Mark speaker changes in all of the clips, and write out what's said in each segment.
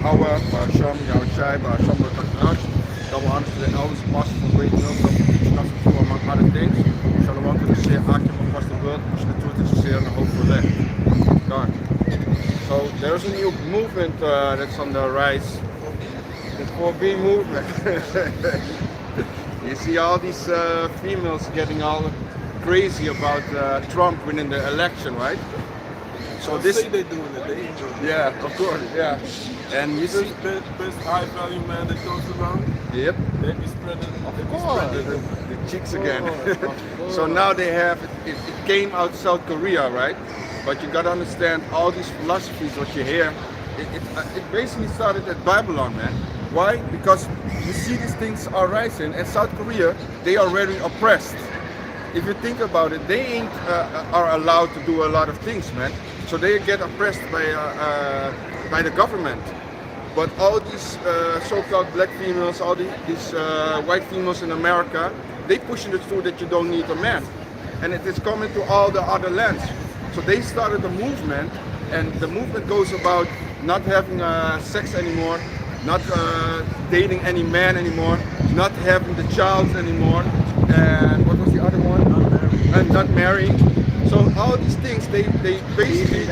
Speaker 1: Hour, Sham, Yaoshai, Sham, Taknash, dat we honestly alles passen van great milk, dat we teaching us to among other things. Shalom to the Seer Hakim across the world, push the truth is Seer and hope for that. God. So there's a new movement that's on the rise, the 4B movement. You see all these females getting all crazy about Trump winning the election, right? So
Speaker 2: Don't
Speaker 1: this,
Speaker 2: say they're doing it, they ain't doing it.
Speaker 1: yeah, of course, yeah. And you see,
Speaker 2: Best high value man that goes around,
Speaker 1: yep.
Speaker 2: they be spreading,
Speaker 1: The chicks again.
Speaker 2: Of course.
Speaker 1: So now they have it came out South Korea, right? But you gotta understand all these philosophies what you hear. It basically started at Babylon, man. Why? Because you see these things are rising, and South Korea they are already oppressed. If you think about it, they ain't are allowed to do a lot of things, man. So they get oppressed by the government. But all these so-called black females, all these white females in America, they pushing it through that you don't need a man, and it is coming to all the other lands. So they started a movement, and the movement goes about not having sex anymore, not dating any man anymore, not having the child anymore, and what was the other one? And not marrying. So all these things, they basically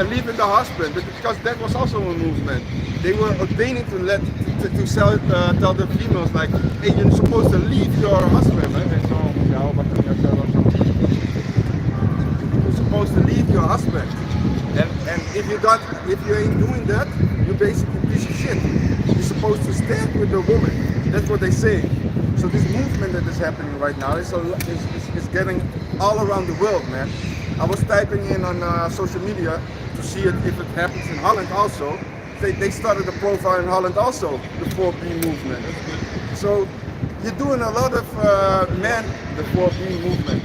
Speaker 1: leaving the husband, but because that was also a movement. They were ordaining to tell the females like, hey, you're supposed to leave your husband. You're supposed to leave your husband, and if you ain't doing that, you're basically a piece of shit. You're supposed to stand with the woman. That's what they say. So this movement that is happening right now is getting all around the world, man. I was typing in on social media to see if it happens in Holland also. They started a profile in Holland also, the 4B movement. So you're doing a lot of the 4B movement.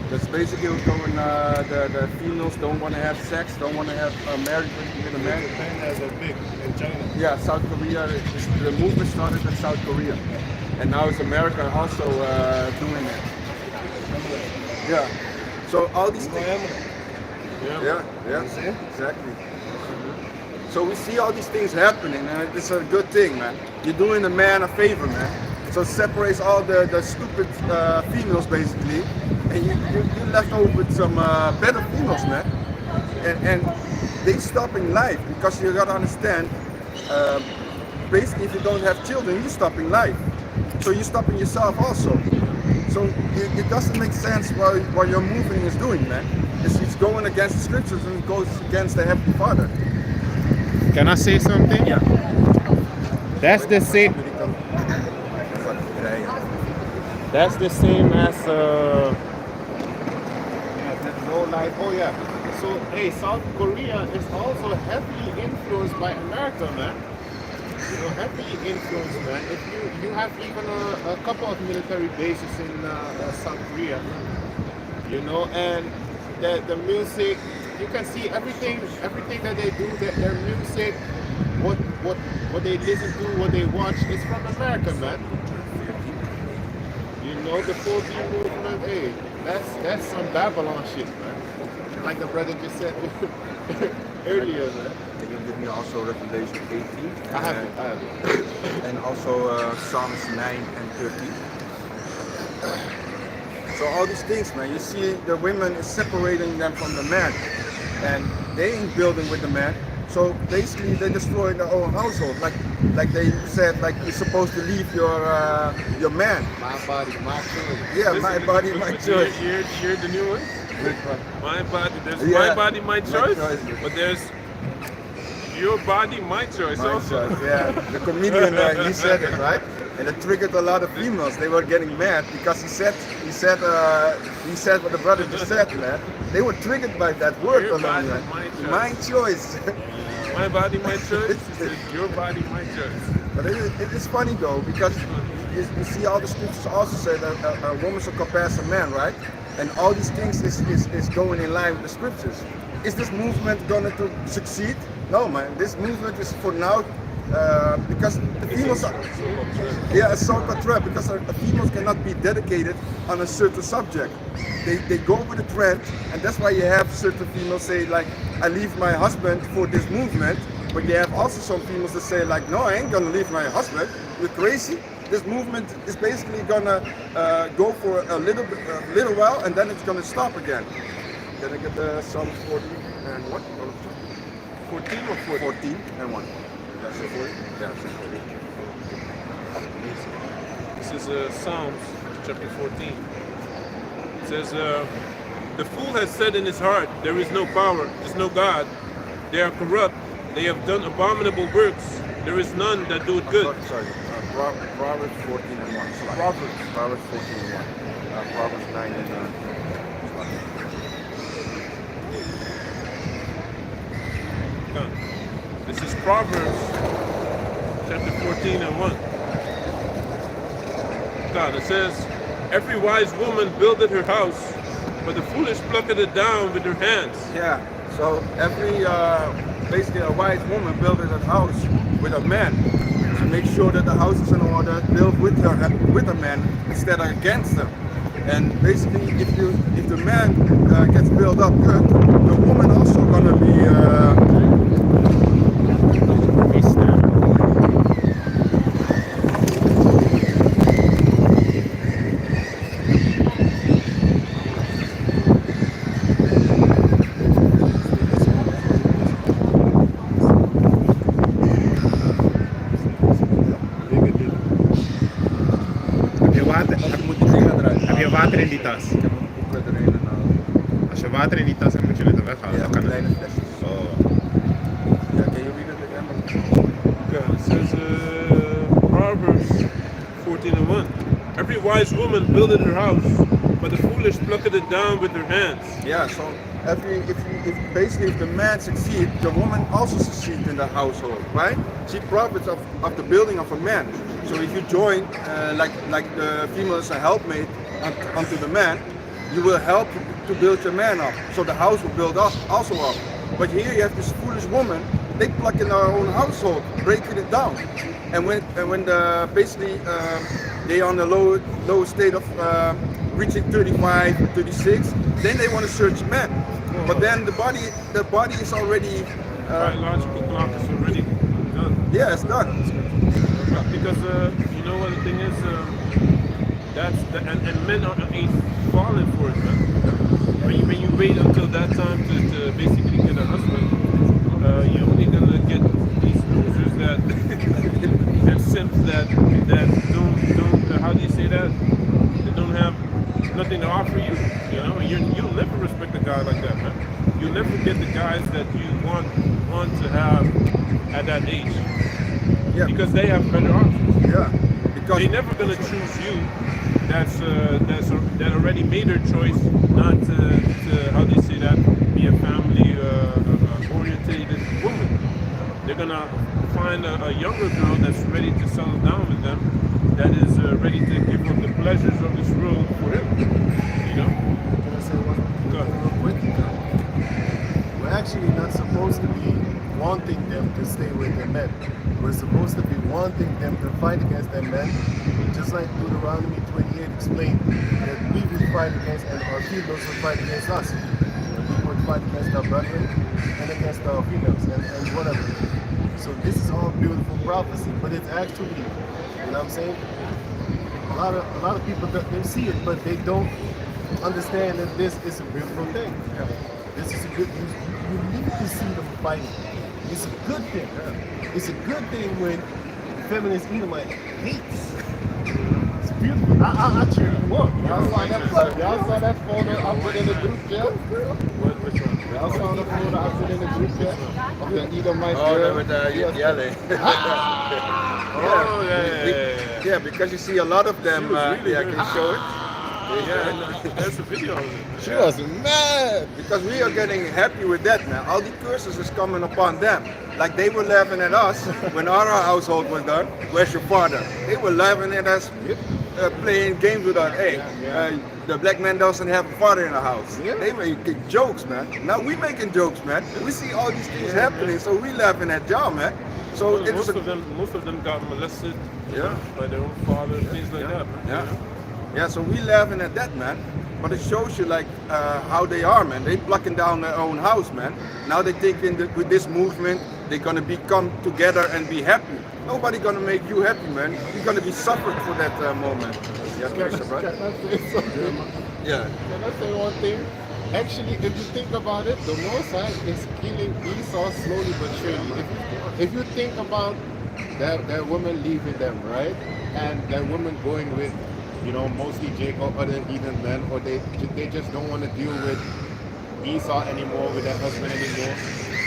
Speaker 1: That's basically what's going. The females don't want to have sex, don't want to have marriage with a man.
Speaker 2: China are big in China.
Speaker 1: Yeah, South Korea. The movement started in South Korea, and now it's America also doing it. Yeah. So all these things. Yeah, exactly. So we see all these things happening, and it's a good thing, man. You're doing the man a favor, man. So it separates all the stupid females, basically, and you're left over with some better females, man. And they stopping life, because you gotta understand, basically if you don't have children, you're stopping life. So you're stopping yourself also. So it doesn't make sense what your movement is doing, man. It's going against the scriptures, and it goes against the Heavenly Father.
Speaker 3: Can I say something?
Speaker 1: Yeah.
Speaker 3: That's the same. That's the same as no life. Oh yeah. So hey, South Korea is also heavily influenced by America, man. You know, heavily influenced, man. If you have even a couple of military bases in South Korea, you know, and the music. You can see everything that they do, their music, what they listen to, what they watch, is from America, man. You know, the 4B movement, hey, that's some Babylon shit, man. Like the brother just said earlier, man.
Speaker 1: They can give me also Revelation 18.
Speaker 3: I have it.
Speaker 1: And also Psalms 9 and 13. So all these things, man, you see the women is separating them from the man, and they ain't building with the man. So basically they destroy their own household. Like they said, like you're supposed to leave your man.
Speaker 3: My body, my choice.
Speaker 1: Yeah,
Speaker 2: Listen,
Speaker 1: my body, my choice.
Speaker 2: You hear the new one? My body, there's
Speaker 1: Yeah,
Speaker 2: my body, my choice,
Speaker 1: choice.
Speaker 2: but there's your body, my choice
Speaker 1: My
Speaker 2: also.
Speaker 1: choice, yeah. The comedian, he said it, right? And it triggered a lot of females. They were getting mad because he said what the brother just said, man. They were triggered by that word
Speaker 2: Your
Speaker 1: alone,
Speaker 2: body,
Speaker 1: man.
Speaker 2: my
Speaker 1: My choice.
Speaker 2: My body, my choice. Your body, my choice.
Speaker 1: But it is funny though, because you see all the scriptures also say that a woman shall compass a man, right? And all these things is going in line with the scriptures. Is this movement going to succeed? No, man. This movement is for now, because the females are, a so-called trap, because the females cannot be dedicated on a certain subject. They go with the trend, and that's why you have certain females say like, I leave my husband for this movement, But you have also some females that say like, no, I ain't gonna leave my husband. You're crazy. This movement is basically gonna go for a little while, and then it's gonna stop again. Then I get the Psalm 40 and what?
Speaker 2: 14 or 40?
Speaker 1: 14 and 1. Yeah, so 40. Yeah, so 40.
Speaker 2: This is Psalms chapter 14. It says, the fool has said in his heart, there is no power, there is no God. They are corrupt, they have done abominable works. There is none that do it good.
Speaker 1: Sorry, Proverbs 14 and 1. Slide. Proverbs 14 and 1. Proverbs 9 and 9.
Speaker 2: This is Proverbs chapter 14 and 1. God, it says, every wise woman buildeth her house, but the foolish plucketh it down with her hands.
Speaker 1: Yeah, so every, basically a wise woman builds her house with a man to make sure that the house is in order, built with a man instead of against him. And basically, if the man gets built up good, the woman also gonna be
Speaker 3: Heb je water in die tas? Als je water in die tas hebt, moet je het er weghalen.
Speaker 1: Ja,
Speaker 3: Dan kan
Speaker 1: kleine
Speaker 3: het.
Speaker 1: flesjes.
Speaker 3: Oh.
Speaker 1: Yeah, can you read it again?
Speaker 2: Okay, it says Proverbs 14 and 1. Every wise woman buildeth her house, but the foolish plucketh it down with her hands.
Speaker 1: Yeah, so if the man succeeds, the woman also succeeds in the household, right? She profits of the building of a man. So if you join, like the female is a helpmate unto the man, you will help to build your man up. So the house will build up also up. But here you have this foolish woman, they pluck in our own household, breaking it down. And when they on the low state of reaching 35, 36, then they want to search men. But then the body is already
Speaker 2: Biological clock is already done.
Speaker 1: yeah, it's done.
Speaker 2: Because you know what the thing is, and men ain't falling for it, man. When you wait until that time to basically get a husband, you're only gonna get these losers that and simps that don't how do you say that? They don't have nothing to offer you. You know, you'll never respect a guy like that, man. You'll never get the guys that you want to have at that age.
Speaker 1: Yeah.
Speaker 2: Because they have better options.
Speaker 1: Yeah. Because
Speaker 2: They're never gonna choose you. That already made their choice not to how do you say that, be a family orientated woman. They're gonna find a younger girl that's ready to settle down with them, that is ready to give up the pleasures of this world for him. You know?
Speaker 4: Can I say one
Speaker 2: Go ahead.
Speaker 4: real quick? We're actually not supposed to be wanting them to stay with their men. We're supposed to be wanting them to fight against their men, just like Deuteronomy 28 explained that we would fight against and our females would fight against us. And we would fight against our brethren and against our females and whatever. So this is all beautiful prophecy, but it's actually, you know what I'm saying? A lot of people they see it, but they don't understand that this is a beautiful thing. This is a good. You need to see them fighting. It's a good thing. It's a good thing when feminist Edomite hates. It's beautiful. I cheer you up.
Speaker 3: Y'all saw that photo I put in the group chat?
Speaker 2: Which one?
Speaker 3: Y'all saw the photo I put in the group chat? Of the Edomite
Speaker 1: oh,
Speaker 3: girl?
Speaker 1: with yelling.
Speaker 2: Oh yeah.
Speaker 1: Yeah, because you see a lot of them.
Speaker 2: really
Speaker 1: Yeah,
Speaker 2: good.
Speaker 1: can you show it?
Speaker 2: Yeah, there's a video of it.
Speaker 3: She was mad.
Speaker 1: Because we are getting happy with that, man. All the curses is coming upon them. Like they were laughing at us when our household was done. Where's your father? They were laughing at us, playing games with us. Hey, the black man doesn't have a father in the house. They making jokes, man. Now we making jokes, man. We see all these things happening, so we laughing at y'all, man. So
Speaker 2: Well,
Speaker 1: it's
Speaker 2: most of them got molested
Speaker 1: Yeah.
Speaker 2: by their own father, things like that. Man.
Speaker 1: Yeah. Yeah, so we laughing at that, man. But it shows you like how they are, man. They blocking down their own house, man. Now they taking with this movement, they're gonna become together and be happy. Nobody gonna make you happy, man. You're gonna be suffered for that moment. Yeah, Christian, right?
Speaker 3: Can I say something?
Speaker 1: Yeah.
Speaker 3: Can I say one thing? Actually, if you think about it, the Most High is killing Esau slowly but surely. If you think about that woman leaving them, right? And that woman going with, mostly Jacob, other heathen men, or they just don't want to deal with Esau anymore, with their husband anymore.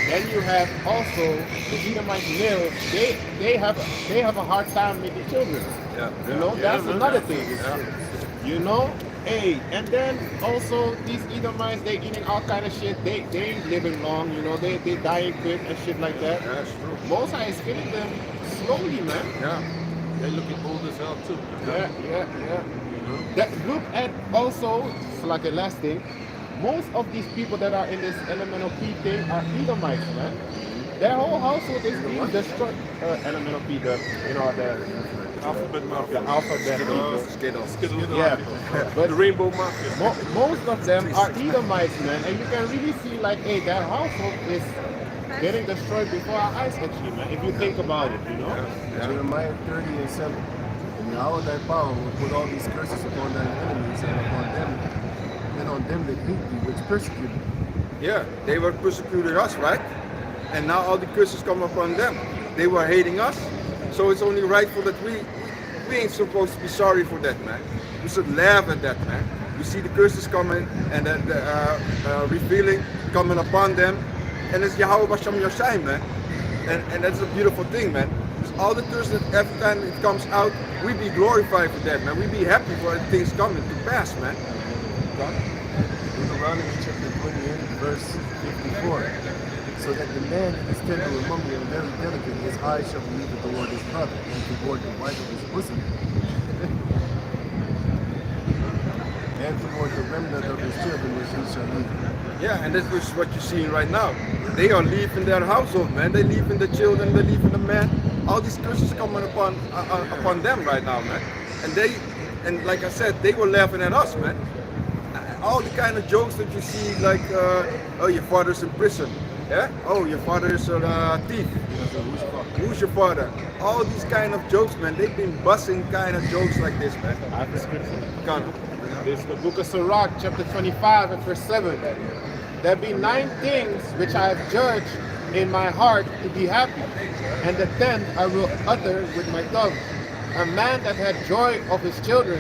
Speaker 3: Then you have also the Edomite males. They have a hard time making children.
Speaker 1: Yeah.
Speaker 3: That's another thing. Hey, and then also these Edomites, they eating all kind of shit. They ain't living long. They dying quick and shit like that.
Speaker 1: Yeah, that's true.
Speaker 3: Mosai is killing them slowly, man.
Speaker 1: Yeah.
Speaker 2: They looking old as hell too.
Speaker 3: Look at also, it's like the last thing, most of these people that are in this elemental P thing are Edomites, man. Their whole household is being destroyed. Elemental P, the
Speaker 2: Alphabet Mafia.
Speaker 3: alphabet people.
Speaker 1: Skittles.
Speaker 3: Yeah, but
Speaker 2: The Rainbow Mafia.
Speaker 3: most of them are Edomites, man, and you can really see like, hey, that household is getting destroyed before our eyes, actually, man. If you think about it,
Speaker 4: Jeremiah 30:7. And Yahweh thy power will put all these curses upon thine enemies and on them that hate thee, which persecute thee.
Speaker 1: Yeah, they were persecuting us, right? And now all the curses come upon them. They were hating us, so it's only rightful that we ain't supposed to be sorry for that, man. We should laugh at that, man. We see the curses coming and then the revealing coming upon them, and it's Yahweh Basham Yashai, man. And that's a beautiful thing, man. Because all the curses, every time it comes out, we be glorified for that, man. We be happy for things coming to pass, man.
Speaker 4: Deuteronomy chapter 28, verse 54. So that the man that is tender among you and very delicate, his eyes shall believe that the Lord is brother, and toward the wife of his bosom, and toward the remnant of his children, which he shall leave.
Speaker 1: Yeah, and that's what you're seeing right now. They are leaving their household, man. They're leaving the children, they're leaving the men. All these curses coming upon them right now, man. And like I said, they were laughing at us, man. All the kind of jokes that you see, like, oh, your father's in prison. Yeah? Oh, your father is a thief. Who's your father? All these kind of jokes, man. They've been busting kind of jokes like this, man.
Speaker 3: I have the scripture.
Speaker 1: Come.
Speaker 3: This is the book of Sirach, chapter 25 and verse 7. There be 9 things which I have judged in my heart to be happy, and the 10th I will utter with my tongue. A man that had joy of his children,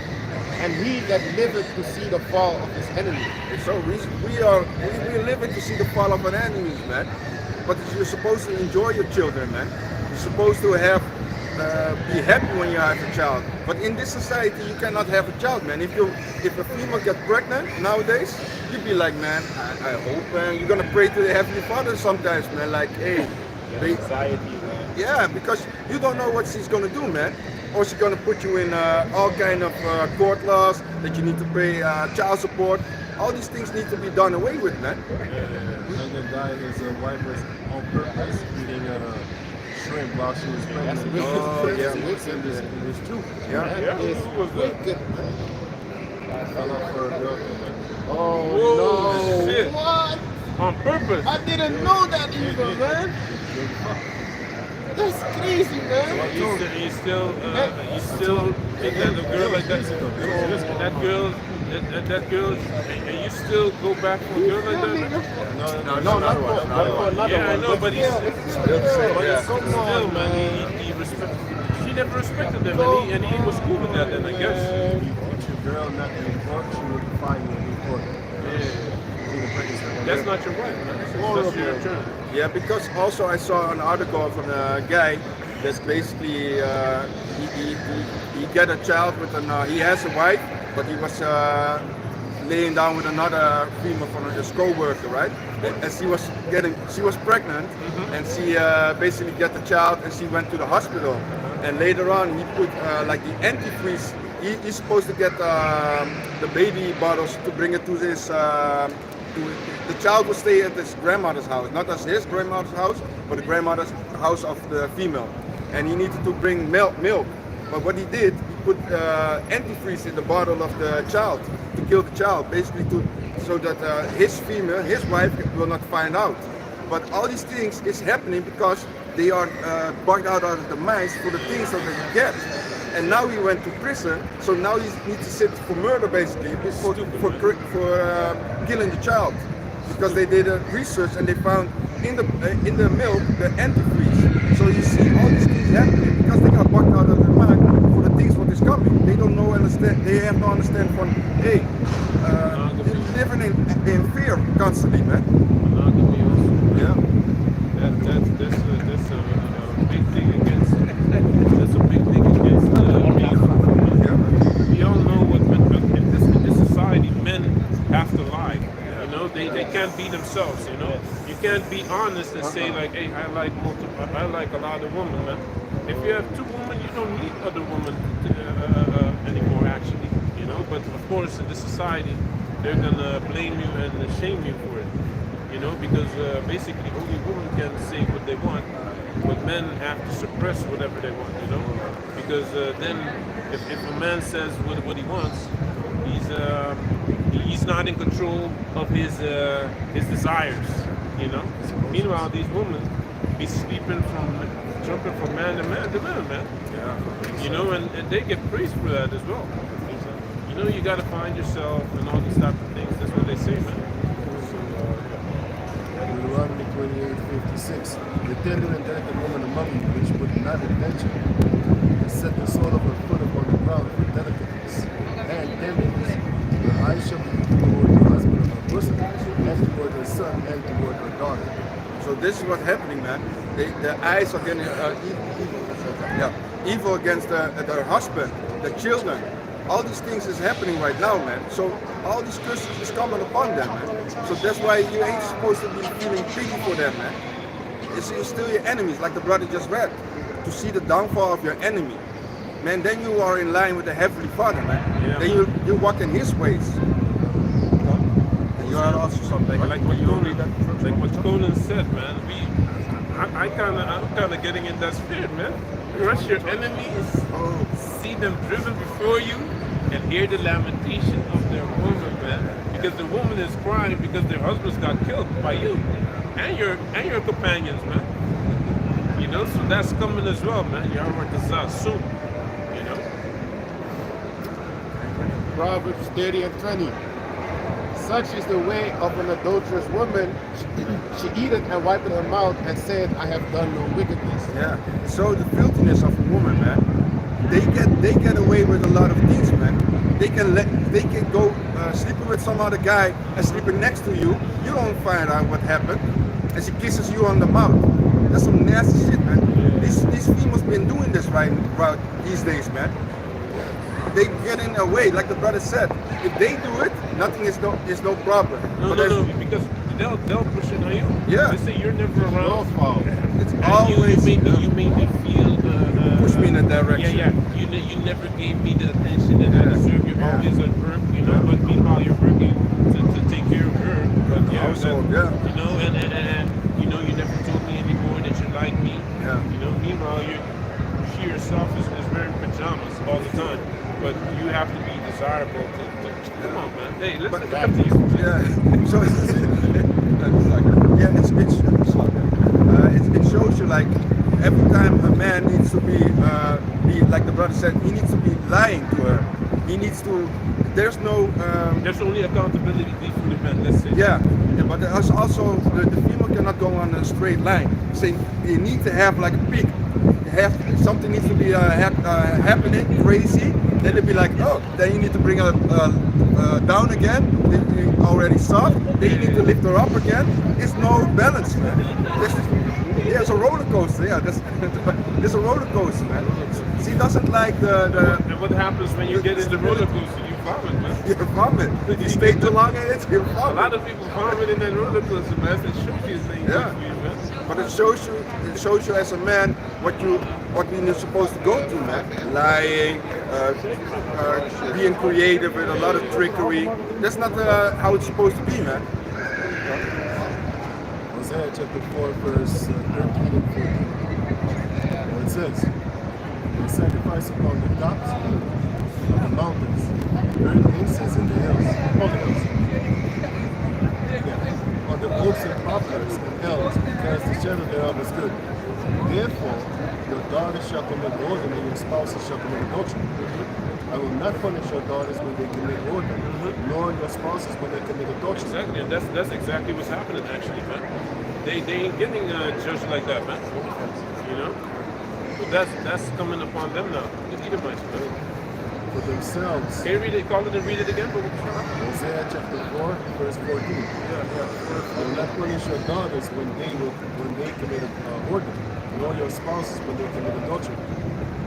Speaker 3: and he that liveth to see the fall of his enemy.
Speaker 1: So we're living to see the fall of our enemies, man. But you're supposed to enjoy your children, man. You're supposed to be happy when you have a child. But in this society, you cannot have a child, man. If a female gets pregnant nowadays, you'd be like, man, I hope, man. You're gonna pray to the Heavenly Father sometimes, man. Like, hey,
Speaker 3: Anxiety, man.
Speaker 1: yeah, because you don't know what she's gonna do, man. Or she's gonna put you in all kind of court laws that you need to pay child support. All these things need to be done away with, man.
Speaker 4: And the guy, his wife was on purpose eating shrimp while she was pregnant.
Speaker 3: That's wicked.
Speaker 1: Oh, yeah.
Speaker 4: It's true.
Speaker 1: Yeah.
Speaker 3: That is wicked, man.
Speaker 4: I fell off for a girlfriend.
Speaker 3: Oh
Speaker 2: Whoa,
Speaker 3: no!
Speaker 2: shit.
Speaker 3: What?
Speaker 2: On purpose.
Speaker 3: I didn't know that either, man. That's crazy, man.
Speaker 2: You still think that a girl like that, that girl, and you still go back for a girl like that?
Speaker 3: No, not for another
Speaker 2: Yeah, I
Speaker 3: one.
Speaker 2: know, but he's
Speaker 1: Yeah.
Speaker 3: Come on, man.
Speaker 2: he she never respected them, and he was cool with that then, I guess.
Speaker 4: If you teach your girl not to report, she will defy you in court.
Speaker 2: That's not your wife, man. That's your turn.
Speaker 1: Yeah, because also I saw an article from a guy that's basically he get a child with he has a wife, but he was laying down with another female from his co-worker, right? And she was pregnant, and she basically get the child, and she went to the hospital. And later on, he put like the antifreeze. He's supposed to get the baby bottles to bring it to his. The child will stay at his grandmother's house, not as his grandmother's house, but the grandmother's house of the female. And he needed to bring milk. But what he did, he put antifreeze in the bottle of the child to kill the child, basically so that his wife, will not find out. but all these things is happening because they are bugged out of the minds for the things that they get. And now he went to prison, so now he needs to sit for murder basically, for killing the child. Because they did a research and they found in the milk the antifreeze. So you see all these things happening because they got bugged out of their mind for the things what is coming. They don't know understand. They have no understand from hey, living in fear constantly, man.
Speaker 2: Monogamy also.
Speaker 1: Yeah.
Speaker 2: That's a big thing against. That's a big thing against. We all know what in this society men have to lie. You know, they can't be themselves. You know, you can't be honest and say like, hey, I like a lot of women, man. If you have 2 women, you don't need other women anymore, actually. You know, but of course in this society, they're gonna blame you and shame you for it. You know, because basically only women can say what they want, but men have to suppress whatever they want. You know, because then if a man says what he wants, he's not in control of his desires. You know. Meanwhile, these women be jumping from man to man to man. Yeah. You know, and they get praised for that as well. You know, you got to find yourself and all these type of things. That's what they say, man.
Speaker 4: Deuteronomy 28:56. The tender and delicate woman among you, which would not adventure, and set the sole of her foot upon the ground for delicateness and tenderness. Her eyes shall be toward her husband of her bosom, and toward her son, and toward her daughter.
Speaker 1: So this is what's happening, man. The eyes are getting evil against their husband, the children. All these things is happening right now, man. So all these curses is coming upon them, man. So that's why you ain't supposed to be feeling pity for them, man. It's still your enemies, like the brother just read. To see the downfall of your enemy, man, then you are in line with the Heavenly Father, man.
Speaker 2: Yeah.
Speaker 1: Then you walk in His ways. And you are also something.
Speaker 2: Like what Colin said, man. I'm kind of getting in that spirit, man. Crush your enemies, see them driven before you, and hear the lamentation of their woman, man. Because the woman is crying because their husbands got killed by you and your companions, man. You know, so that's coming as well, man. You're soon, you know.
Speaker 3: Proverbs 30 and 20. Such is the way of an adulterous woman. She eateth and wipeth her mouth and saith, I have done no wickedness.
Speaker 1: Yeah. So the filthiness of a woman, man, they get away with a lot of things, man. They can go sleeping with some other guy and sleeping next to you. You don't find out what happened, and she kisses you on the mouth. That's some nasty shit, man. These females been doing this right these days, man. They get in their way, like the brother said. If they do it, nothing is no problem.
Speaker 2: No, because they'll push it on you.
Speaker 1: Yeah.
Speaker 2: They say you're never around.
Speaker 1: It's always
Speaker 2: you made me feel
Speaker 1: push me in a direction.
Speaker 2: Yeah. You never gave me the attention that I deserve. You're always at work, you know. But meanwhile, you're working to take care of her. But yeah, you know, and you know, you never told me anymore that you like me.
Speaker 1: Yeah.
Speaker 2: You know, meanwhile, she herself is wearing pajamas all the time. But you have to be desirable to come on, man. Hey, let's look up to you.
Speaker 1: Yeah. So it shows you like every time a man needs to be like the brother said, he needs to be lying to her. He needs to. There's no.
Speaker 2: There's only accountability for the man. That's it.
Speaker 1: Yeah, but there's also the female cannot go on a straight line. Saying you need to have like a peak. Something needs to be happening crazy. Then it'd be like, oh, then you need to bring her down again. Then you already soft. Then you need to lift her up again. It's no balance, man. There's a roller coaster. Yeah, there's a roller coaster, man. She doesn't like the.
Speaker 2: And what happens when you get in the roller coaster? You vomit, man.
Speaker 1: You vomit. You stay too long in it, you vomit.
Speaker 2: A lot of people vomit in that roller coaster, man. It shows you things
Speaker 1: Yeah.
Speaker 2: for you, man.
Speaker 1: But it shows you as a man what you're supposed to go through, man. Lying, being creative with a lot of trickery. That's not how it's supposed to be, man.
Speaker 4: Hosea chapter 4, verse 13 and 14. Well, it says, they sacrifice upon the tops of the mountains, burn incense in the hills. On the the oaks and poplars and elms, because the shadow thereof is good. Therefore, your daughters shall commit whoredom, and your spouses shall commit adultery. I will not punish your daughters when they commit whoredom, nor your spouses when they commit adultery.
Speaker 2: Exactly, and that's exactly what's happening actually, man. They ain't getting judged like that, man. You know? So that's coming upon them now. The Edomites, man.
Speaker 4: For themselves.
Speaker 2: Can you read it? Call it and read it again.
Speaker 4: Hosea chapter 4, verse 14. I will not punish your daughters when they commit whoredom, nor your spouses when they commit adultery.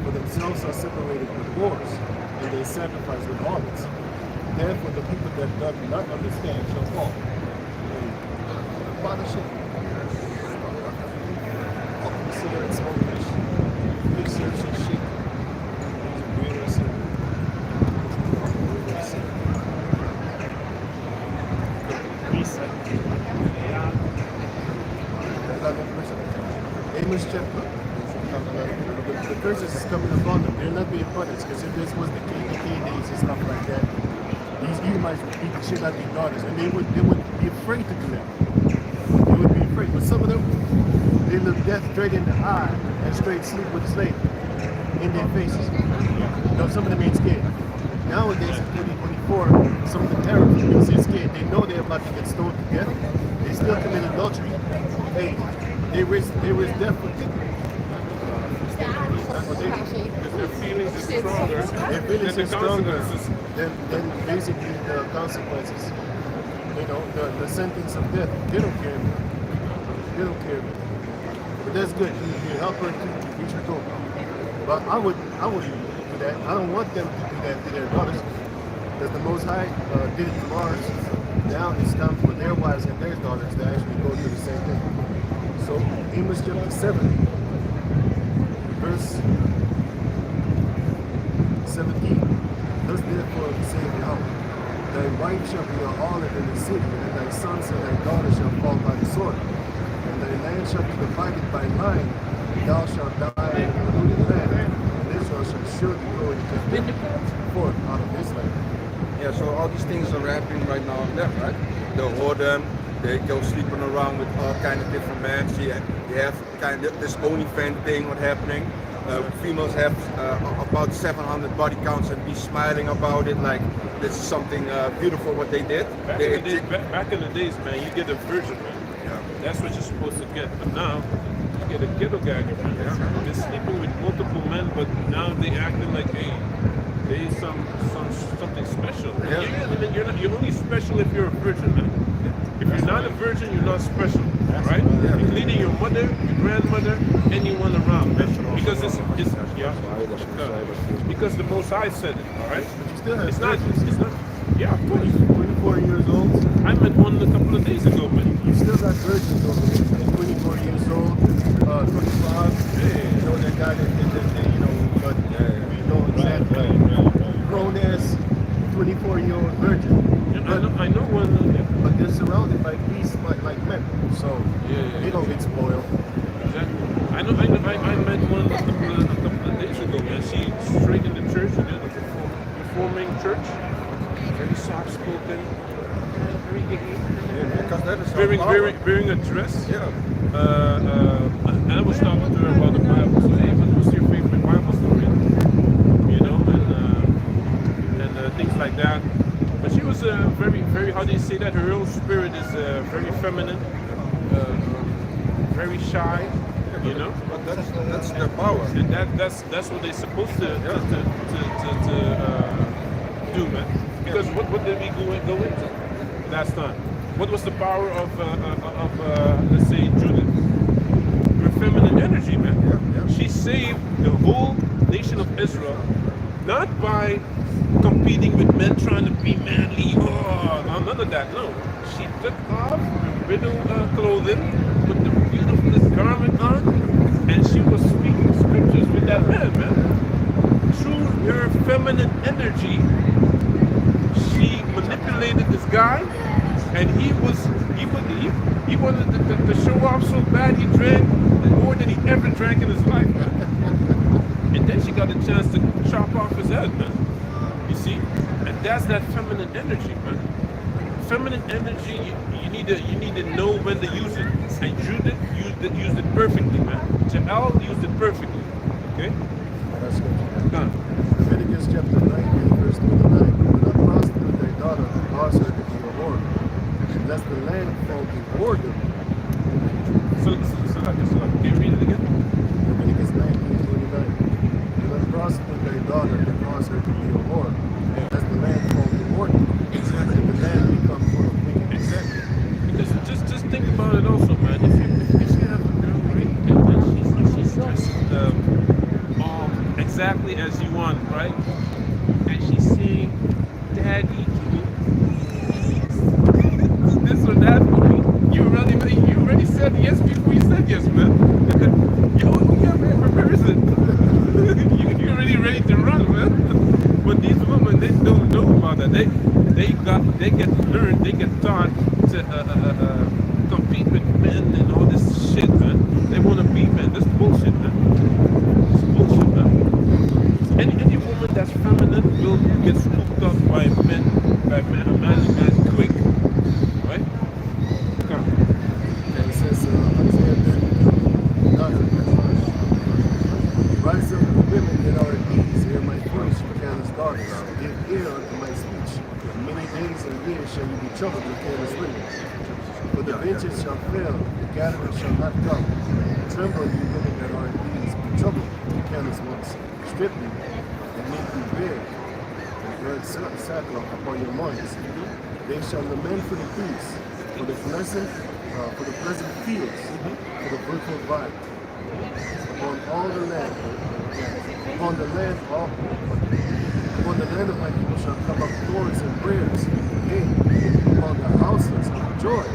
Speaker 4: For themselves are separated with whores, and they sacrifice with harlots. Therefore the people that doth not understand shall fall. Father shall cigarette smokers, big search and shit. Greater sin. Amos chapter. The curses is coming upon them. They're not being punished, because if this was the KKK days and stuff like that, these Edomites would beat the shit out of their daughters, and they would be afraid to do that. They would be afraid. But some of them, they look death straight in the eye and straight sleep with a slave in their faces. No, some of them ain't scared. Nowadays in 2024, some of the terrorists, because they're scared, they know they're about to get stoned to death. They still commit adultery. Hey, they risk death for kicking.
Speaker 2: Because their feelings are stronger.
Speaker 4: Their feelings are stronger
Speaker 2: consequences.
Speaker 4: than basically the consequences. You know, the sentence of death. They don't care. They don't care. But that's good. You help her to reach her goal. But I wouldn't do that. I don't want them to do that to their daughters. Because the Most High did it to Mars. Now it's time for their wives and their daughters to actually go through the same thing. So Amos chapter 7, verse 17. Thus therefore saith Yahweh, thy wife shall be a harlot in the city, and thy sons and thy daughters shall fall by the sword. And thy land shall be divided by line, and thou shalt die in the polluted land, and Israel shall surely go into captivity forth out of this land.
Speaker 1: Yeah, so all these things are happening right now on them, right? The whoredom, they go sleeping around with all kind of different men. So you have kind of this OnlyFans thing, what happening. Females have about 700 body counts and be smiling about it like this is something beautiful what they did.
Speaker 2: Back in the days, man, you get a virgin, man.
Speaker 1: Yeah.
Speaker 2: That's what you're supposed to get. But now, you get a ghetto gagger, man.
Speaker 1: Yeah.
Speaker 2: They're sleeping with multiple men, but now they acting like, hey, they something special.
Speaker 1: Yeah.
Speaker 2: You're only special if you're a virgin, man. If you're not a virgin, you're not special, right?
Speaker 1: Yeah.
Speaker 2: Including your mother, your grandmother, anyone around, man. Because because the Most High said it, all right?
Speaker 4: But you still have
Speaker 2: It's not. Yeah, of course.
Speaker 4: 24 years old.
Speaker 2: I met one a couple of days ago, man.
Speaker 4: You still got virgins over there. 24 years old, 25. You know that guy that you know, but we know exactly. Grown ass 24-year-old virgin.
Speaker 2: I know one.
Speaker 4: But they're surrounded by beasts like men. So they don't get spoiled.
Speaker 2: Exactly. I met one a couple of days ago, man. She straight in the church, in the reforming church. Very soft spoken, very gay.
Speaker 1: Because that is
Speaker 2: Wearing a dress.
Speaker 1: Yeah.
Speaker 2: And I was talking to her about the Bible. So, hey, what's your favorite Bible story? You know, and things like that. But she was very, how do you say that? Her real spirit is very feminine, very shy. You know,
Speaker 1: But that's their power.
Speaker 2: and that's what they're supposed to do, man. Because what did we go into last time? What was the power of let's say Judith? Her feminine energy, man.
Speaker 1: Yeah.
Speaker 2: She saved the whole nation of Israel, not by competing with men trying to be manly. Oh, none of that. No, she took off her widow clothing, put the beautifulest garment on, and she was speaking scriptures with that man, man. Through her feminine energy, she manipulated this guy, and he wanted to show off so bad. He drank more than he ever drank in his life, man. And then she got a chance to chop off his head, man. You see? And that's that feminine energy, man. feminine energy, you need to know when to use it. And Judith used it perfectly, man. Jael used it perfectly. Okay?
Speaker 4: That's scripture.
Speaker 2: Done.
Speaker 4: Leviticus chapter 19, verse 29. Do not prostitute thy daughter to cause her to be a whore, lest the land fall in whoredom.
Speaker 2: So can you read it again?
Speaker 4: Leviticus 19:29. Do not prostitute thy daughter to cause her to be a whore, lest the land fall in whoredom.
Speaker 2: Exactly.
Speaker 4: And the land become full of wickedness.
Speaker 2: Exactly. Because just think about it also, man. If you have a girl, right, and she's dressed all exactly as you want, right, and she's saying, "Daddy, this or that for me," you already said yes before you said yes, man. Yeah, man, where is it? You're already ready to run, man. But these women, they don't know about that. They get learned, they get taught to compete with men and all this shit, man. They want to be men. That's bullshit, man. It's bullshit, man. Any woman that's feminine will get scooped up by men, a man quick, right? Come.
Speaker 4: And it says, Isaiah 32, 9. Rise up, women that are at ease, hear my voice, you careless daughters. Give ear unto my speech. Many days and years shall you be troubled with careless women. For the benches shall fail, the gathering shall not come. Tremble, you women that are at ease, be troubled, you careless ones. Strip you, and make you bare, and gird sackcloth upon your loins. They shall lament for the peace, for the pleasant fields, for the fruitful vine. Upon all the land, upon the land of my people shall come up thorns and briars, yea, upon the houses of joy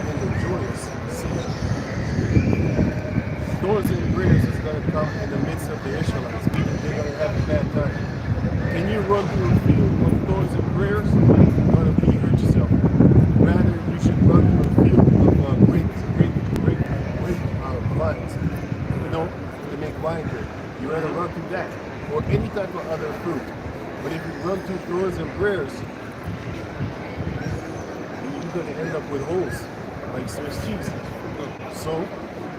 Speaker 4: and the joyous season. Thorns and briars is going to come in the midst of the Israelites, meaning they're going to have a bad time. Can you run through a field of thorns and briars? You're going to hurt yourself. Rather, you should run through a field of great vines, to make wine grape. You rather run through that, or any type of other fruit. But if you run through thorns and briars, you're going to end up with holes, like Swiss cheese. So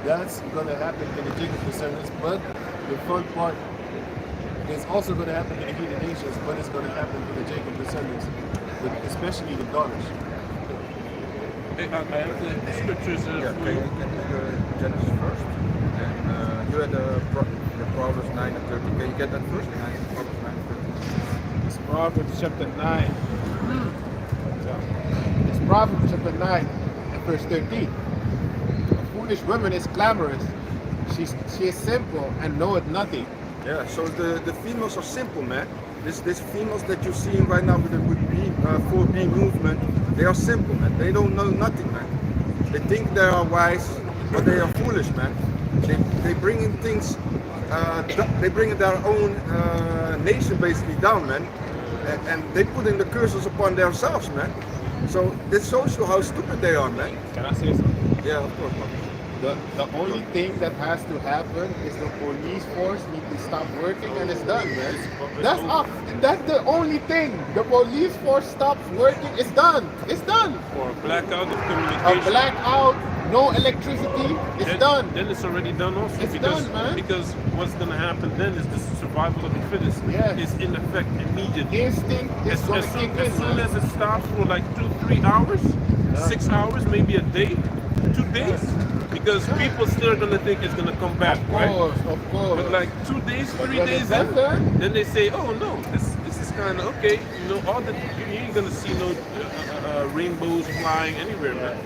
Speaker 4: that's going to happen to the Jacob descendants. But the fun part is also going to happen to the heathen nations, but it's going to happen to the Jacob descendants, especially the daughters.
Speaker 2: I have the scriptures
Speaker 1: Yeah,
Speaker 2: for
Speaker 1: can
Speaker 2: you.
Speaker 1: you get Genesis first? And you had the Proverbs 9 and 30. Can you get that first? Proverbs 9 and 30.
Speaker 3: It's Proverbs chapter 9. It's Proverbs chapter 9 and verse 13. A foolish woman is clamorous. She is simple and knoweth nothing.
Speaker 1: Yeah, so the females are simple, man. These females that you're seeing right now with the 4B movement, they are simple, man. They don't know nothing, man. They think they are wise, but they are foolish, man. They bring in things, they bring their own nation basically down, man. And they put in the curses upon themselves, man. So this shows you how stupid they are, man.
Speaker 3: Can I say something?
Speaker 1: Yeah, of course, man.
Speaker 3: The only thing that has to happen is the police force need to stop working and it's done, man. That's the only thing. The police force stops working, it's done. It's done.
Speaker 2: Or a blackout of
Speaker 3: A
Speaker 2: communication.
Speaker 3: blackout, no electricity, it's done.
Speaker 2: Then it's already done also.
Speaker 3: It's
Speaker 2: because,
Speaker 3: done, man.
Speaker 2: Because what's going to happen then is the survival of the fittest
Speaker 3: Yes.
Speaker 2: is in effect immediately.
Speaker 3: Instinct is going to kick
Speaker 2: As
Speaker 3: in,
Speaker 2: soon
Speaker 3: man.
Speaker 2: as it stops for like 2-3 hours, 6 hours, maybe a day, 2 days, because people still are going to think it's going to come back, right?
Speaker 3: Of course.
Speaker 2: But like 2 days, 3
Speaker 3: when
Speaker 2: days
Speaker 3: it's
Speaker 2: in,
Speaker 3: done,
Speaker 2: then they say, oh no, this is kind of okay. You know, you ain't gonna see no rainbows flying anywhere, man.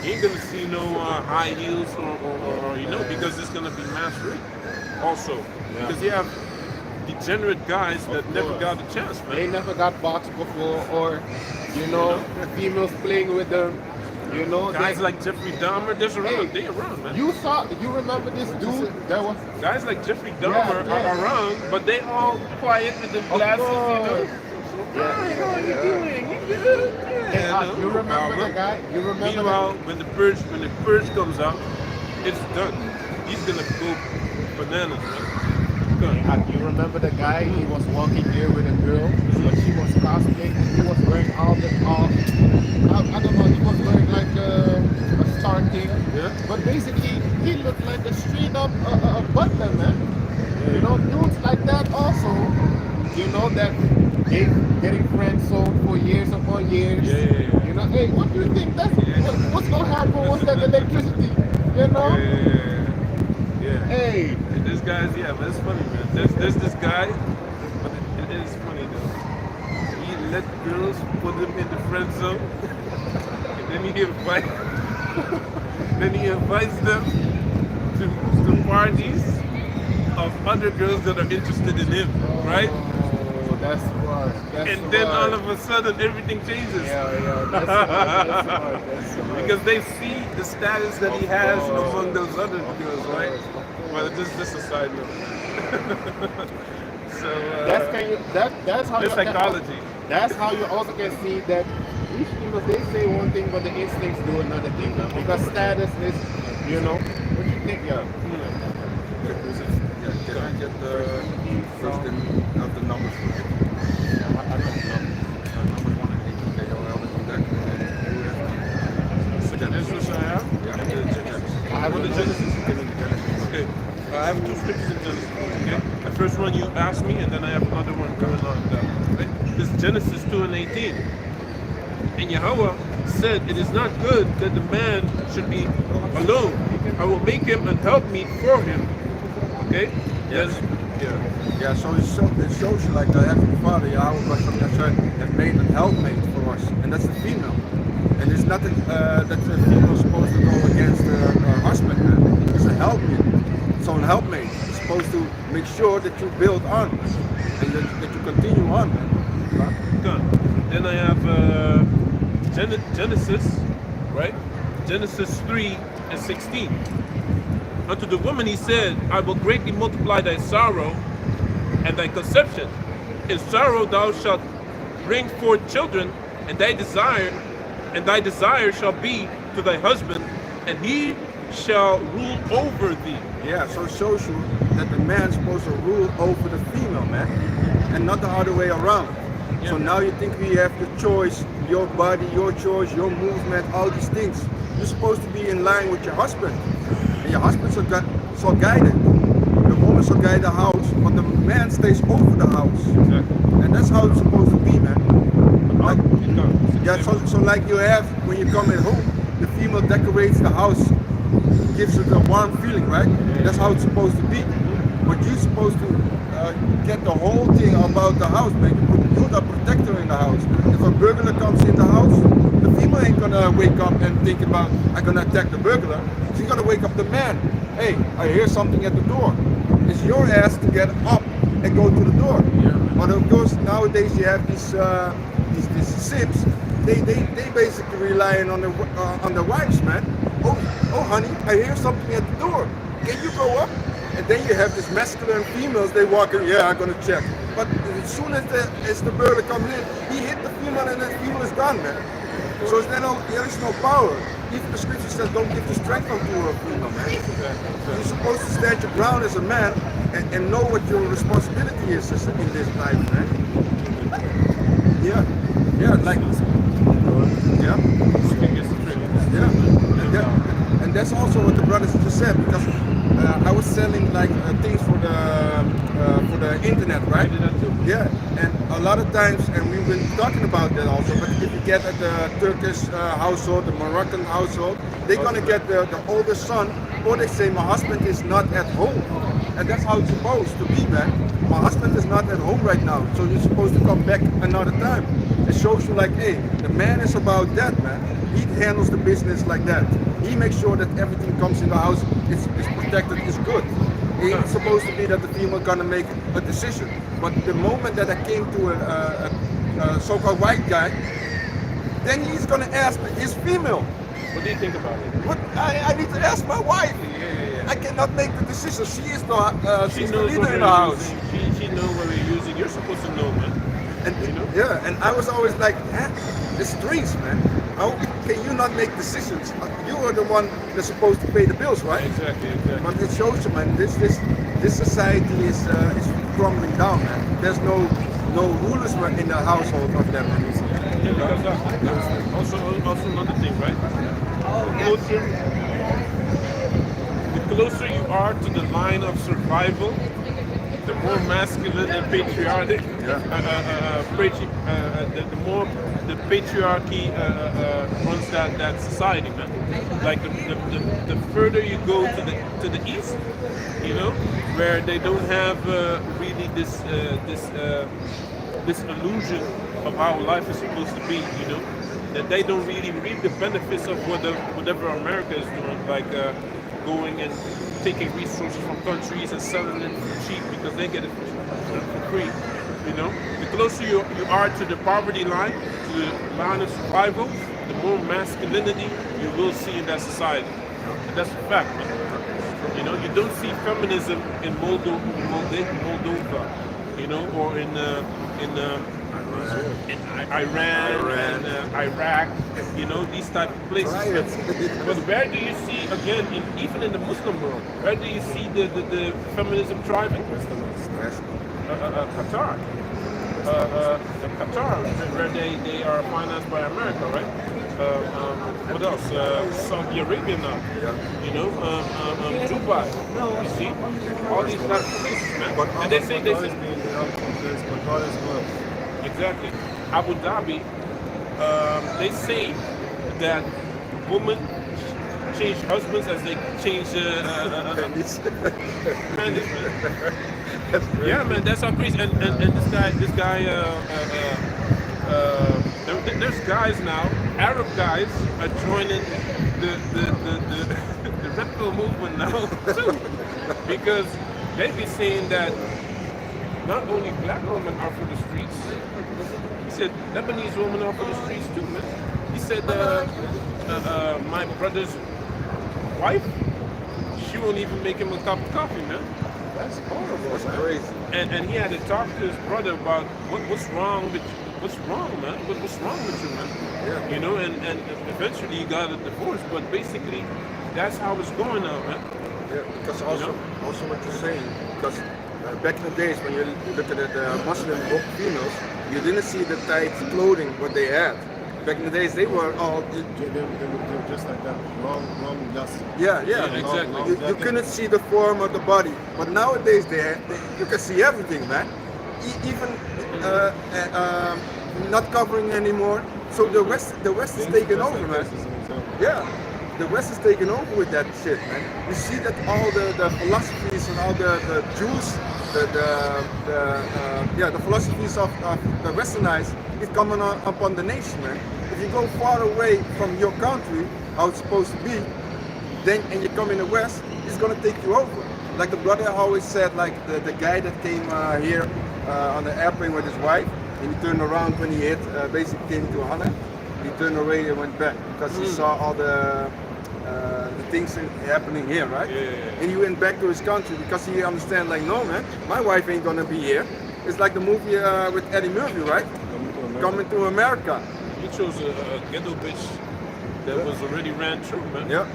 Speaker 2: You ain't gonna see no high heels or you know, because it's gonna be mass rape. Also, because you have degenerate guys that never got a chance,
Speaker 3: they
Speaker 2: man.
Speaker 3: never got boxed before, or females playing with them.
Speaker 2: Guys like Jeffrey Dahmer, they around, man.
Speaker 3: You remember this dude that was
Speaker 2: Guys like Jeffrey Dahmer
Speaker 3: Yeah.
Speaker 2: are around, but they all quiet with the glasses, you know. Hi, how are you doing? You good? Yeah, no
Speaker 3: you remember
Speaker 2: problem.
Speaker 3: the guy? You remember
Speaker 2: Meanwhile, when the purge comes out, it's done. He's gonna go bananas, man.
Speaker 3: You remember the guy? He was walking here with a girl, but she was cosplaying. He was wearing all. I don't know. He was wearing like a star thing.
Speaker 2: Yeah.
Speaker 3: But basically, he looked like a straight up butler, man. You know, dudes like that also. You know that they getting friend zoned for years upon years.
Speaker 2: Yeah.
Speaker 3: You know, hey, what do you think? What's gonna happen once that electricity? You know?
Speaker 2: Yeah.
Speaker 3: Hey.
Speaker 2: And this guy's, but it's funny, man. There's this guy, but it is funny though. He let girls put him in the friend zone, and then he invites them to parties of other girls that are interested in him, right?
Speaker 3: Oh, that's smart.
Speaker 2: And then all of a sudden everything changes.
Speaker 3: Yeah, that's smart.
Speaker 2: Because they see the status that he has among those other girls, right? Well, this is just a side note. So
Speaker 3: that's how
Speaker 2: it's psychology.
Speaker 3: That's how you also can see that these people, they say one thing, but the instincts do another thing. Now. Because status is, you know, what do you think?
Speaker 1: Can I get the first of the numbers for you?
Speaker 3: I don't know.
Speaker 1: Number 1 and 8. Okay, I'll do that.
Speaker 2: Genesis I have?
Speaker 1: Yeah.
Speaker 2: And the Genesis.
Speaker 3: I have
Speaker 2: the
Speaker 3: the
Speaker 2: Genesis. Okay. I have 2 scriptures in Genesis. Okay. The first one you asked me, and then I have another one going on down. Right? This is Genesis 2 and 18. And Yahweh said, "It is not good that the man should be alone. I will make him an helpmeet for him." Okay?
Speaker 1: Yes.
Speaker 2: Yeah.
Speaker 1: So it shows you like the Heavenly Father, Yahweh, has made an helpmate for us, and that's the female. And it's not that the female is supposed to go against her husband. It's a helpmate. So a helpmate is supposed to make sure that you build on and that you continue on.
Speaker 2: Good. Then I have Genesis, right? Genesis 3 and 16. Unto the woman he said, "I will greatly multiply thy sorrow and thy conception. In sorrow thou shalt bring forth children, and thy desire shall be to thy husband, and he shall rule over thee."
Speaker 1: Yeah, so it shows you that the man's supposed to rule over the female, man, and not the other way around. So now you think we have the choice, your body, your choice, your movement, all these things. You're supposed to be in line with your husband. And your husband shall guide it. The woman shall guide the house, but the man stays over the house.
Speaker 2: Exactly.
Speaker 1: And that's how it's supposed to be, man. Like, so like you have when you come at home, the female decorates the house, gives it a warm feeling, right? That's how it's supposed to be. But you're supposed to get the whole thing about the house, man. You put a protector in the house. If a burglar comes in the house, the female ain't gonna wake up and think about, I'm gonna attack the burglar. She's gonna wake up the man. Hey, I hear something at the door. It's your ass to get up and go to the door.
Speaker 2: Yeah.
Speaker 1: But of course, nowadays you have these Sims. They basically relying on the wives, man. Oh, honey, I hear something at the door. Can you go up? And then you have this masculine females. They walk in. Yeah, I'm gonna check. But as soon as the burglar comes in, he hit the female, and the female is gone, man. So there is no power. Even the scripture says, "Don't give the strength unto a female, man." You're supposed to stand your ground as a man and know what your responsibility is in this life, man. Yeah, like and that's also what the brothers just said, because I was selling like things for the internet, right? Yeah, and a lot of times, and we've been talking about that also, but if you get at the Turkish household, the Moroccan household, they're gonna get the older son, or they say, "My husband is not at home." And that's how it's supposed to be, man. My husband is not at home right now, so you're supposed to come back another time. It shows you like, hey, the man is about that, man. He handles the business like that. He makes sure that everything comes in the house, is protected, is good. It's supposed to be that the female gonna make a decision. But the moment that I came to a so-called white guy, then he's gonna ask his female.
Speaker 2: What do you think about it?
Speaker 1: What I need to ask my wife. I cannot make the decision. She is she's the leader in the house.
Speaker 2: She knows what we're using. You're supposed to know, man.
Speaker 1: And
Speaker 2: you know?
Speaker 1: yeah, and I was always like, it's strange, man. How can you not make decisions? You are the one that's supposed to pay the bills, right?
Speaker 2: Exactly.
Speaker 1: But it shows you, man. This this society is crumbling down, man. There's no rulers in the household of them.
Speaker 2: Yeah, because also another thing, right? The closer you are to the line of survival, the more masculine and patriotic, the more the patriarchy runs that society, man. Like the further you go to the east, you know, where they don't have really this illusion of how life is supposed to be, you know, that they don't really reap the benefits of whatever America is doing, like going and taking resources from countries and selling it cheap because they get it for free, you know. The closer you are to the poverty line, to the line of survival, the more masculinity you will see in that society. And that's a fact, man. You know, you don't see feminism in Moldova, you know, or in Iran and Iraq, you know, these type of places. But where do you see, again, even in the Muslim world, where do you see the feminism thriving? Qatar. Qatar, where they are financed by America, right? What else? Saudi Arabia now, you know, Dubai. You see, all these type of places, man. And they say exactly. Abu Dhabi, they say that women change husbands as they change panties, man. Yeah, man, that's how crazy. And this guy, there's guys now, Arab guys are joining the Red Pill movement now too, because they be saying that not only black women are for the streets. He said Lebanese women are for the streets too, man. He said my brother's wife, she won't even make him a cup of coffee, man.
Speaker 3: That's horrible.
Speaker 1: That's crazy.
Speaker 2: And he had to talk to his brother about what's wrong, man? What's wrong with you, man?
Speaker 1: Yeah.
Speaker 2: You know, and eventually he got a divorce, but basically that's how it's going now, man.
Speaker 1: Yeah, because also what you're saying, because back in the days when you look at the Muslim females, you didn't see the tight clothing what they had. Back in the days, they were all.
Speaker 4: They were just like that, long dust.
Speaker 1: Yeah,
Speaker 2: exactly.
Speaker 1: You couldn't see the form of the body, but nowadays you can see everything, man. Even not covering anymore. So the West is taking over, man. Yeah, the West is taking over with that shit, man. You see that all the philosophies and all the Jews, the philosophies of the Westernized is coming upon the nation, man. If you go far away from your country, how it's supposed to be, then and you come in the West, it's gonna take you over. Like the brother always said, like the guy that came here on the airplane with his wife, and he turned around when he hit, basically came to Hannah. He turned away and went back because he saw all the things happening here, right?
Speaker 2: Yeah.
Speaker 1: And he went back to his country because he understand, like, no, man, my wife ain't gonna be here. It's like the movie with Eddie Murphy, right? Coming to America.
Speaker 2: He chose a ghetto bitch that was already ran through, man.
Speaker 1: Yeah.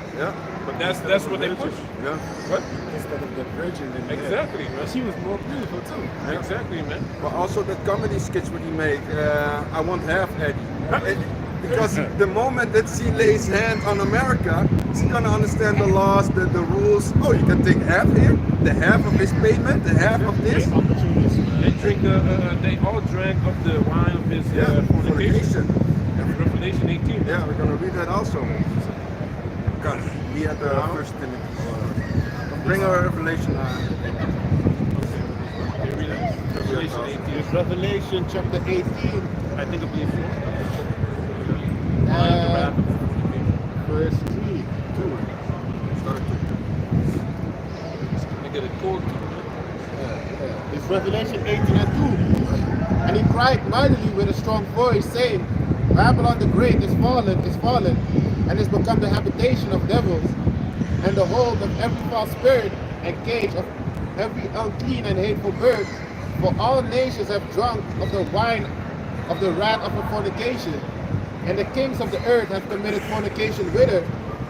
Speaker 2: But that's what they push.
Speaker 1: Yeah.
Speaker 2: What?
Speaker 4: Instead of the virgin.
Speaker 2: Exactly, man.
Speaker 4: She was more beautiful too.
Speaker 2: Exactly, man.
Speaker 1: But also the comedy sketch what he make, I won't have Eddie. Because the moment that she lays hand on America, she's gonna understand the laws, the rules. Oh, you can take half here, the half of his payment, the half of this.
Speaker 2: They drink. They all drank of the wine of his fornication. Revelation 18.
Speaker 1: Yeah, we're gonna read that also. God, we had the first Timothy. Bring our Revelation.
Speaker 2: Revelation 18.
Speaker 3: It's Revelation chapter 18.
Speaker 2: I think I believe 4.
Speaker 3: Verse 3, 2.
Speaker 2: They get a cold.
Speaker 3: It's Revelation 18 and 2. And he cried mightily with a strong voice, saying, Babylon the Great is fallen, and is become the habitation of devils, and the hold of every false spirit, and cage of every unclean and hateful bird. For all nations have drunk of the wine of the wrath of her fornication, and the kings of the earth have committed fornication with her,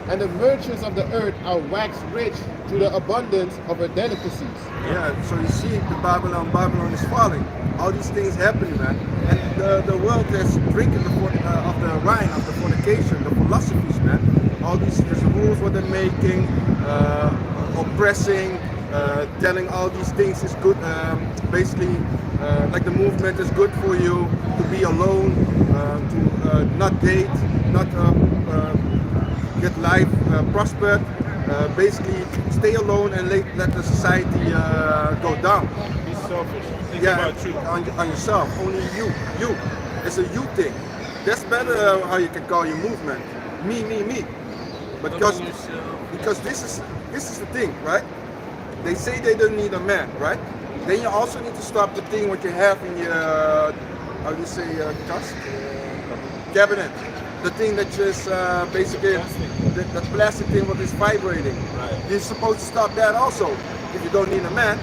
Speaker 3: and the merchants of the earth are waxed rich through the abundance of her delicacies.
Speaker 1: Yeah, so you see the Babylon is falling. All these things happening, man. And the world is drinking of the wine, of the fornication, the philosophies, man. All these rules what they're making, oppressing, telling all these things is good. Basically, like the movement is good for you to be alone, to not date, not get life prospered. Basically, stay alone and let the society go down.
Speaker 2: Be selfish. Think
Speaker 1: Yeah,
Speaker 2: about you.
Speaker 1: on yourself. Only you. It's a you thing. That's better how you can call your movement. Me. But because this is the thing, right? They say they don't need a man, right? Then you also need to stop the thing what you have in your how do you say cabinet. The thing that just basically the plastic thing what is vibrating.
Speaker 2: Right.
Speaker 1: You're supposed to stop that also if you don't need a man,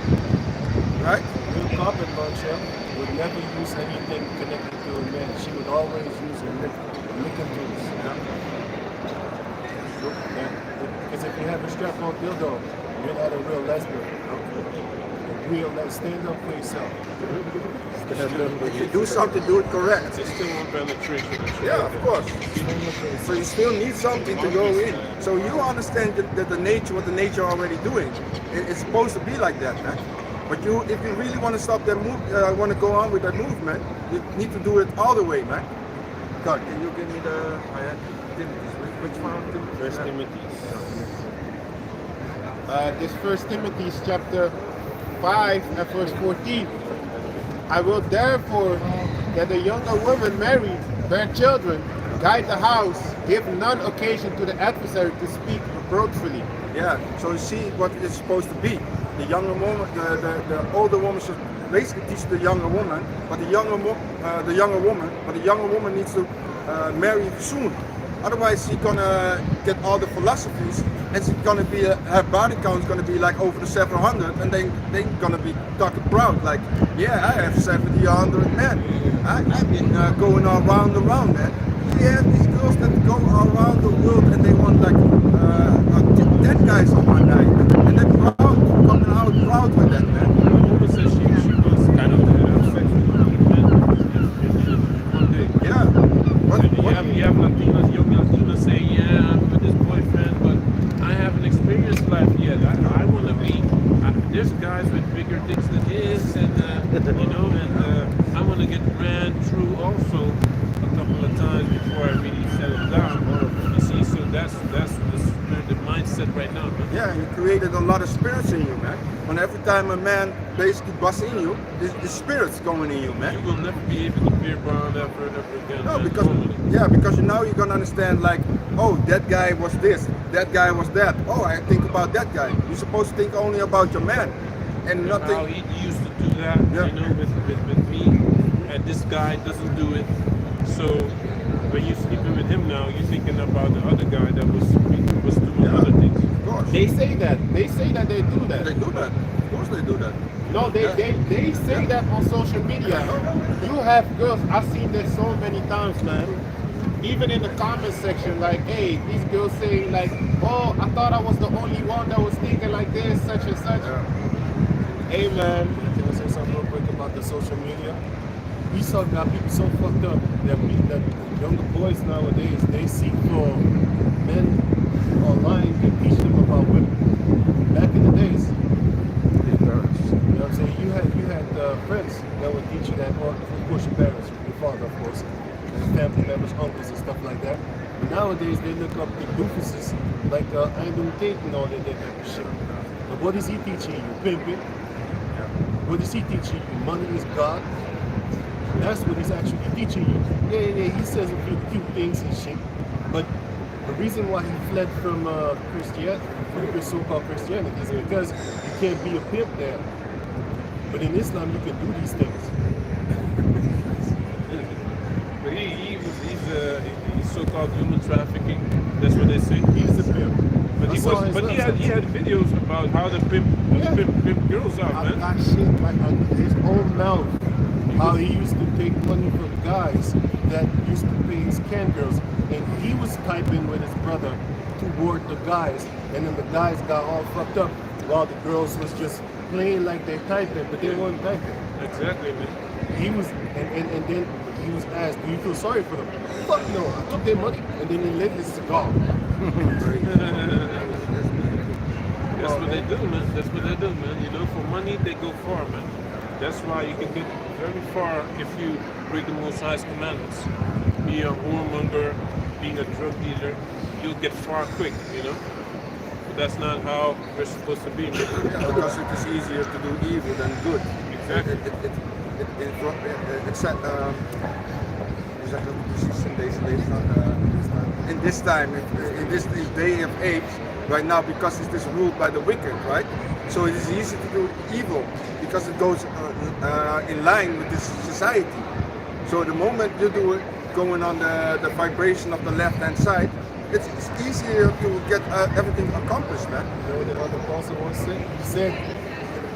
Speaker 1: right?
Speaker 4: Real carpet launcher would never use anything connected to a man. She would always use a licking tools. Because if you have a strap-on dildo, you're not a real lesbian. A real stand up for yourself.
Speaker 1: If you do something, do it correct.
Speaker 2: It's still one penetration.
Speaker 1: Yeah, of course. So you still need something to go in. So you understand that the nature, what the nature already doing. It's supposed to be like that, man. But if you really want to stop that move, want to go on with that movement, you need to do it all the way, man. God, can you give me the? I had Timothy's. Which one?
Speaker 2: First Timothy's.
Speaker 3: This First Timothy chapter 5 and verse 14. I will therefore that the younger women marry, bear children, guide the house, give none occasion to the adversary to speak reproachfully.
Speaker 1: Yeah. So you see what it's supposed to be. The younger woman, the older woman should basically teach the younger woman, but the younger woman needs to marry soon. Otherwise, she's gonna get all the philosophies, and she's gonna be her body count is gonna be like over the 700, and they're gonna be talking proud, like, yeah, I have 70 or 100 men. I've been going all around, man. We have these girls that go around the world, and they want like 10 guys on one night, and they're proud, coming out proud with that, man.
Speaker 2: The woman said she was kind of heterosexual. One day.
Speaker 1: Yeah.
Speaker 2: You have Latinas, young Latinas saying, yeah, I'm with this boyfriend, but I haven't experienced life yet. I want to be, there's guys with bigger dicks than his, and I want to get ran through also a couple of times before I really settle down. You see, so that's the mindset right now. Man.
Speaker 1: Yeah, you created a lot of spirits in you, man. When every time a man basically busts in you, the spirit's going in you, man.
Speaker 2: You will never be able to be around ever again.
Speaker 1: No,
Speaker 2: man,
Speaker 1: because
Speaker 2: normally.
Speaker 1: because now you're gonna understand like, oh, that guy was this, that guy was that. Oh, I think about that guy. You're supposed to think only about your man, and nothing.
Speaker 2: How he used to do that,
Speaker 1: Yeah.
Speaker 2: with me, and this guy doesn't do it. So when you're sleeping with him now, you're thinking about the other guy that was doing other things.
Speaker 1: Of course.
Speaker 3: They say that. They say that they do that.
Speaker 1: They do that. Of course they do that.
Speaker 3: No, they say that on social media. You have girls, I've seen this so many times, man. Even in the comment section, like, hey, these girls saying like, oh, I thought I was the only one that was thinking like this, such and such.
Speaker 1: Yeah.
Speaker 3: Hey, man.
Speaker 4: Can I say something real quick about the social media? We saw got people so fucked up that younger boys nowadays, they seek for men online and teach them about women. Back in the days, you know what I'm saying? You had friends that would teach you that, or of course your parents, your father, of course, and family members, uncles and stuff like that. But nowadays they look up the doofuses like Andrew Tate and all that type of shit. But what is he teaching you? Pimping. What is he teaching you? Money is God. That's what he's actually teaching you. Yeah, he says a few cute things and shit. But the reason why he fled from Christianity, from the so-called Christianity, is because you can't be a pimp there. But in Islam, you can do these things.
Speaker 2: But he's so-called human trafficking. That's what they say.
Speaker 4: He's a pimp.
Speaker 2: But he had videos about how the pimp girls out,
Speaker 4: I
Speaker 2: man.
Speaker 4: got shit like on his own mouth. How he used to take money from guys that used to pay his can girls, and he was typing with his brother toward the guys, and then the guys got all fucked up while the girls was just playing like they're typing, but they weren't typing.
Speaker 2: Exactly, man.
Speaker 4: He was, and then he was asked, do you feel sorry for them? Fuck no, I took their money, and then they lit his cigar.
Speaker 2: That's what they do, man. That's what they do, man. You know, for money, they go far, man. That's why you can get very far if you break the Most High's commandments. Be a whoremonger, being a drug dealer, you'll get far quick, you know? But that's not how we're supposed to be, man.
Speaker 1: Yeah, because it is easier to do evil than good.
Speaker 2: Exactly.
Speaker 1: In this time, in this day of age, right now, because it is ruled by the wicked, right? So it is easy to do evil because it goes in line with this society. So the moment you do it, going on the vibration of the left-hand side, it's easier to get everything accomplished, man.
Speaker 4: You know what the other apostle once said? He said,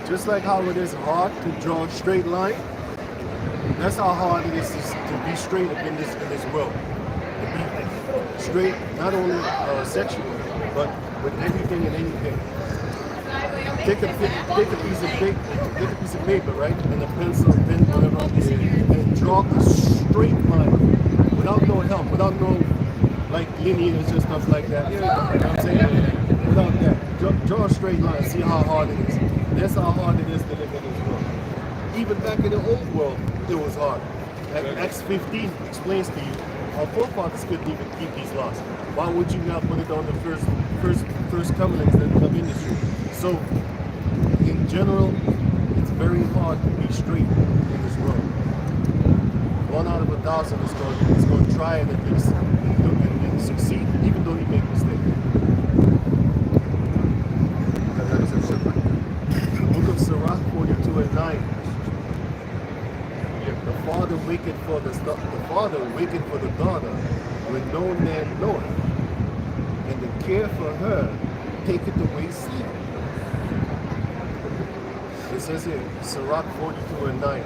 Speaker 4: just like how it is hard to draw a straight line, that's how hard it is to be straight up in this world. To be straight, not only sexually, but with everything and anything. Take a piece of paper, right, and a pencil, pen, whatever, and draw a straight line without no help, without no like lineage and stuff like that. You know what I'm saying? Without that, draw a straight line. See how hard it is. That's how hard it is to live in this world. Even back in the old world, it was hard. Acts 15 explains to you our forefathers couldn't even keep these laws. Why would you not put it on the first comings that come in this year? So, in general, it's very hard to be straight in this world. 1 out of 1,000 is going to try it at least and succeed, even though he make mistakes. Book of Sirach 42 and 9. The father waketh for the daughter when no man knoweth, and the care for her taketh away sleep. It says here, Sirach 42 and 9.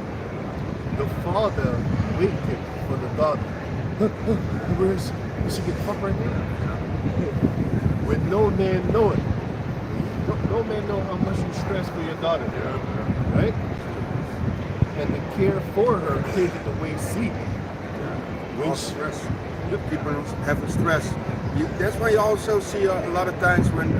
Speaker 4: The father waketh for the daughter. Where is she? Is she get fucked right here? When no man knoweth. No man know how much you stress for your daughter, right? And the care for her taketh away sleep.
Speaker 1: All stress. People having stress. That's why you also see a lot of times when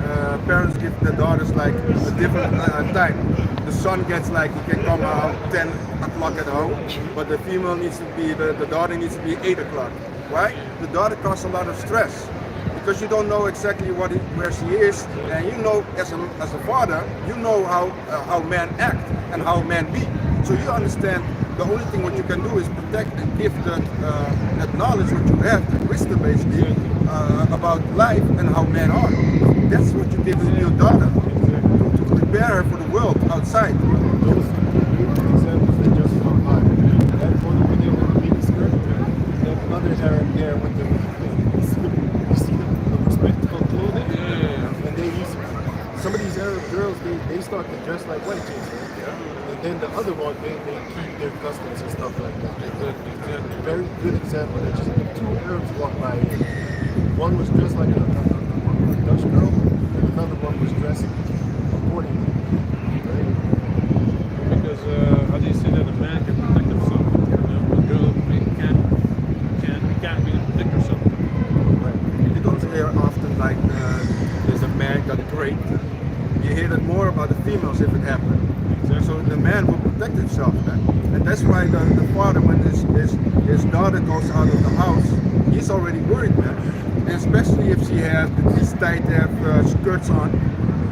Speaker 1: parents give their daughters like a different time. The son gets like, he can come around 10 o'clock at home, but the female needs to be, the daughter needs to be 8 o'clock. Why? The daughter causes a lot of stress because you don't know exactly where she is, and you know as a father, you know how men act and how men be. So you understand the only thing what you can do is protect and give that knowledge what you have, that wisdom basically, about life and how men are. That's what you give to your daughter, to prepare her for the world outside.
Speaker 4: Those examples that just come by. That photo with the mini skirt, that other Arab there with the you see the respectable clothing?
Speaker 2: Yeah.
Speaker 4: And they use some of these Arab girls, they start to dress like white chicks, right? And then the other one, they keep their customs and stuff like that. Very good example. That just 2 Arabs walked by here. One was dressed like a Dutch girl, and another one was dressed accordingly. Right?
Speaker 2: Because how do you say that a man can protect himself? You know, a girl can't really protect herself.
Speaker 1: Right. You don't hear often like there's a man got raped. You hear that more about the females if it happened. So the man will protect himself, man. And that's why the father, when his daughter goes out of the house, he's already worried, man. And especially if she has these tight skirts on,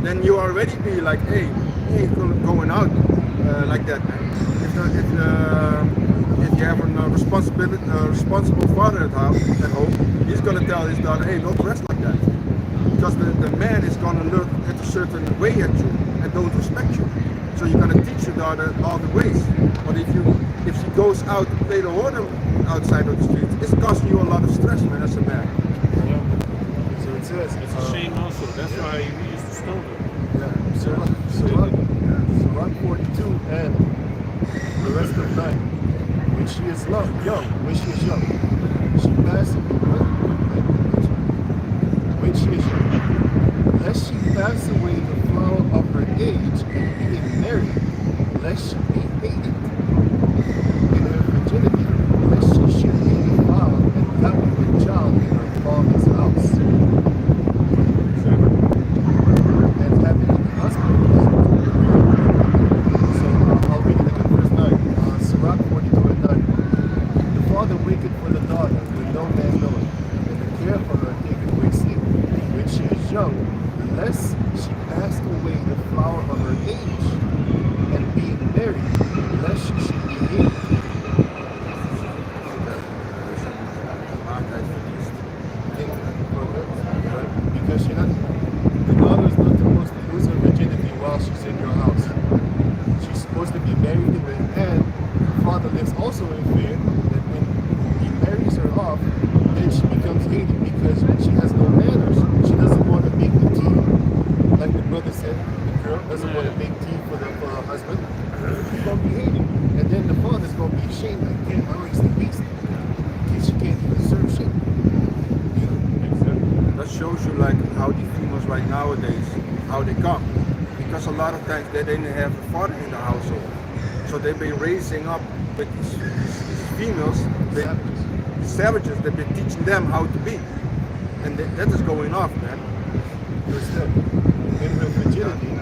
Speaker 1: then you already be like, hey, he ain't going out like that, man. If you have a responsible father at home, he's gonna tell his daughter, hey, don't dress like that. Because the man is gonna look at a certain way at you and don't respect you. So you're gonna teach your daughter all the ways. But if she goes out to play the water outside of the streets, it's costing you a lot of stress, man, as a man.
Speaker 2: Yeah.
Speaker 4: So it says
Speaker 2: It's a shame also. That's why we used to stone her.
Speaker 4: Yeah, Sirach 42 and the rest of the night. When she is young, she passes. When she is young. casts away the flower of her age in being married, lest she be hated. In her virginity, lest she should be defiled and gotten with child in her father's house. And having a husband. So I'll read it again, verse 9. Sirach 42:9. The father waketh for the daughter when no man knoweth, and the care for her taketh great sleep, when she is young, lest she cast away the flower of her age, and being married, lest she should be hated. Because you're not, the daughter is not supposed to lose her virginity while she's in your house. She's supposed to be married to him, and the father lives also in fear that when he marries her off, then she becomes hated because she has no manners. She doesn't want to make the tea, like the brother said. The girl doesn't want to make tea for her husband. She's gonna be hated, and then the father's gonna be ashamed. Like, damn, I raised the beast. She can't even serve shit.
Speaker 1: That shows you like how the females right nowadays, how they come. Because a lot of times they didn't have a father in the household. So they've been raising up with these females, savages, they've been teaching them how to be. And that is going off, man.
Speaker 4: Verse 10. In her virginity,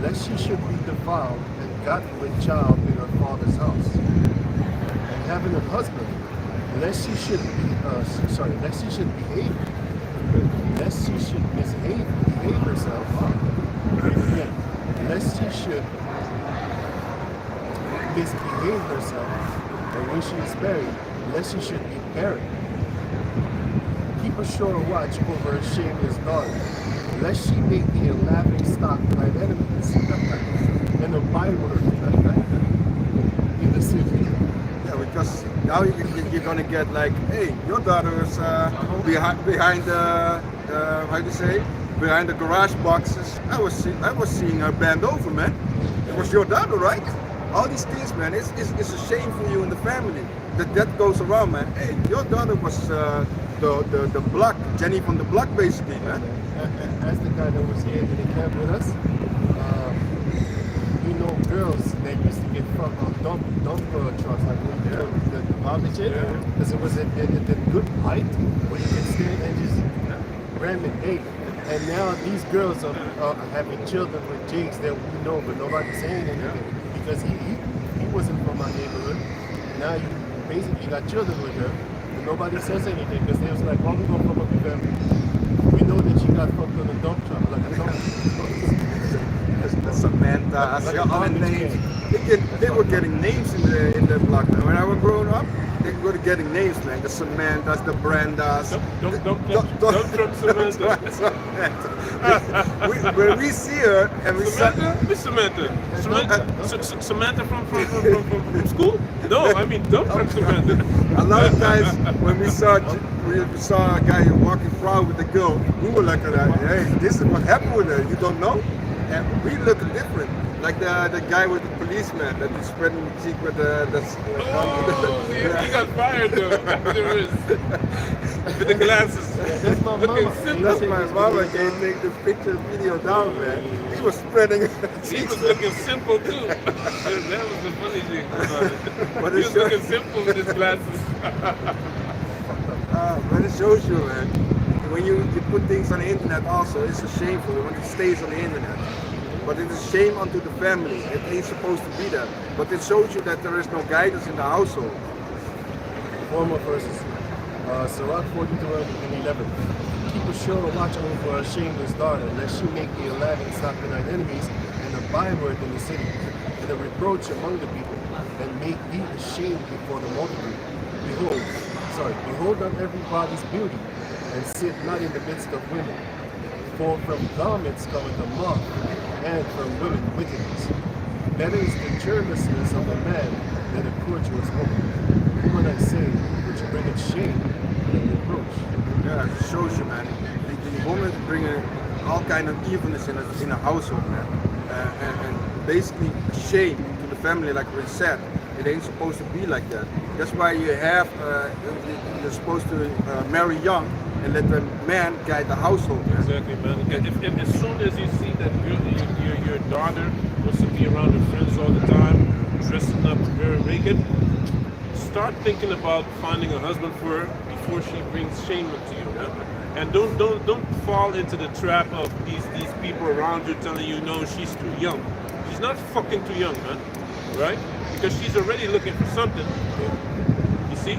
Speaker 4: lest she should be defiled and gotten with child in her father's house. And having a husband, lest she should behave, lest she should behave herself. Again, lest she should misbehave herself, and when she is married, lest she should be barren. Keep a sure watch over a shameless daughter, lest she make thee a laughing stock to thine enemies, and a byword in the city.
Speaker 1: Yeah, because now you're gonna get like, hey, your daughter is behind the how do you say? Behind the garage boxes. I was seeing her bend over, man. It was your daughter, right? All these things, man. It's a shame for you and the family that goes around, man. Hey, your daughter was the block, Jenny from the block, basically, man.
Speaker 4: As the guy that was here in the camp with us, we know girls that used to get fucked on dump trucks, like the garbage shit, because it was at good height where you can stand and just ram it big. And now these girls are having children with jigs that we know, but nobody's saying anything because he wasn't from our neighborhood. Now you basically got children with her, but nobody says anything because they was like, "Oh, we gonna fuck up your family." We know that she got fucked on a dump truck, like a dump.
Speaker 1: Samantha, they were getting names in the block. Man. When I was growing up, they were getting names, man. The Samanthas, the Brendas.
Speaker 2: Don't truck Samantha.
Speaker 1: When we see her and we
Speaker 2: Samantha? Miss Samantha. Samantha from school? No, I mean dump truck Samantha.
Speaker 1: A lot of times when we saw a guy walking proud with the girl, we were like, hey, this is what happened with her. You don't know? And we look different. Like the guy with the policeman that is spreading the cheek with the
Speaker 2: he got fired though. With the glasses.
Speaker 4: That's my mama.
Speaker 1: That's my mama. Can't take the picture video down, man. He was spreading.
Speaker 2: He was looking simple too. That was the funny thing about it.
Speaker 1: But
Speaker 2: He was looking simple with his glasses.
Speaker 1: But it shows you, man. When you put things on the internet also, it's a shameful when it stays on the internet. But it is a shame unto the family. It ain't supposed to be that. But it shows you that there is no guidance in the household.
Speaker 4: One more verses. Sirach 42:11. Keep a sure watch over a shameless daughter, lest she make thee a laughing stock to thine enemies, and a byword in the city, and a reproach among the people, and make thee ashamed before the multitude. Behold not everybody's beauty, and sit not in the midst of women. For from garments cometh a moth, and from women wickedness. Better is the churlessness of a man than a courteous woman. Woman I say, which bringeth shame and reproach.
Speaker 1: Yeah, it shows you, man. The woman bringing all kind of evilness in a household, man. And basically shame to the family, like we said. It ain't supposed to be like that. That's why you have, you're supposed to marry young and let the man guide the household, man.
Speaker 2: Exactly, man. If as soon as you see that your daughter wants to be around her friends all the time, dressing up very naked, start thinking about finding a husband for her before she brings shame into you, man. And don't fall into the trap of these people around you telling you no, she's too young. She's not fucking too young, man. Right? Because she's already looking for something. You see?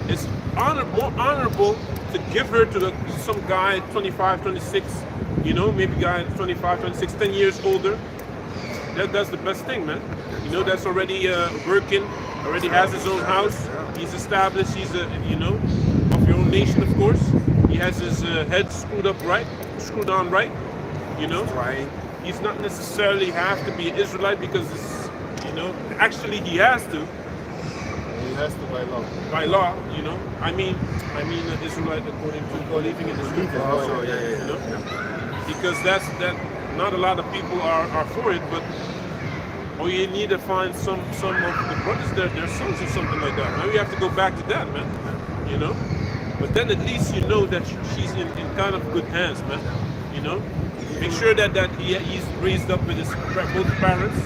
Speaker 2: It's more honorable to give her to some guy 25, 26, you know, maybe guy 25, 26, 10 years older. That's the best thing, man. You know, that's already working, already has his own house. He's established, he's you know, of your own nation, of course. He has his head screwed on right, you know.
Speaker 1: Right.
Speaker 2: He's not necessarily have to be an Israelite because it's, you know, actually he has to.
Speaker 4: He has to by law.
Speaker 2: By law, you know. I mean an Israelite according to believing in the scripture.
Speaker 1: Oh, yeah.
Speaker 2: You know? Because that not a lot of people are for it, but you need to find some of the brothers their sons or something like that. Now you have to go back to that, man. You know? But then at least you know that she's in kind of good hands, man. You know? Make sure that he's raised up with his both parents.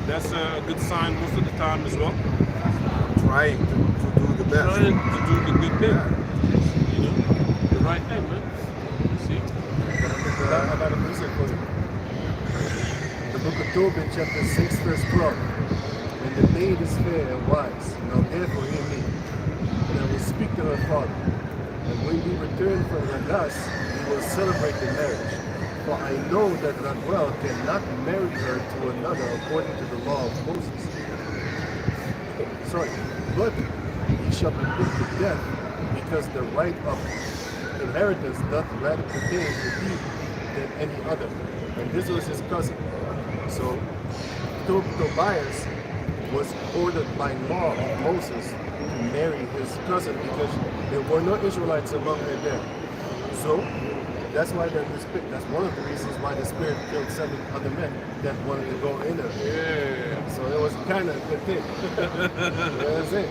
Speaker 2: That's a good sign most of the time as well.
Speaker 1: Trying to do the best.
Speaker 2: Trying to do the good thing. You know? The right thing, man. See?
Speaker 4: I got a music for you. The book of Tobit, chapter 6, verse 12. When the maid is fair and wise, now therefore hear me, and I will speak to her father. And when we return from Ragas, we will celebrate the marriage. For I know that Raguel cannot marry her to another according to the law of Moses. But he shall be put to death, because the right of inheritance doth rather pertain to thee than any other. And this was his cousin. So Tobias was ordered by law of Moses to marry his cousin because there were no Israelites among them there. So that's why that's one of the reasons why the spirit killed 7 other men that wanted to go in there.
Speaker 2: Yeah.
Speaker 4: So it was kind of a good thing. You know what I'm saying?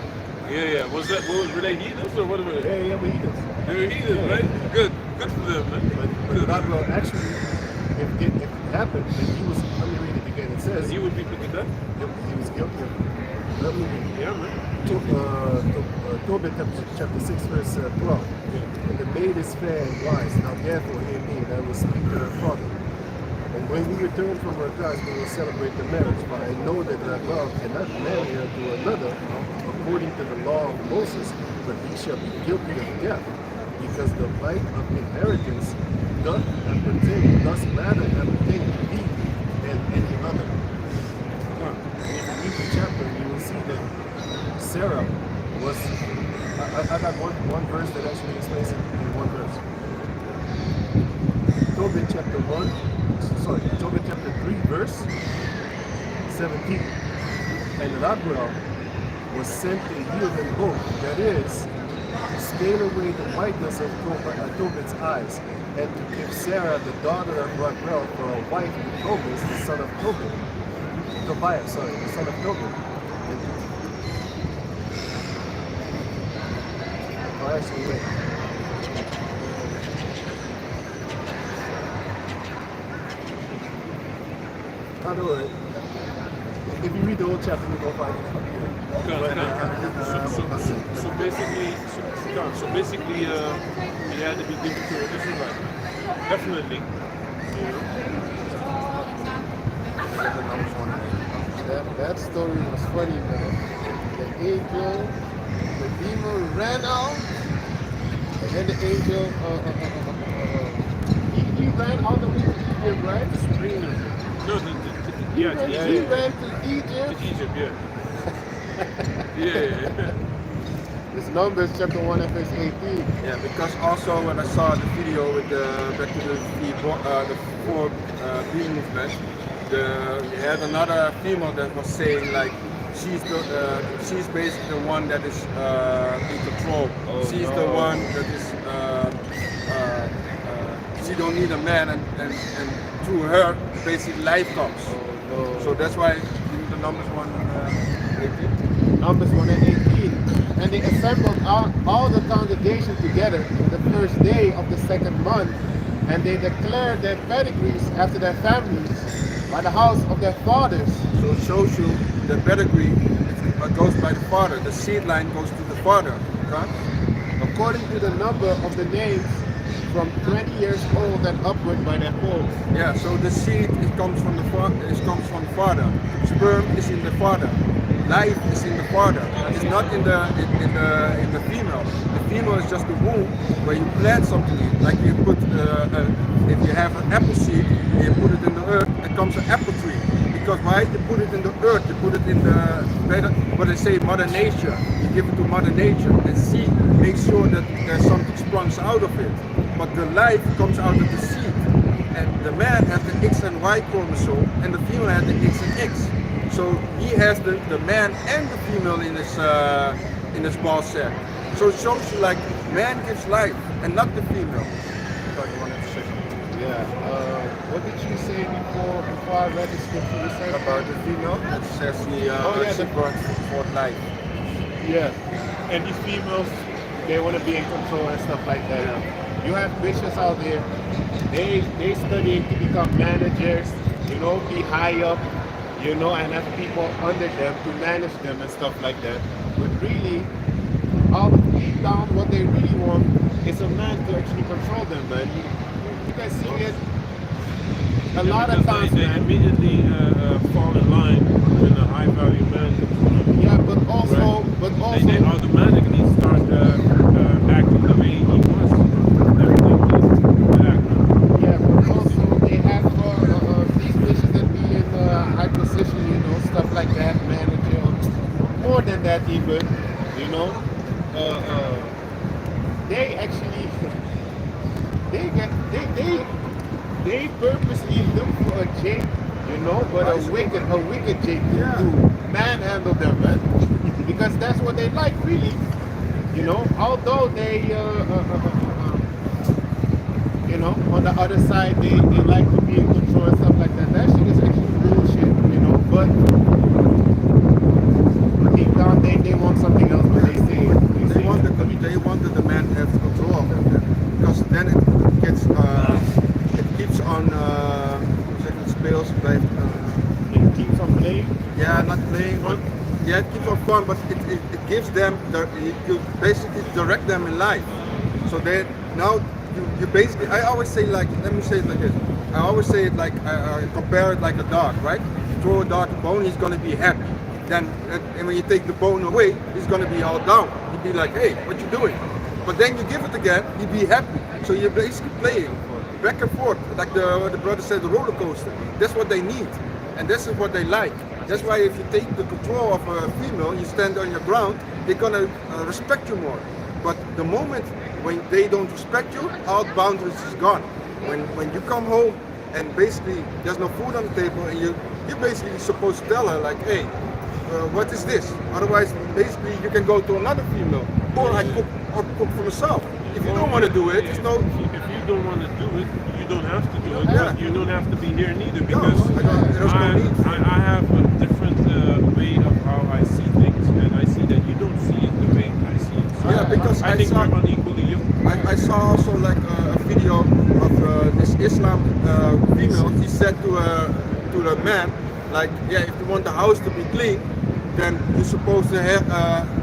Speaker 2: Yeah. Were they heathens or what were they?
Speaker 4: Yeah, we heathens.
Speaker 2: They were heathens,
Speaker 4: Yeah.
Speaker 2: right? Good for them, man.
Speaker 4: But God will actually, if it happened, then he was, let me read it again. It says,
Speaker 2: He would be put to death?
Speaker 4: he was guilty of it. Let me read it.
Speaker 2: Yeah, man.
Speaker 4: Tobit chapter 6 verse 12. And the maid is fair and wise, now therefore hear me, and I will speak to her father. And when we return from our class, we will celebrate the marriage. For I know that Raguel cannot marry her to another according to the law of Moses, but he shall be guilty of death, because the right of inheritance doth rather appertain to thee than any other. If you read the chapter, you will see that Sarah was, I got one verse that actually explains it in one verse. Tobit chapter 3 verse 17. And Raguel was sent to heal them both, that is, to scale away the whiteness of Tobit's eyes, and to give Sarah, the daughter of Raguel, for a wife to Tobias, the son of Tobit. Tobias, the son of Tobit. Actually, wait. By the way, if you read the whole chapter, you will find it.
Speaker 2: So basically, he had to be given to an Israelite. Definitely. You know?
Speaker 3: That story was funny, man. The angel, the demon ran out, and then the angel, he ran all the way to Egypt, right?
Speaker 2: No,
Speaker 3: He
Speaker 2: Egypt.
Speaker 3: ran to Egypt.
Speaker 2: To Egypt, yeah.
Speaker 3: It's Numbers chapter 1 and verse 18.
Speaker 1: Yeah, because also when I saw the video with the back to the 4 being movement, we had another female that was saying like she's basically the one that is in control. She's the one that is she don't need a man, and through her basically life comes. So that's why the Numbers 1 and 18.
Speaker 3: Numbers 1 and 18. and they assembled all the congregation together the first day of the second month, and they declared their pedigrees after their families by the house of their fathers.
Speaker 1: So it shows you the pedigree goes by the father. The seed line goes to the father. Okay?
Speaker 3: According to the number of the names from 20 years old and upward by their folds.
Speaker 1: Yeah. So the seed it comes from the father. It comes from the father. Sperm is in the father. Life is in the father. It's not in the female. The female is just the womb where you plant something in. Like you put if you have an apple seed, you put it in the earth, it comes an apple tree. Because why? You put it in the earth, you put it in the what they say, Mother Nature. You give it to Mother Nature and see, make sure that there's something springs out of it. But the life comes out of the seed. And the man has the X and Y chromosome, and the female has the X and X. So he has the man and the female in his ball sack. So it shows you like man gives life and not the female. I thought you wanted to say something.
Speaker 3: Yeah. What did you say before I read the scripture? You said
Speaker 1: About the female, it says she brought forth life.
Speaker 3: Yeah. And these females, they want to be in control and stuff like that. You have bishops out there. They study to become managers. You know, be high up. You know, and have people under them to manage them and stuff like that. But really, all deep down, what they really want is a man to actually control them, man. You can see it a lot of times,
Speaker 2: they
Speaker 3: man.
Speaker 2: immediately fall in line with a high value man.
Speaker 3: Yeah, but also,
Speaker 2: They automatically start acting the way he wants everything to act.
Speaker 3: yeah, but also they have these wishes that be in high position, you know, stuff like that, manager, more than that even, you know. They actually they purposely look for a Jake, you know, but a wicked Jake to manhandle them, man. Because that's what they like, really. You know, although they, you know, on the other side, they like to be in control and stuff like that. That shit is actually bullshit, you know, but deep down they want something else, but
Speaker 1: They wanted the man to have control of them, because then it gets it keeps on speels blijft
Speaker 3: it keeps on playing.
Speaker 1: yeah, not playing, but yeah, it keeps on fun, but it gives them you basically direct them in life. So they now you basically, I always say, like, let me say it like this. I always say it like I compare it like a dog, right? You throw a dog a bone, he's gonna be happy. Then and when you take the bone away, he's gonna be all down. He'd be like, hey, what you doing? But then you give it again, he'd be happy. So you're basically playing back and forth, like the brother said, the roller coaster. That's what they need, and this is what they like. That's why if you take the control of a female, you stand on your ground, they're gonna respect you more. But the moment when they don't respect you, all boundaries is gone. When you come home and basically there's no food on the table, and you're basically supposed to tell her like, hey, what is this? Otherwise, basically you can go to another female, or I cook for myself. If you don't want to do it, it's no.
Speaker 2: If you don't want to do it, you don't have to do it.
Speaker 1: Yeah.
Speaker 2: But you don't have to be here neither, because
Speaker 1: there's no need.
Speaker 2: I have a different way of how I see things, and I see that you don't see it the way I see it. So
Speaker 1: Yeah, because
Speaker 2: I think
Speaker 1: saw,
Speaker 2: we're unequally yoked.
Speaker 1: I saw also like a video of this Islam female. He said to the man, like, yeah, if you want the house to be clean, then you're supposed to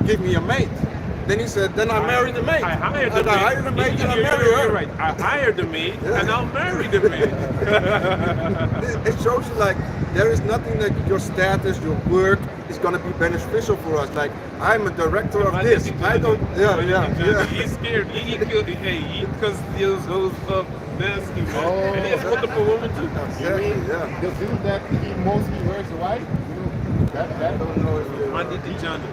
Speaker 1: give me a maid. Then he said, then I marry the maid.
Speaker 2: I hired the
Speaker 1: and
Speaker 2: maid.
Speaker 1: I hired the maid and I
Speaker 2: You're
Speaker 1: marry her.
Speaker 2: right. I hired the maid,
Speaker 1: Yeah.
Speaker 2: and I'll marry the maid.
Speaker 1: It shows you like there is nothing that your status, your work is gonna be beneficial for us. Like, I'm a director of this. I don't. Yeah.
Speaker 2: He's scared. He killed. Hey, he because those nasty man.
Speaker 3: Oh.
Speaker 2: And he has multiple women too.
Speaker 3: You mean
Speaker 1: Yeah.
Speaker 3: the dude that he mostly wears white? You know, that
Speaker 1: don't know if you.
Speaker 2: Manditi Janu.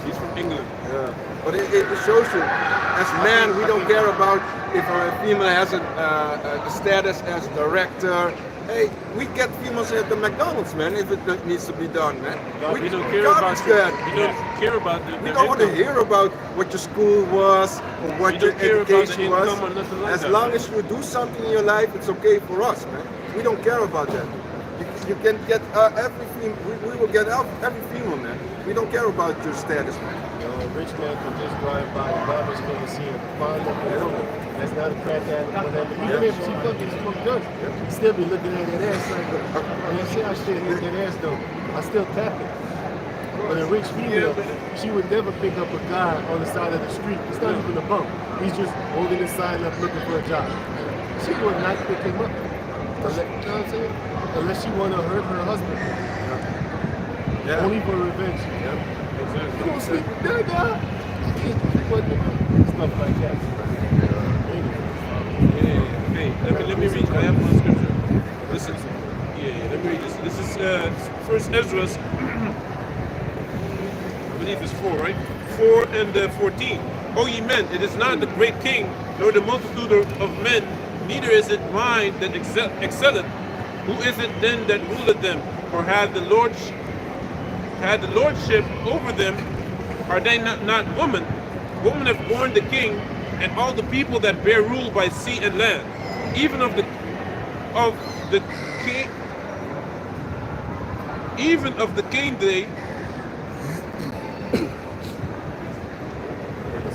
Speaker 2: He's from England.
Speaker 1: Yeah. But it shows you, as men, we don't care about if a female has a status as director. Hey, we get females at the McDonald's, man, if it needs to be done, man.
Speaker 2: We don't care
Speaker 1: garbage
Speaker 2: about
Speaker 1: that.
Speaker 2: We don't care about the
Speaker 1: We don't want to
Speaker 2: income.
Speaker 1: hear about what your school was or what
Speaker 2: We
Speaker 1: your
Speaker 2: don't care about the
Speaker 1: education was.
Speaker 2: income or nothing like
Speaker 1: As
Speaker 2: that.
Speaker 1: long as you do something in your life, it's okay for us, man. We don't care about that. you can get every female. We will get every female, man. We don't care about your status, man.
Speaker 4: You know, a rich man can just drive by the garbage can and see a fine looking woman. That's not a crack addict, whatever. Even if she fucking good, you still be looking at that ass like, man, see how shit hit that ass though. I still tap it. But a rich female, she would never pick up a guy on the side of the street. It's not even a bump. He's just holding his sign up looking for a job. She would not pick him up. You know what I'm saying? Unless she want to hurt her husband.
Speaker 1: Yeah.
Speaker 4: Only for revenge.
Speaker 2: Exactly.
Speaker 4: You don't sleep with that guy. Stuff like that.
Speaker 2: Hey, let me read. I have one scripture. This is let me read this. This is First Ezra. I believe it's 4, right? 4 and 14. O ye men, it is not the great king, nor the multitude of men, neither is it mine that excelleth. Who is it then that ruleth them, or had the lordship over them? Are they not women? Women have borne the king, and all the people that bear rule by sea and land, even of the king, even of the king they.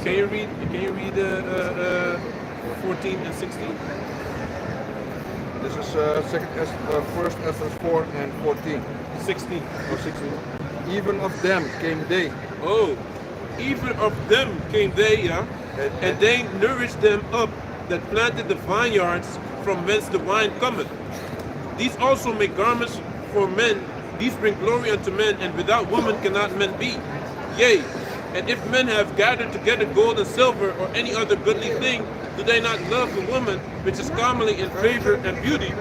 Speaker 2: Can you read 14 and 16?
Speaker 1: This is First Ezra 4 and 14.
Speaker 2: 16.
Speaker 1: Or 16. Even of them came they.
Speaker 2: Oh, even of them came they, yeah, and they nourished them up that planted the vineyards from whence the wine cometh. These also make garments for men. These bring glory unto men, and without woman cannot men be. Yea, and if men have gathered together gold and silver or any other goodly thing, do they not love the woman which is commonly in favor and beauty?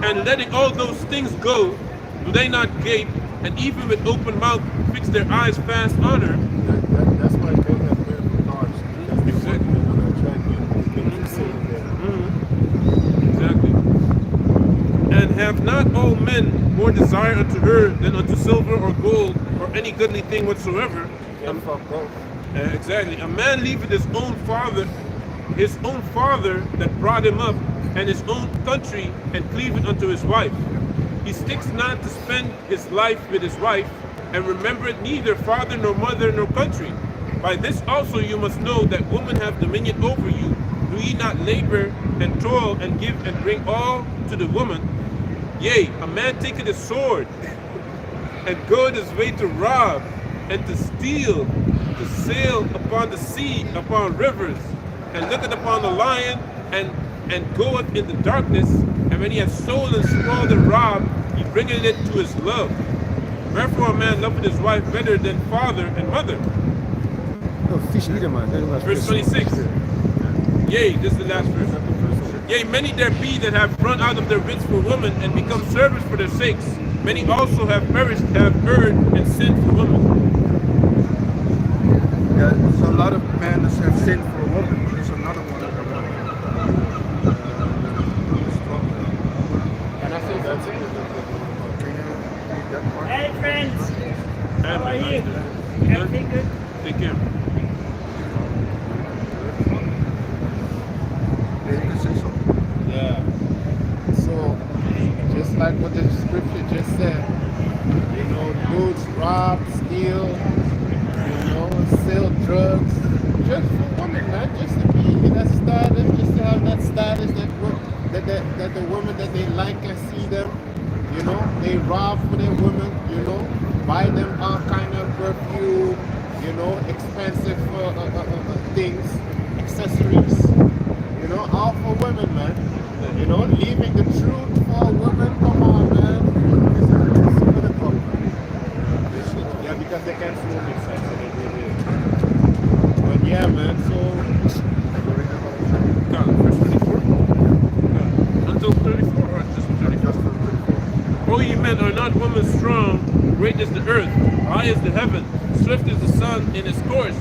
Speaker 2: And letting all those things go, do they not gape, and even with open mouth fix their eyes fast on her?
Speaker 4: That's why men have beautiful cars.
Speaker 2: Exactly.
Speaker 4: Exactly.
Speaker 2: Exactly. And have not all men more desire unto her than unto silver or gold or any goodly thing whatsoever? Exactly. A man leaveth his own father that brought him up, and his own country, and cleaveth unto his wife. He sticks not to spend his life with his wife, and remembereth neither father nor mother nor country. By this also you must know that women have dominion over you. Do ye not labor and toil and give and bring all to the woman? Yea, a man taketh his sword and goeth his way to rob and to steal, to sail upon the sea, upon rivers, and looketh upon the lion and goeth in the darkness, and when he hath stolen, spoiled, and robbed, he bringeth it to his love. Wherefore a man loveth his wife better than father and mother. Verse 26. Yea, this is the last verse. Yea, many there be that have run out of their wits for women, and become servants for their sakes. Many also have perished, have erred, and sinned for women.
Speaker 1: Yeah, there's a lot of men that have sinned for a woman. There's another one.
Speaker 3: Can I say something?
Speaker 1: Can you read that part?
Speaker 5: Hey friends,
Speaker 2: And
Speaker 5: how are you?
Speaker 2: Good?
Speaker 5: Everything good?
Speaker 2: Take care.
Speaker 1: Yeah, you can say so.
Speaker 3: Yeah. So, just like what the scripture just said, you know, dudes rob, steal, you know, sell drugs, just for women, man, just to be in that status, just to have that status that the women that they like can see them, you know, they rob for their women, you know, buy them all kind of perfume, you know, expensive things, accessories, you know, all for women, man. You know, leaving the truth for women, come on, man. Yeah, because they can't smoke inside, so they do it. But yeah, man, so
Speaker 2: Verse 34? Until 34 or just 34? O ye men, are not women strong? Great is the earth, high is the heaven, swift is the sun in his course.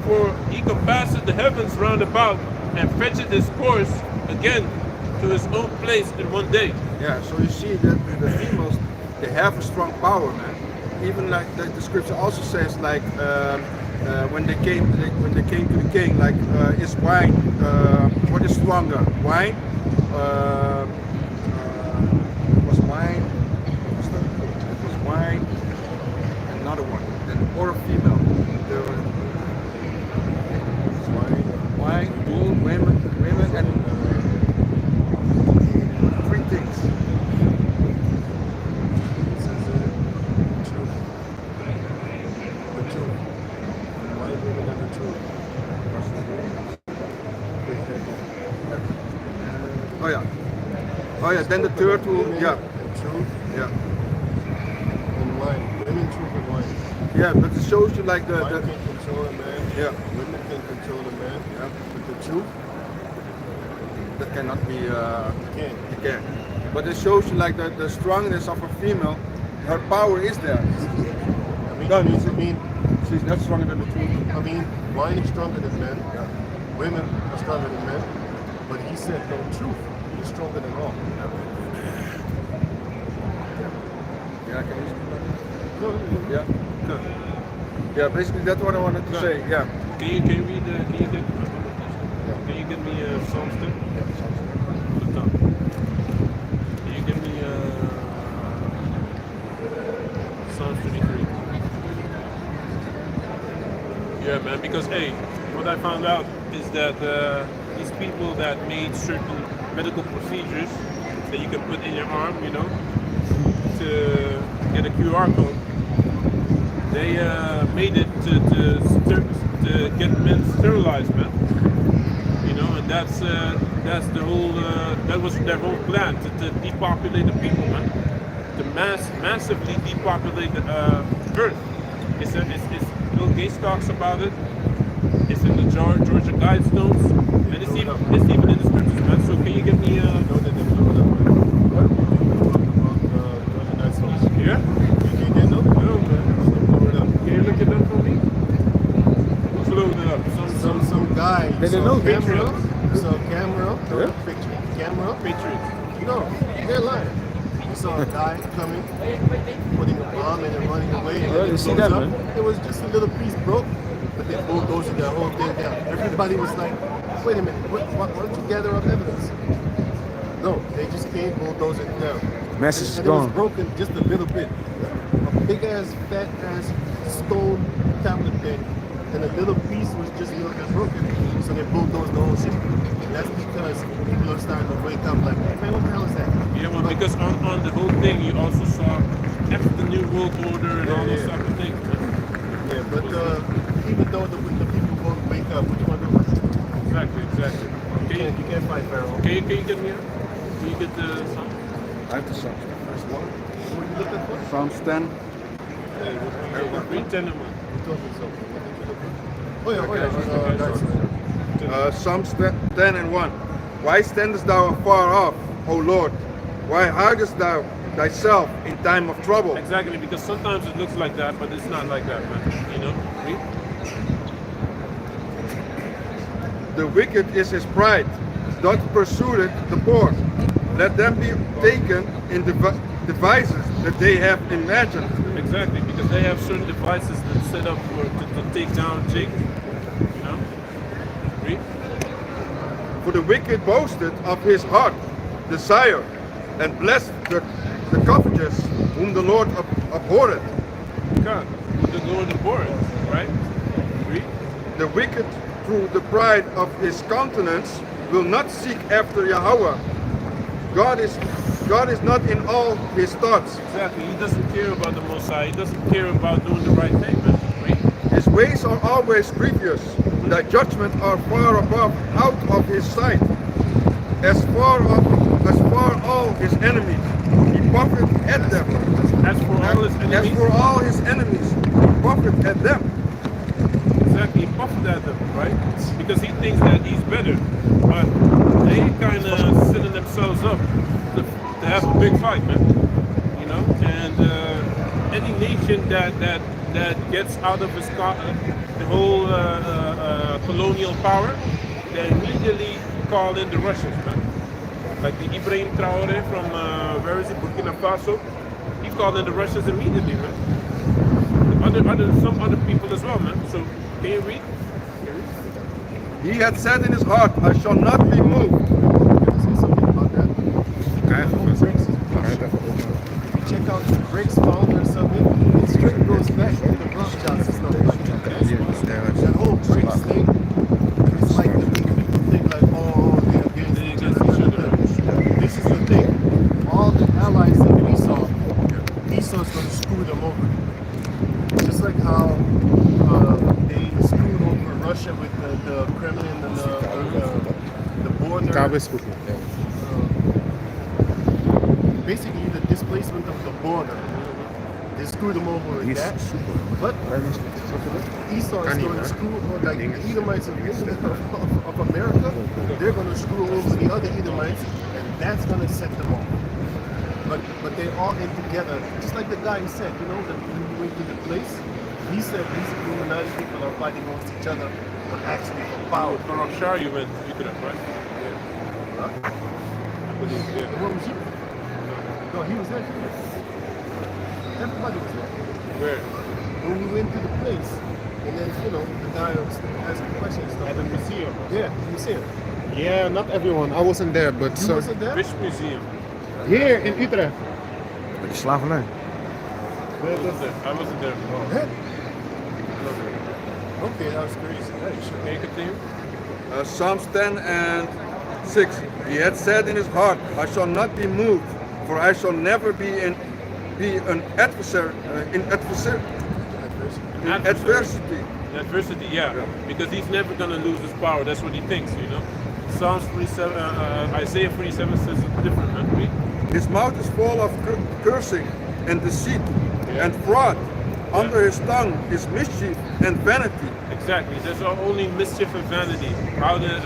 Speaker 2: For he compasseth the heavens round about, and fetcheth his course again to his own place in one day.
Speaker 1: Yeah, so you see that the females, they have a strong power, man. Even like the scripture also says, like when they came to the king, like is wine, what is stronger, wine or a female? Why? Bull, women, and three things.
Speaker 4: This is truth. The truth. Why women are the truth?
Speaker 1: Oh yeah. Oh yeah. Then the third will, yeah,
Speaker 4: And truth
Speaker 1: yeah,
Speaker 4: and wine. Women, truth and wine.
Speaker 1: yeah. But it shows you like
Speaker 4: Wine
Speaker 1: the
Speaker 4: can control a man.
Speaker 1: yeah.
Speaker 4: Women can control a man.
Speaker 1: Yeah.
Speaker 4: But the truth
Speaker 1: That cannot be.
Speaker 4: can't.
Speaker 1: You can. But it shows you like the strongness of a female. Her power is there.
Speaker 4: I mean,
Speaker 1: Done.
Speaker 4: I mean,
Speaker 1: She's not stronger than the truth.
Speaker 4: I mean, wine is stronger than men. Women are stronger than men. But he said, no, truth is stronger than all.
Speaker 1: Yeah, can you speak? Yeah. Good. Yeah, basically that's what I wanted to say. Yeah.
Speaker 2: Can you read? Can you give me Psalms 10? Good time. Can you give me Psalms 23? Yeah, man. Because hey, what I found out is that these people that made certain medical procedures that you can put in your arm, you know, to get a QR code, they made it to get men sterilized, man. You know, and that's the whole that was their whole plan to depopulate the people, man. To massively depopulate the Earth. It's Bill Gates talks about it. It's in the Georgia Guidestones, and it's even in the scriptures, man. So can you give me
Speaker 4: You know that they blew it up, right? About the songs.
Speaker 2: yeah?
Speaker 4: You didn't know?
Speaker 2: No, man.
Speaker 4: They blew it up.
Speaker 2: Can you look it up for me? Who's loading it up?
Speaker 4: Some guy.
Speaker 1: They didn't know
Speaker 4: camera.
Speaker 2: Patriots.
Speaker 4: You saw a camera.
Speaker 1: Yeah?
Speaker 4: Picture. Camera.
Speaker 2: Patriots.
Speaker 4: No, they're lying. You saw a guy coming, putting a bomb and then running away. And
Speaker 1: Yeah,
Speaker 4: then
Speaker 1: you
Speaker 4: it
Speaker 1: see
Speaker 4: blows
Speaker 1: that,
Speaker 4: up.
Speaker 1: man.
Speaker 4: It was just a little piece broke, but they bulldozed the whole thing down. Everybody was like, wait a minute, why don't you gather up evidence? No, they just came, bulldozed it down.
Speaker 1: Message is
Speaker 4: And it was
Speaker 1: gone.
Speaker 4: broken just a little bit. A big ass, fat ass stone tablet thing. And a little piece was just a little bit broken. So they bulldozed the whole shit. And that's because people are starting to wake up like, hey man, what the hell is that?
Speaker 2: Yeah, well, because on the whole thing, you also saw after the New World Order and all those
Speaker 4: Yeah.
Speaker 2: type of things. Man.
Speaker 4: Yeah, but even though the people won't wake up, what you want to do?
Speaker 2: Exactly.
Speaker 4: You can't fight Pharaoh.
Speaker 2: Can you get me? Can you get the song?
Speaker 1: I have the Psalms.
Speaker 4: First one. What you looked at for?
Speaker 1: Psalms 10.
Speaker 4: Hey,
Speaker 2: Read 10 and 1.
Speaker 4: You told me so. What did you look at? Oh yeah,
Speaker 2: Okay,
Speaker 1: Psalms 10 and 1. Why standest thou afar off, O Lord? Why hidest thou thyself in time of trouble?
Speaker 2: Exactly, because sometimes it looks like that, but it's not like that, man. You know? Read.
Speaker 1: The wicked is his pride, doth pursue the poor. Let them be taken in devices that they have imagined.
Speaker 2: Exactly, because they have certain devices that set up to take down Jacob. You know? Read.
Speaker 1: For the wicked boasted of his heart, desire, and blessed the covetous, whom the Lord abhorreth.
Speaker 2: God, the Lord abhorreth, right? Read.
Speaker 1: The wicked, through the pride of his countenance, will not seek after Yahweh. God is not in all his thoughts.
Speaker 2: Exactly, he doesn't care about the Most High. He doesn't care about doing the right thing, man. Read.
Speaker 1: His ways are always grievous. Thy judgments are far above, out of his sight. As far all his enemies, he puffeth at them.
Speaker 2: As for all his enemies,
Speaker 1: As for all his enemies, he puffeth at them.
Speaker 2: exactly, he puffed at them, right? Because he thinks that he's better. But they kind of setting themselves up to have a big fight, man. You know, and any nation that gets out of the whole colonial power, they immediately call in the Russians, man. Like the Ibrahim Traore from where is it, Burkina Faso? He called in the Russians immediately, man. Some other people as well, man. So can you read?
Speaker 1: He had said in his heart, I shall not be moved.
Speaker 4: Can I say something about that?
Speaker 1: Okay.
Speaker 4: The whole BRICS is bullshit. If you check out the BRICS founder or something, it straight goes back to the Rothschild system. them over. Just like how they screwed over Russia with the Kremlin and the border.
Speaker 3: Kabel is goed. Ja.
Speaker 4: Basically, the displacement of the border. They screwed them over with
Speaker 3: Die is
Speaker 4: that.
Speaker 3: super.
Speaker 4: But Esau is
Speaker 3: Kan niet,
Speaker 4: going to
Speaker 3: hè?
Speaker 4: screw, like the Edomites of America, they're going to screw over the other Edomites, and that's going to set them off. But they're all in together, just like the guy said, you know, that when we went to the place, he said these Illuminati people are fighting against each other, but actually for power.
Speaker 2: For Roshar you went to Utrecht, right?
Speaker 4: Huh?
Speaker 2: I believe, yeah.
Speaker 4: Where was you? No, he was there too. Everybody was there.
Speaker 2: Where?
Speaker 4: When we went to the place, and then, you know, the guy was asking questions.
Speaker 3: At the museum.
Speaker 4: Yeah, museum.
Speaker 3: Yeah, not everyone. I wasn't there, but
Speaker 4: You
Speaker 3: so
Speaker 4: wasn't there?
Speaker 2: Which museum?
Speaker 3: here in Utrecht. De slavernij.
Speaker 4: Where
Speaker 2: I
Speaker 4: was
Speaker 2: wasn't there. I wasn't there.
Speaker 4: Huh? Okay, that was crazy.
Speaker 2: Can you continue?
Speaker 1: Psalms 10 and 6. He had said in his heart, I shall not be moved, for I shall never be an adversary in adversity.
Speaker 2: Adversity, yeah. Because he's never going to lose his power. That's what he thinks, you know. Psalms 47, Isaiah 47 says it's different, man. Read.
Speaker 1: His mouth is full of cursing and deceit and fraud. Under his tongue is mischief and vanity.
Speaker 2: Exactly. There's only mischief and vanity. How to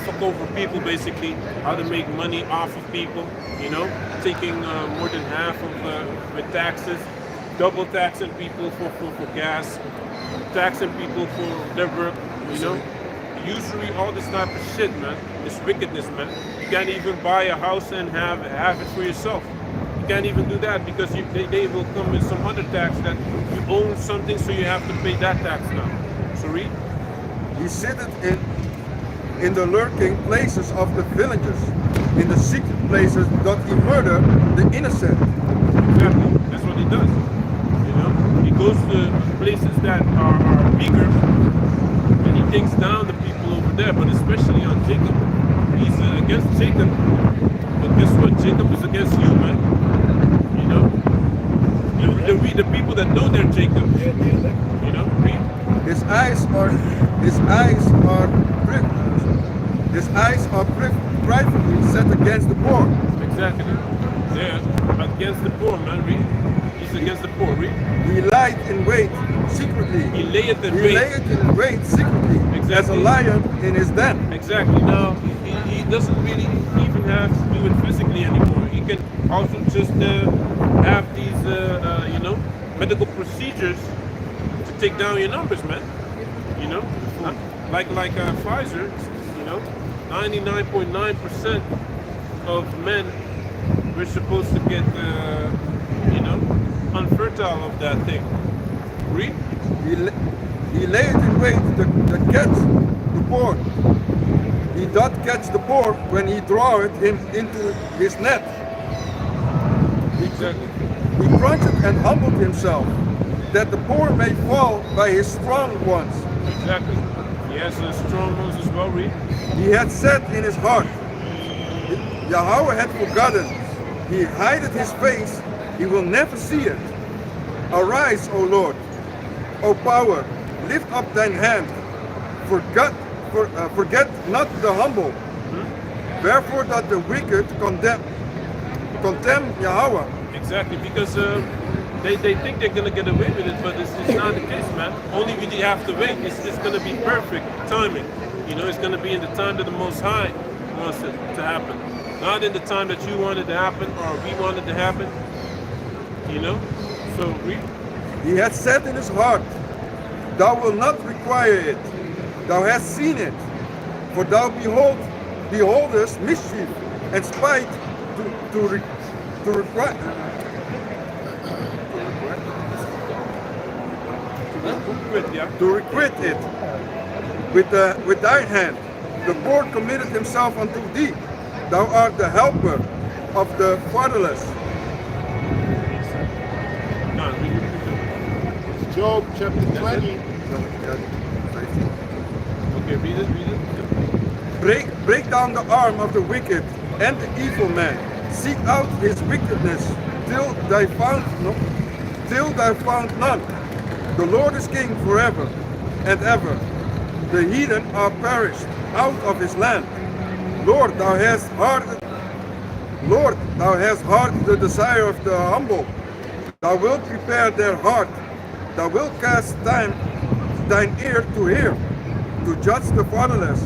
Speaker 2: fuck over people, basically. How to make money off of people, you know. Taking more than half of with taxes. Double taxing people for gas. Taxing people for their work, you know. Usually all this type of shit, man, is wickedness, man. You can't even buy a house and have it for yourself. You can't even do that because they will come with some other tax that you own something, so you have to pay that tax now. So read.
Speaker 1: He sitteth in the lurking places of the villages. In the secret places doth he murder the innocent.
Speaker 2: Exactly. That's what he does. You know, he goes to places that are bigger, and he takes down the people over there. But especially on Jacob, he's against Jacob. But guess what? Jacob is against you, man. You know, the people that know they're Jacob. You know, read.
Speaker 1: His eyes are privately set against the poor.
Speaker 2: Exactly. Yeah, against the poor, man. Read. He's against the poor. Read.
Speaker 1: He lied in wait secretly.
Speaker 2: He layeth in
Speaker 1: He
Speaker 2: wait.
Speaker 1: layeth in wait secretly as a
Speaker 2: Exactly.
Speaker 1: lion in his den.
Speaker 2: Exactly. Now he doesn't really even have to do it physically anymore. He can also just have these, you know, medical procedures to take down your numbers, man. You know, like Pfizer. You know, 99.9% of men were supposed to get, you know, unfertile of that thing. Read.
Speaker 1: He layeth in wait to catch the poor. He doth catch the poor when he draweth him into his net.
Speaker 2: Exactly.
Speaker 1: He cruncheth and humbled himself, that the poor may fall by his strong ones.
Speaker 2: Exactly. He has strong ones as well, read.
Speaker 1: He had said in his heart, Yahweh had forgotten. He hideth his face, he will never see it. Arise, O Lord, O power, lift up thine hand. Forget not the humble. Wherefore doth the wicked condemn Yahweh.
Speaker 2: Exactly, because they think they're going to get away with it, but it's not the case, man. Only we have to wait. It's going to be perfect timing. You know, it's going to be in the time that the Most High wants it to happen. Not in the time that you want it to happen or we want it to happen. You know? So, read.
Speaker 1: He had said in his heart, Thou wilt not require it. Thou hast seen it. For thou beholdest mischief and spite to requite it with thy hand. The poor committed himself unto thee. Thou art the helper of the fatherless.
Speaker 2: No, read.
Speaker 3: Job chapter 20.
Speaker 2: Okay, read it.
Speaker 1: Break down the arm of the wicked and the evil man. Seek out his wickedness till they found none. The Lord is king forever and ever. The heathen are perished out of his land. Lord, thou hast hardened the desire of the humble. Thou wilt prepare their heart. Thou wilt cast thine ear to hear, to judge the fatherless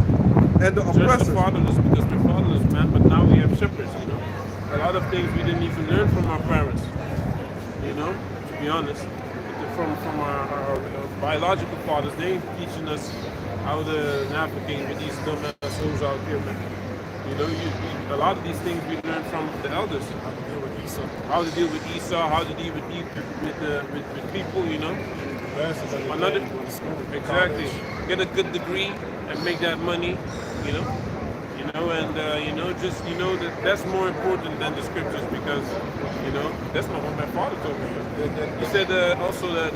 Speaker 1: and the
Speaker 2: Judge the
Speaker 1: oppressors.
Speaker 2: fatherless because we're fatherless, man. But now we have shepherds, you know. A lot of things we didn't even learn from our parents, you know. To be honest, from our biological fathers, they ain't teaching us how to navigate with these dumb assholes out here, man. You know, a lot of these things we learn from the elders.
Speaker 4: How to deal with Esau.
Speaker 2: How to deal with Esau, how to deal with people, you know. Another, exactly. Get a good degree and make that money, you know. And just that's more important than the scriptures because, you know, that's not what my father told me. He said also that,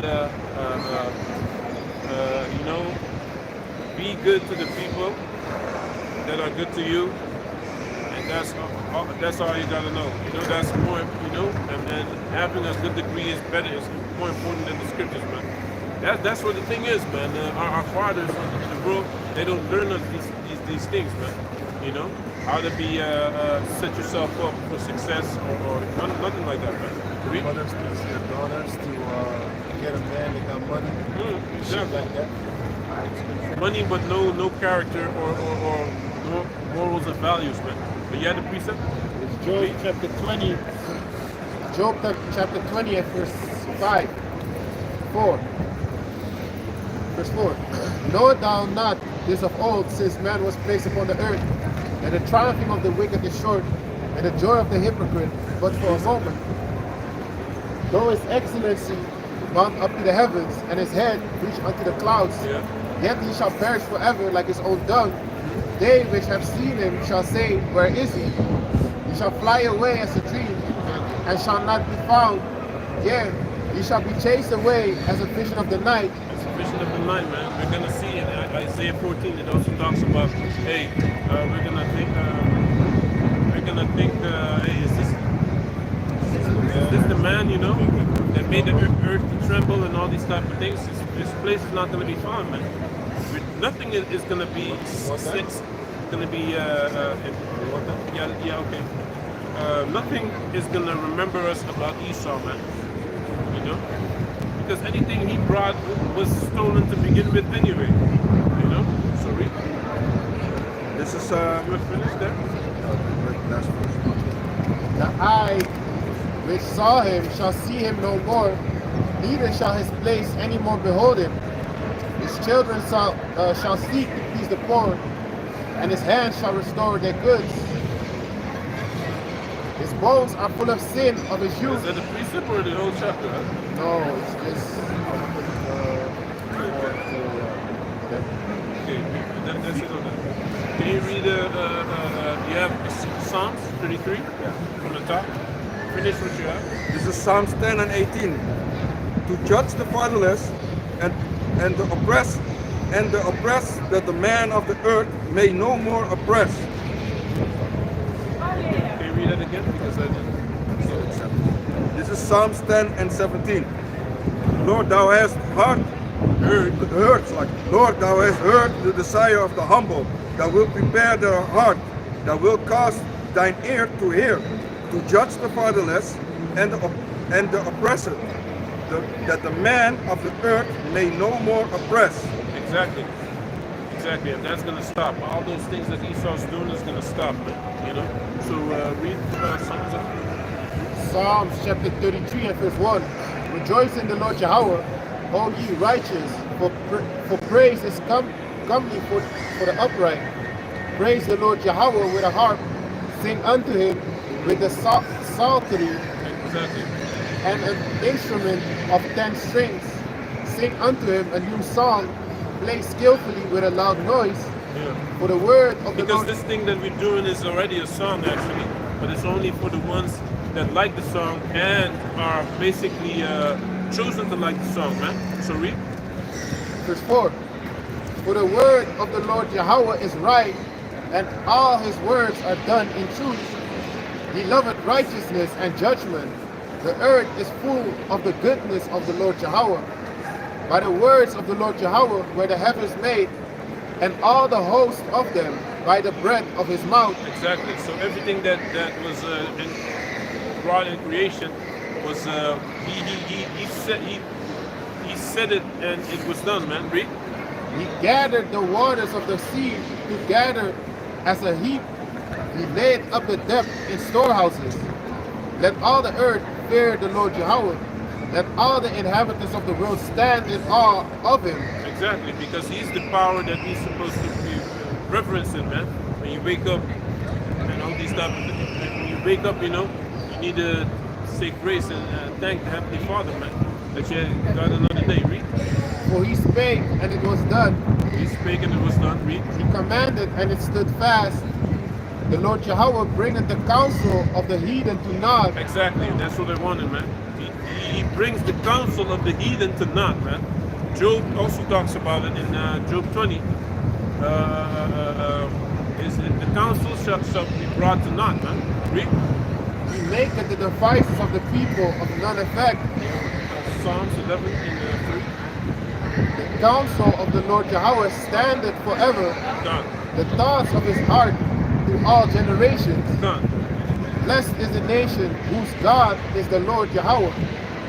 Speaker 2: you know, be good to the people that are good to you, and that's all you gotta know. You know, that's more, you know, and having a good degree is better, is more important than the scriptures, man. That's what the thing is, man. Our fathers in the world, they don't learn us these things, man. You know, how to be set yourself up for success or nothing like that, man.
Speaker 4: Mothers teach their daughters to get a man that got money. Shit
Speaker 2: Exactly.
Speaker 4: like that.
Speaker 2: Money, but no character or no morals and values, man. But you had the precept.
Speaker 3: It's Job chapter 20. Job chapter 20 and verse 4. Verse 4. Know thou not this of old, since man was placed upon the earth, and the triumphing of the wicked is short, and the joy of the hypocrite but for a moment. Though his excellency bound up to the heavens, and his head reached unto the clouds, yet he shall perish forever like his own dung. They which have seen him shall say, where is he? He shall fly away as a dream, and shall not be found. Yea, he shall be chased away as a vision of the night.
Speaker 2: It's a vision of the night, man. We're gonna see in Isaiah 14. It also talks about, hey, we're gonna think, hey, is this the man, you know, that made the earth to tremble and all these type of things? This place is not gonna be found, man. Nothing is gonna be nothing is gonna remember us about Esau, man. You know, because anything he brought was stolen to begin with anyway. You know, sorry.
Speaker 1: This is
Speaker 2: You want to finish there?
Speaker 1: last verse.
Speaker 3: The eye which saw him shall see him no more, neither shall his place any more behold him. His children shall seek to please the poor, and his hands shall restore their goods. His bones are full of sin of his
Speaker 2: Is
Speaker 3: youth.
Speaker 2: that the precept or the whole chapter? Huh?
Speaker 3: No, it's just
Speaker 2: Okay, that's it on that. Can you read? You have Psalms 33 from the top. Finish what you have.
Speaker 1: This is Psalms 10 and 18. To judge the fatherless and the oppressed, that the man of the earth may no more oppress.
Speaker 2: Can you read that again? Because I didn't.
Speaker 1: This is Psalms 10 and 17. Lord, thou hast heard, Lord, thou hast heard the desire of the humble. Thou wilt prepare their heart. Thou wilt cause thine ear to hear, to judge the fatherless and the oppressor, that the man of the earth may no more oppress.
Speaker 2: Exactly. Exactly, and that's gonna stop. All those things that Esau's doing is gonna stop, you know. So read Psalms.
Speaker 3: Psalms chapter 33 and verse 1. Rejoice in the Lord Yahweh, all ye righteous, for praise is comely for the upright. Praise the Lord Yahweh with a harp, sing unto him with the psaltery
Speaker 2: Exactly.
Speaker 3: and an instrument of 10 strings. Sing unto him a new song, play skillfully with a loud noise.
Speaker 2: Yeah.
Speaker 3: For the word of the
Speaker 2: Because
Speaker 3: Lord.
Speaker 2: this thing that we're doing is already a song, actually, but it's only for the ones that like the song and are basically chosen to like the song, man. So read.
Speaker 3: Verse 4. For the word of the Lord Yahweh is right, and all his words are done in truth. He loveth righteousness and judgment. The earth is full of the goodness of the Lord Yahweh. By the words of the Lord Yahweh were the heavens made, and all the host of them by the breath of his mouth.
Speaker 2: Exactly. So everything that was brought in creation was he said it and it was done, man. Read.
Speaker 3: He gathered the waters of the sea together as a heap. He laid up the depth in storehouses. Let all the earth fear the Lord Yahweh. Let all the inhabitants of the world stand in awe of him.
Speaker 2: Exactly, because he's the power that he's supposed to be reverencing, man. When you wake up and all these stuff, when you wake up, you know, you need to say grace and thank the Heavenly Father, man, that you got another day. Read.
Speaker 3: For he spake, and it was done.
Speaker 2: He spake and it was done. Read.
Speaker 3: He commanded, and it stood fast. The Lord Yahweh bringeth the counsel of the heathen to naught.
Speaker 2: Exactly, that's what I wanted, man. He brings the counsel of the heathen to naught, man. Job also talks about it in Job 20. Is the counsel shall be brought to naught, man. Read.
Speaker 3: He maketh the devices of the people of none effect.
Speaker 2: Psalms 11 in 3.
Speaker 3: The counsel of the Lord Yahweh standeth forever.
Speaker 2: Done.
Speaker 3: The thoughts of his heart to all generations.
Speaker 2: Done.
Speaker 3: Blessed is the nation whose God is the Lord Yahweh,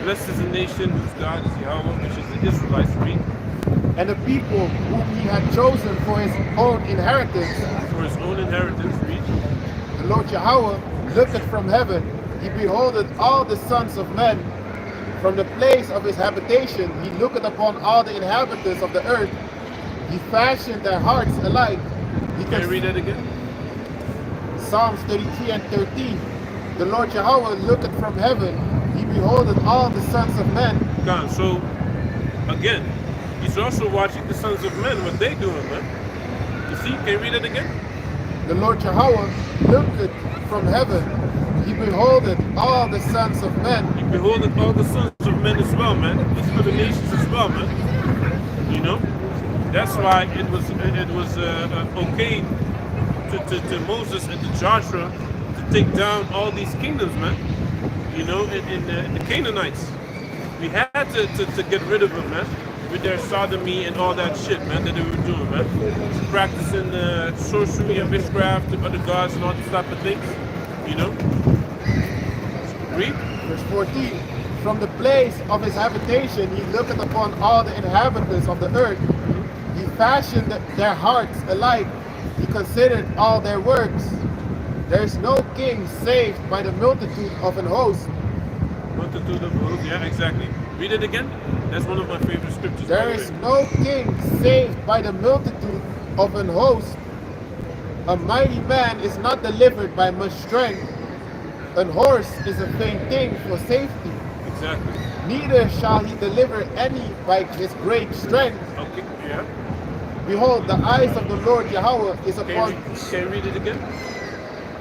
Speaker 2: Blessed is the nation whose God is Yahweh, which is the Israelites. Read.
Speaker 3: and the people whom he had chosen for his own inheritance.
Speaker 2: For his own inheritance. Read.
Speaker 3: The Lord Yahweh looketh from heaven, he beholdeth all the sons of men. From the place of his habitation he looketh upon all the inhabitants of the earth. He fashioned their hearts alike.
Speaker 2: Can you read that again?
Speaker 3: Psalms 33 and 13. The Lord Yahweh looketh from heaven, he beholdeth all the sons of men.
Speaker 2: Gone. So, again, he's also watching the sons of men, what they doing, man. You see, can you read it again?
Speaker 3: The Lord Yahweh looketh from heaven, he beholdeth all the sons of men.
Speaker 2: He beholdeth all the sons of men as well, man. These other nations as well, man. You know? That's why it was okay to Moses and to Joshua to take down all these kingdoms, man. You know, in the Canaanites. We had to get rid of them, man. With their sodomy and all that shit, man, that they were doing, man. Practicing sorcery and witchcraft to other gods and all these type of things. You know? Read.
Speaker 3: Verse 14. From the place of his habitation he looketh upon all the inhabitants of the earth. He fashioned their hearts alike. He considered all their works. There is no king saved by the multitude of an host.
Speaker 2: Multitude of hosts, yeah, exactly. Read it again. That's one of my favorite scriptures.
Speaker 3: There is no king saved by the multitude of an host. A mighty man is not delivered by much strength. An horse is a vain thing for safety.
Speaker 2: Exactly.
Speaker 3: Neither shall he deliver any by his great strength.
Speaker 2: Okay, yeah.
Speaker 3: Behold, the eyes of the Lord Yahweh is upon
Speaker 2: Can you read it again?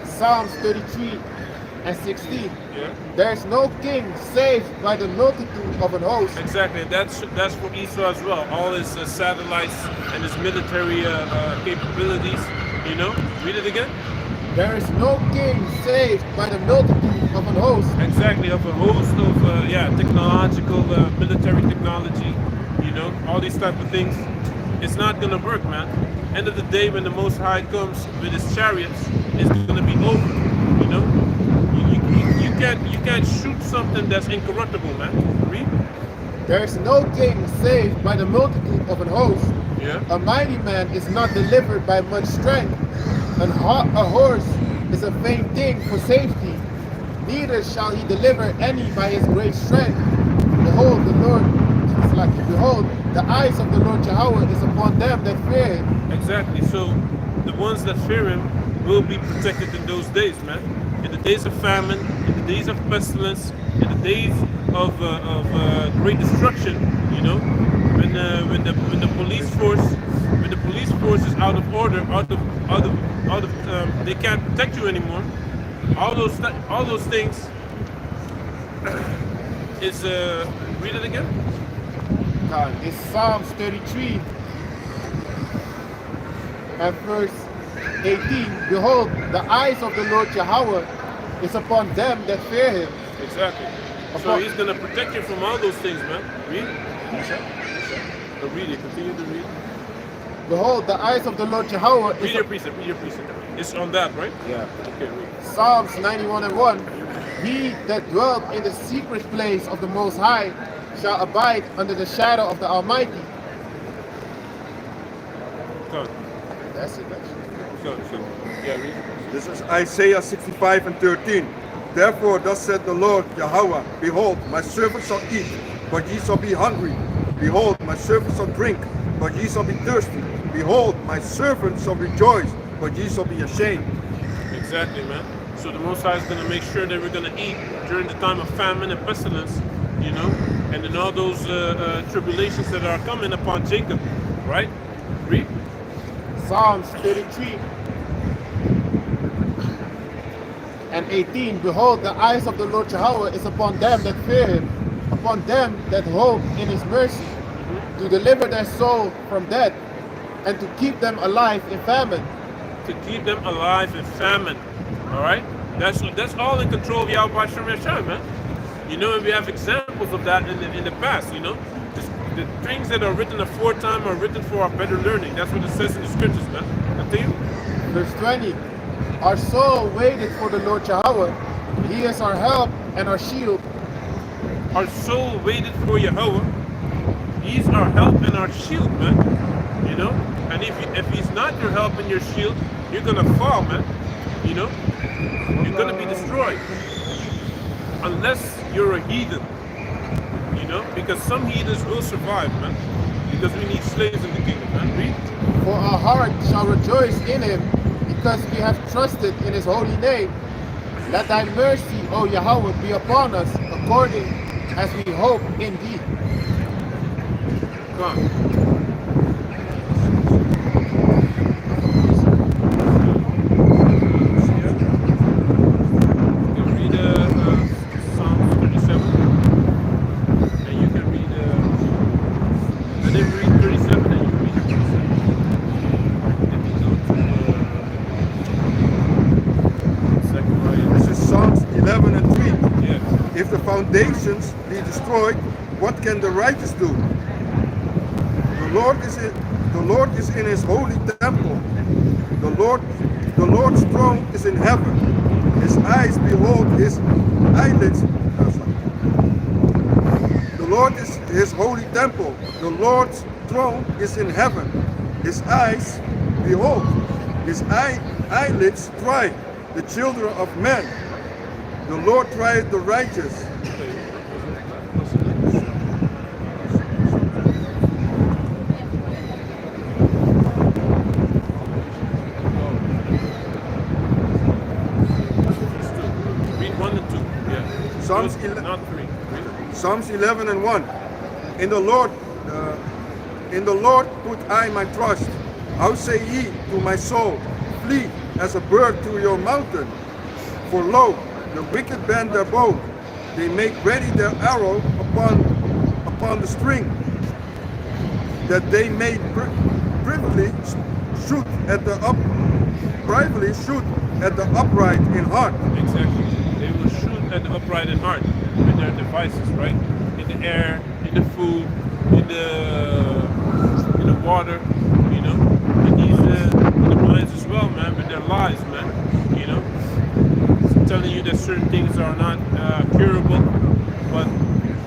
Speaker 3: Psalms 33 and 16.
Speaker 2: Yeah.
Speaker 3: There is no king saved by the multitude of an host.
Speaker 2: Exactly. That's for Esau as well. All his satellites and his military capabilities. You know. Read it again.
Speaker 3: There is no king saved by the multitude of an host.
Speaker 2: Exactly. Of a host of technological military technology. You know. All these type of things. It's not gonna work, man. End of the day, when the Most High comes with his chariots, it's gonna be over. You know, you can't shoot something that's incorruptible, man. Read.
Speaker 3: There is no king saved by the multitude of an host.
Speaker 2: Yeah.
Speaker 3: A mighty man is not delivered by much strength. A horse is a vain thing for safety. Neither shall he deliver any by his great strength. Behold, the Lord. Behold, the eyes of the Lord Yahweh is upon them that fear him.
Speaker 2: Exactly. So the ones that fear him will be protected in those days, man. In the days of famine, in the days of pestilence, in the days of great destruction. You know, when the police force is out of order, they can't protect you anymore. All those things is read it again.
Speaker 3: It's Psalms 33 and verse 18. Behold, the eyes of the Lord Yahweh is upon them that fear him.
Speaker 2: Exactly. So he's gonna protect you from all those things, man. Read. Read it. Continue to read.
Speaker 3: Behold, the eyes of the Lord Jehovah
Speaker 2: Read your precept. Read your precept. It's on that, right?
Speaker 3: Yeah.
Speaker 2: Okay, read.
Speaker 3: Psalms 91:1. He that dwelt in the secret place of the Most High shall abide under the shadow of the Almighty.
Speaker 2: Go on.
Speaker 3: That's it, actually.
Speaker 2: Go on. Yeah, read.
Speaker 1: This is Isaiah 65 and 13. Therefore, thus said the Lord Yahweh, behold, my servants shall eat, but ye shall be hungry. Behold, my servants shall drink, but ye shall be thirsty. Behold, my servants shall rejoice, but ye shall be ashamed.
Speaker 2: Exactly, man. So the Most High is going to make sure that we're going to eat during the time of famine and pestilence, you know, and then all those tribulations that are coming upon Jacob, right? Read.
Speaker 3: Psalms 33 and 18. Behold, the eyes of the Lord Jehovah is upon them that fear him, upon them that hope in his mercy, to deliver their soul from death, and to keep them alive in famine.
Speaker 2: To keep them alive in famine, all right? That's all in control of Yahweh Shem Yashai, man. You know, and we have examples of that in the past, you know. The things that are written aforetime are written for our better learning. That's what it says in the scriptures, man. Continue.
Speaker 3: Verse 20. Our soul waited for the Lord Jehovah. He is our help and our shield.
Speaker 2: Our soul waited for Yahweh. He's our help and our shield, man. You know? And if he's not your help and your shield, you're gonna fall, man. You know? You're gonna be destroyed. Unless you're a heathen. You know? Because some heathens will survive, man. Because we need slaves in the kingdom, man. Read.
Speaker 3: For our heart shall rejoice in him, because we have trusted in his holy name. Let thy mercy, O Yahweh, be upon us, according as we hope in thee.
Speaker 2: Come on.
Speaker 1: Foundations be destroyed, what can the righteous do? The Lord is in his holy temple. The Lord's throne is in heaven. His eyes behold his eyelids. The Lord is his holy temple. The Lord's throne is in heaven. His eyes behold. His eyelids try the children of men. The Lord tried the righteous. Psalms 11 and 1. In the Lord put I my trust. How say ye to my soul, flee as a bird to your mountain? For lo, the wicked bend their bow. They make ready their arrow upon the string, that they may privily shoot at the upright in heart.
Speaker 2: Exactly. They will shoot at the upright in heart with their devices, right? In the air, in the food, in the water, you know, in the minds as well, man, with their lies, man, you know. It's telling you that certain things are not curable, but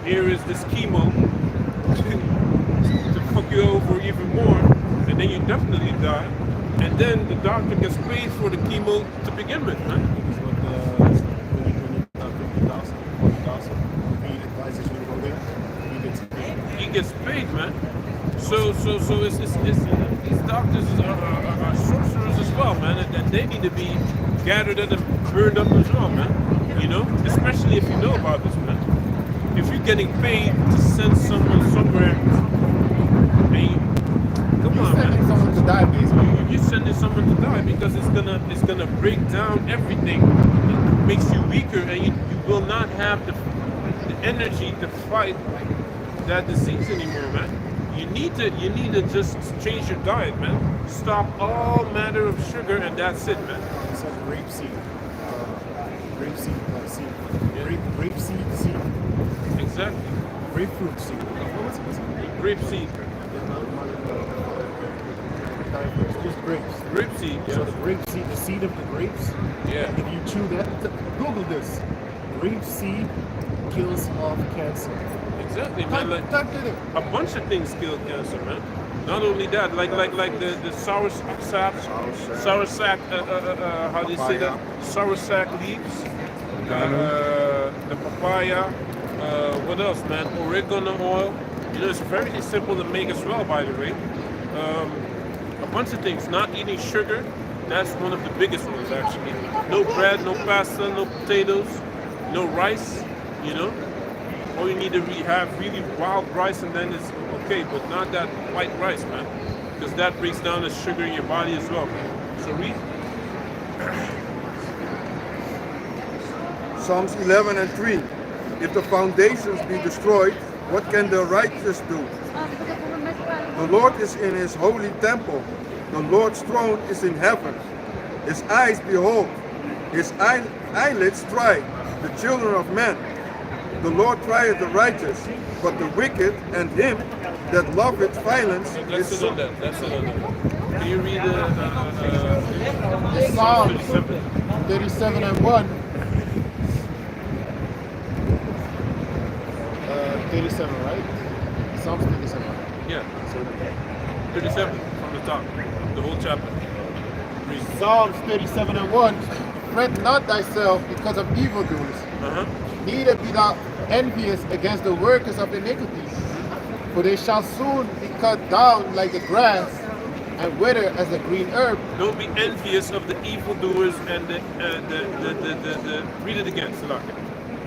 Speaker 2: here is this chemo to fuck you over even more, and then you definitely die, and then the doctor gets paid for the chemo to begin with, man. He gets paid, man. So it's these doctors are sorcerers as well, man, and they need to be gathered and burned up as well, man. You know, especially if you know about this, man. If you're getting paid to send someone somewhere, come on, man.
Speaker 3: Someone to die, basically.
Speaker 2: You're sending someone to die because it's gonna break down everything. It makes you weaker, and you will not have the energy to fight that disease anymore, man. You need to just change your diet, man. Stop all matter of sugar, and that's it, man.
Speaker 4: It's like grapeseed seed. Grapeseed seed.
Speaker 2: Exactly.
Speaker 4: Grapefruit seed. What was it?
Speaker 2: Grape seed.
Speaker 4: Just grapes.
Speaker 2: Grape seed,
Speaker 4: So
Speaker 2: yeah.
Speaker 4: the grape seed, the seed of the grapes,
Speaker 2: Yeah.
Speaker 4: if you chew that, Google this. Grape seed kills off cancer.
Speaker 2: Exactly, man. Like,
Speaker 4: Type it in.
Speaker 2: a bunch of things kill cancer, man. Not only that, like the sour sap, how do you say that? Sour sack leaves, the papaya. What else, man? Oregano oil. You know, it's very simple to make as well, by the way. A bunch of things. Not eating sugar. That's one of the biggest ones, actually. No bread, no pasta, no potatoes, no rice. You know. All you need to have really wild rice, and then it's okay, but not that white rice, man, because that breaks down the sugar in your body as well. So read.
Speaker 1: Psalms 11 and 3. If the foundations be destroyed, what can the righteous do? The Lord is in his holy temple. The Lord's throne is in heaven. His eyes behold, his eyelids try the children of men. The Lord trieth the righteous, but the wicked and him that loveth violence
Speaker 2: That's
Speaker 1: is
Speaker 2: it on that. That's it on that. Can you read
Speaker 3: Psalm
Speaker 2: 37?
Speaker 3: 37 and 1. 37, right? Psalms 37.
Speaker 2: Yeah. 37 from the top, the whole chapter. Read.
Speaker 3: Psalms 37 and 1. Fret not thyself because of evildoers, neither be thou envious against the workers of iniquity, for they shall soon be cut down like the grass and wither as the green herb.
Speaker 2: Don't be envious of the evildoers and the read it again, Salaka.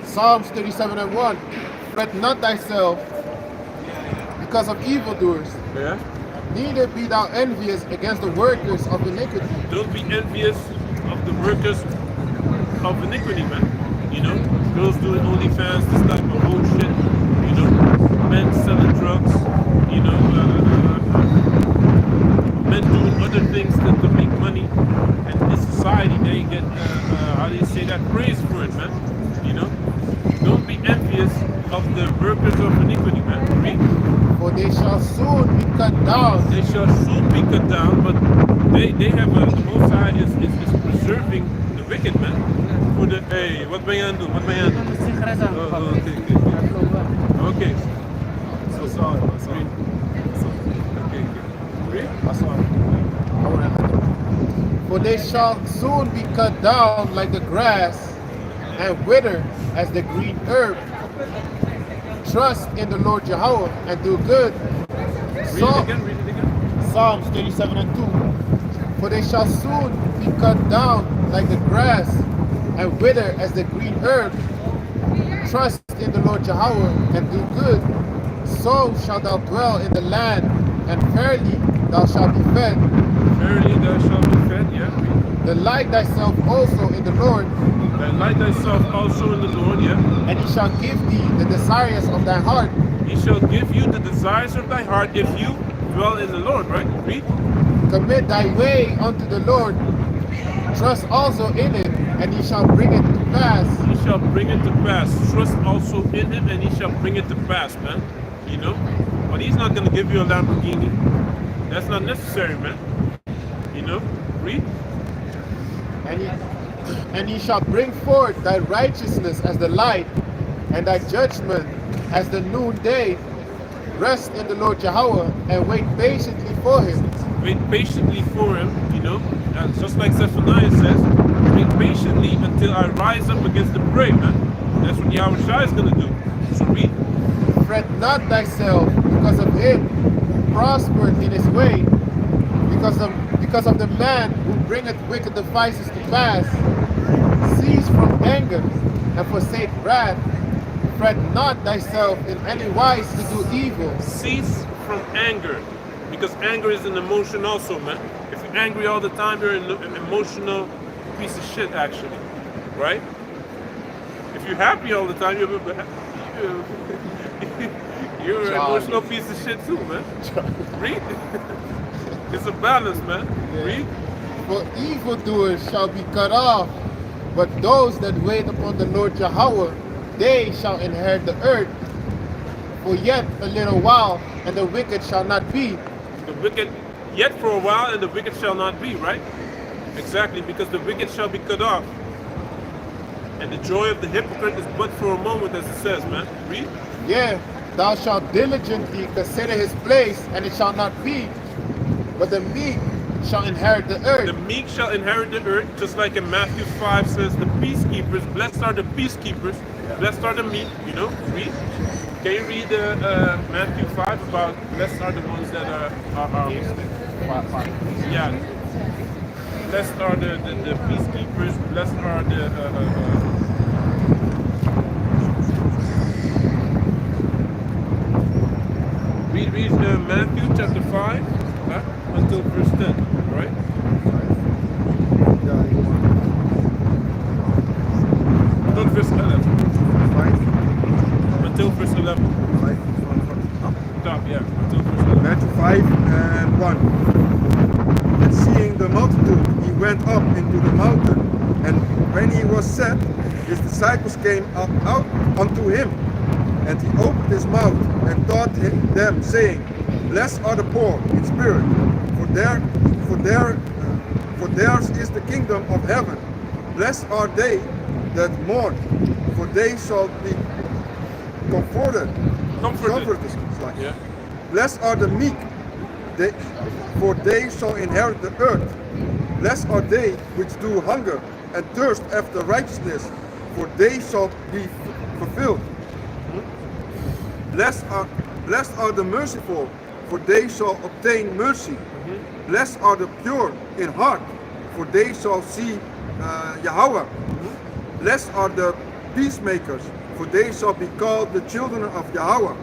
Speaker 3: Psalms 37 and 1. Fret not thyself because of evildoers,
Speaker 2: Yeah.
Speaker 3: neither be thou envious against the workers of iniquity.
Speaker 2: Don't be envious of the workers of iniquity, man. You know, girls doing OnlyFans, this type of bullshit. You know, men selling drugs. You know, men doing other things to make money. And in society, they get how do you say that? Praise for it, man. You know, don't be envious of the workers of iniquity, man. Read.
Speaker 3: For they shall soon be cut down.
Speaker 2: They shall soon be cut down, but they have the Most High is preserving the wicked, man. For the hey, wat ben je aan het doen? Wat ben je aan het doen? Oh, okay.
Speaker 4: So sorry.
Speaker 2: Okay. Read.
Speaker 3: For they shall soon be cut down like the grass and wither as the green herb. Trust in the Lord Jehovah and do good.
Speaker 2: Read it again.
Speaker 3: Psalms 37 and 2. For they shall soon be cut down like the grass and wither as the green herb. Trust in the Lord Jehovah and do good. So shalt thou dwell in the land, and verily thou shalt be fed.
Speaker 2: Verily thou shalt be fed, yeah. Read.
Speaker 3: Delight thyself also in the Lord,
Speaker 2: Delight thyself also in the Lord, yeah.
Speaker 3: and he shall give thee the desires of thy heart.
Speaker 2: He shall give you the desires of thy heart if you dwell in the Lord, right? Read.
Speaker 3: Commit thy way unto the Lord. Trust also in him, and he shall bring it to pass.
Speaker 2: He shall bring it to pass. Trust also in him, and he shall bring it to pass, man. You know? But he's not going to give you a Lamborghini. That's not necessary, man. You know? Read.
Speaker 3: And he shall bring forth thy righteousness as the light, and thy judgment as the noonday. Rest in the Lord Jehovah, and wait patiently for him.
Speaker 2: Wait patiently for him, you know? And just like Zephaniah says, wait patiently until I rise up against the prey, man. That's what Yahweh is going to do. So read.
Speaker 3: Fret not thyself because of him who prospered in his way, because of the man who bringeth wicked devices to pass. Cease from anger and forsake wrath. Fret not thyself in any wise to do evil.
Speaker 2: Cease from anger. Because anger is an emotion also, man. If you're angry all the time, you're an emotional piece of shit, actually. Right? If you're happy all the time, you're an emotional piece of shit too, man. Read. It's a balance, man. Read.
Speaker 3: For evildoers shall be cut off, but those that wait upon the Lord Jehovah, they shall inherit the earth. for yet a little while, and the wicked shall not be.
Speaker 2: The wicked, yet for a while, and the wicked shall not be, right? Exactly, because the wicked shall be cut off. And the joy of the hypocrite is but for a moment, as it says, man. Read.
Speaker 3: Yeah, thou shalt diligently consider his place, and it shall not be. But the meek shall inherit the earth.
Speaker 2: The meek shall inherit the earth, just like in Matthew 5 says, the peacekeepers, blessed are the peacekeepers, blessed are the meek, you know, read. Can you read Matthew 5 about blessed are the ones that are yeah, blessed are the peacekeepers, blessed are the read Matthew chapter 5 until verse 10, right? Until verse 11. Until verse 11. Top, yeah, until verse 11.
Speaker 1: Matthew 5 and 1. And seeing the multitude, he went up into the mountain, and when he was set, his disciples came up out unto him. And he opened his mouth and taught them, saying, Blessed are the poor in spirit, for theirs is the kingdom of heaven. Blessed are they that mourn, for they shall be comforted.
Speaker 2: Yeah.
Speaker 1: Blessed are the meek, for they shall inherit the earth. Blessed are they which do hunger and thirst after righteousness, for they shall be fulfilled. Blessed are the merciful, for they shall obtain mercy. Blessed are the pure in heart, for they shall see Yahweh. Blessed are the peacemakers, for they shall be called the children of Yahweh.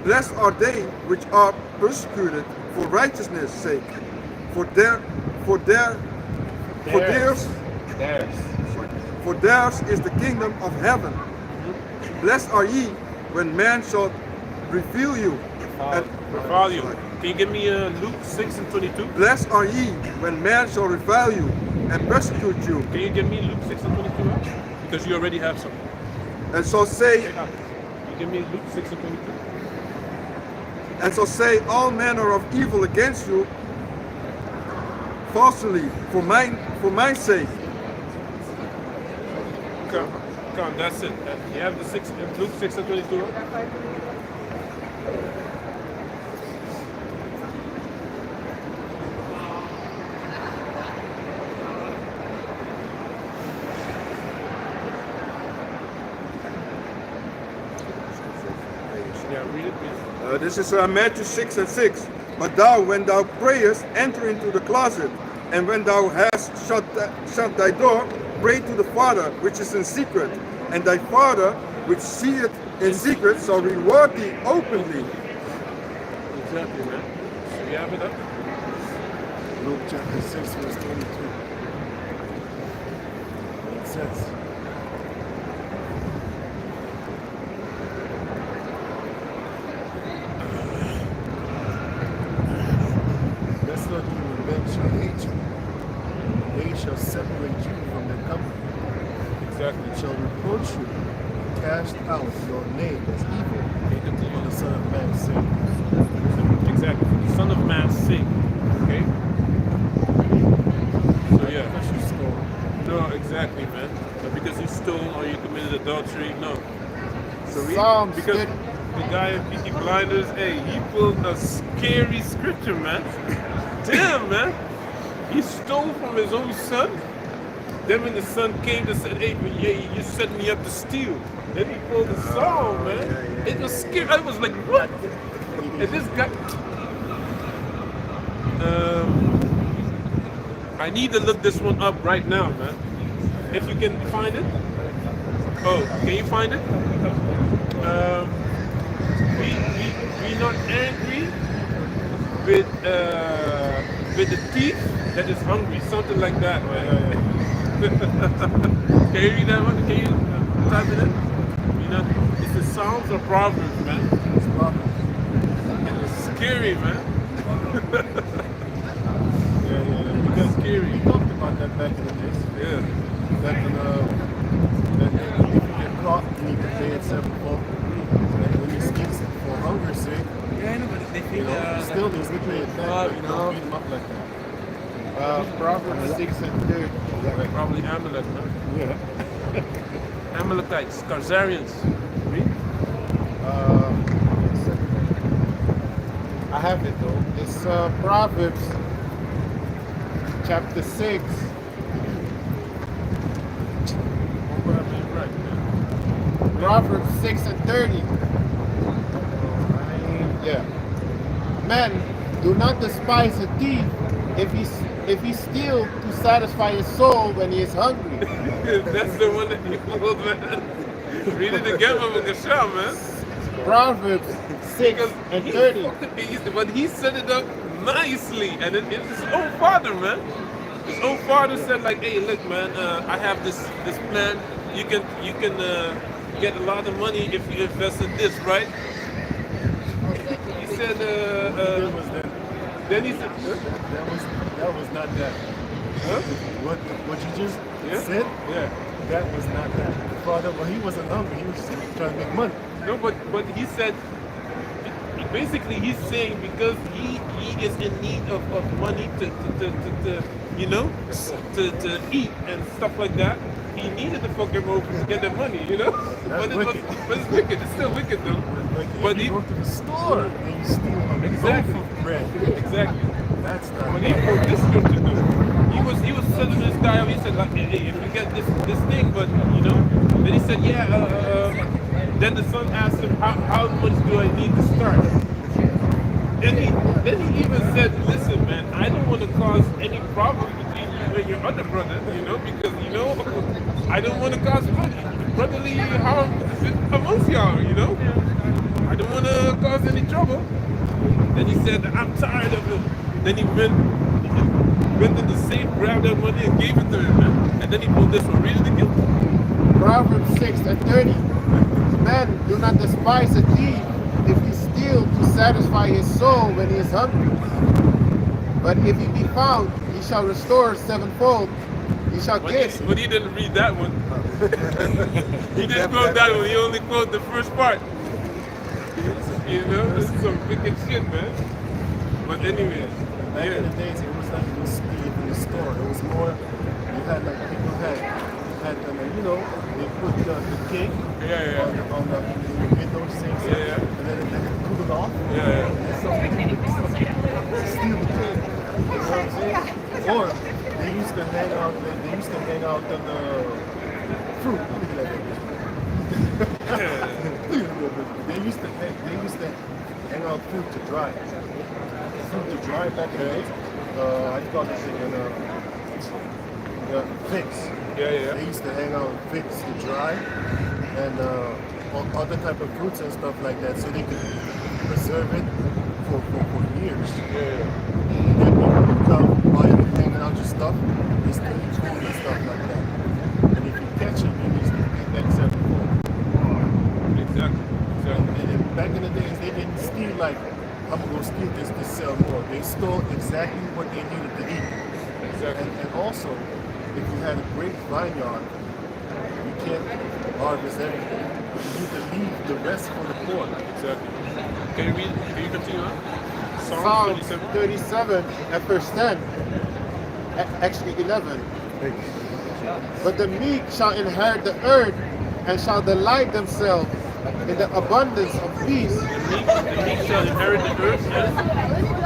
Speaker 1: Blessed are they which are persecuted for righteousness' sake, for theirs is the kingdom of heaven. Blessed are ye when men shall revile you and
Speaker 2: Revile you. Can you give me Luke 6 and 22?
Speaker 1: blessed are ye when men shall revile you and persecute you,
Speaker 2: Can you give me Luke 6 and 22? Because you already have some.
Speaker 1: and shall say
Speaker 2: You give me Luke 6 and 22.
Speaker 1: all manner of evil against you falsely for my sake.
Speaker 2: Come, that's it. You have the Luke 6 and 22. Yeah, read it, please.
Speaker 1: This is Matthew 6 and 6. But thou, when thou prayest, enter into the closet, and when thou hast shut thy door, pray to the Father which is in secret, and thy Father which seeth in secret shall reward thee openly.
Speaker 2: Exactly, man. So you have it up?
Speaker 4: Luke chapter 6, verse 22. It says, Blessed are you when men shall hate you. They shall separate you from their company.
Speaker 2: Exactly.
Speaker 4: They shall reproach you, cast out your name as evil for the Son of Man's sake.
Speaker 2: Exactly. For the Son of Man's sake. Okay? So yeah.
Speaker 4: Because you stole.
Speaker 2: No, exactly, man. But because you stole or you committed adultery, no. So
Speaker 3: Psalms
Speaker 2: because
Speaker 3: 30.
Speaker 2: the guy in Peaky Blinders, hey, he pulled a scary scripture, man. Damn, man. He stole from his own son. Then when the son came to say, hey, you set me up to steal. Then he pulled the song, man. It was scary. I was like, what? And this guy... I need to look this one up right now, man. If you can find it. Oh, can you find it? We not angry with the thief that is hungry, something like that. Can you read that one? Can you type it in? You know, it's the Psalms or Proverbs, man.
Speaker 4: It's Proverbs.
Speaker 2: It's scary, man.
Speaker 4: Because
Speaker 2: scary.
Speaker 4: we talked about that back in the days.
Speaker 2: Yeah.
Speaker 4: That if you get caught, you need to pay it sevenfold. And when you steal it for You know,
Speaker 2: Yeah.
Speaker 4: still there's the great that, but you don't beat him up like that.
Speaker 3: Proverbs 6 and 30.
Speaker 2: Probably Amalek, man.
Speaker 3: Yeah.
Speaker 2: Amalekites, Khazarians. Read.
Speaker 3: I have it though. It's Proverbs chapter 6.
Speaker 2: Probably right, man.
Speaker 3: Proverbs 6 and 30. Yeah. Men, do not despise a thief if he steals to satisfy his soul when he is hungry.
Speaker 2: That's the one that you pulled, man. Read it again, Mama Gasham, man.
Speaker 3: Proverbs 6
Speaker 2: Because
Speaker 3: and 30.
Speaker 2: but he set it up nicely, and it's his own father, man. His own father said, like, "Hey, look, man, I have this plan. You can get a lot of money if you invest in this, right?" He said,
Speaker 4: That was that.
Speaker 2: then he said,
Speaker 4: That was not that.
Speaker 2: huh?
Speaker 4: What you just
Speaker 2: Yeah?
Speaker 4: said,
Speaker 2: Yeah.
Speaker 4: that was not that. The father, well, he wasn't hungry. He was just trying to make money.
Speaker 2: No, but he said, basically he's saying because he is in need of money to you know to eat and stuff like that. He needed the fucking rope to get that money, you know.
Speaker 4: That's wicked.
Speaker 2: But it's wicked. It's still wicked though.
Speaker 4: Like,
Speaker 2: But
Speaker 4: if
Speaker 2: he
Speaker 4: you go to the store and you steal a
Speaker 2: Exactly.
Speaker 4: loaf of bread,
Speaker 2: exactly.
Speaker 4: that's not
Speaker 2: But he wrote this scripture though. He was telling this guy. He said like, hey, if you get this thing, but you know. Then he said, yeah. Then the son asked him, how much do I need to start? Then he even said, listen, man, I don't want to cause any problems between you and your other brother, you know, because you know I don't want to cause brotherly harm amongst y'all, you know. I don't want to cause any trouble. Then he said, I'm tired of him. Then he went in the safe, grabbed that money and gave it to him, man. And then he pulled this one. Read it again.
Speaker 3: Proverbs 6 and 30. Men, do not despise a thief if he steals to satisfy his soul when he is hungry. But if he be found, he shall restore sevenfold. He shall give.
Speaker 2: But he didn't read that one. He didn't quote that one. He only quoted the first part. You know, this is some wicked shit, man. But anyway,
Speaker 4: Back in the
Speaker 2: yeah.
Speaker 4: days, it was like you speed in the store. It was more, you had like people had you know, they put the cake
Speaker 2: Yeah.
Speaker 4: on the window sink,
Speaker 2: Yeah.
Speaker 4: and then they cool it off.
Speaker 2: Yeah.
Speaker 4: And then somebody would steal the cake. You know what I'm saying? Or they used to hang out. They used to hang out on the fruit. Look at that. They used to hang out fruit to dry. Fruit to dry back in the day. I call this thing figs.
Speaker 2: Yeah.
Speaker 4: They used to hang out figs to dry and other type of fruits and stuff like that, so they could preserve it for years.
Speaker 2: Yeah.
Speaker 4: And then people would come while you're hanging out your stuff, they still eat food and stuff like that. And if you catch them, you need to eat that sevenfold.
Speaker 2: Exactly.
Speaker 4: And then back in the days, they didn't steal like, I'm gonna go steal this to sell more. They stole exactly what they needed to eat.
Speaker 2: Exactly.
Speaker 4: And also, if you had a great vineyard, you can't harvest everything. You need to leave the rest for the poor.
Speaker 2: Exactly. Can you continue on?
Speaker 3: Psalms 37 at verse 10. Actually 11. But the meek shall inherit the earth and shall delight themselves in the abundance of peace.
Speaker 2: The meek shall inherit the earth.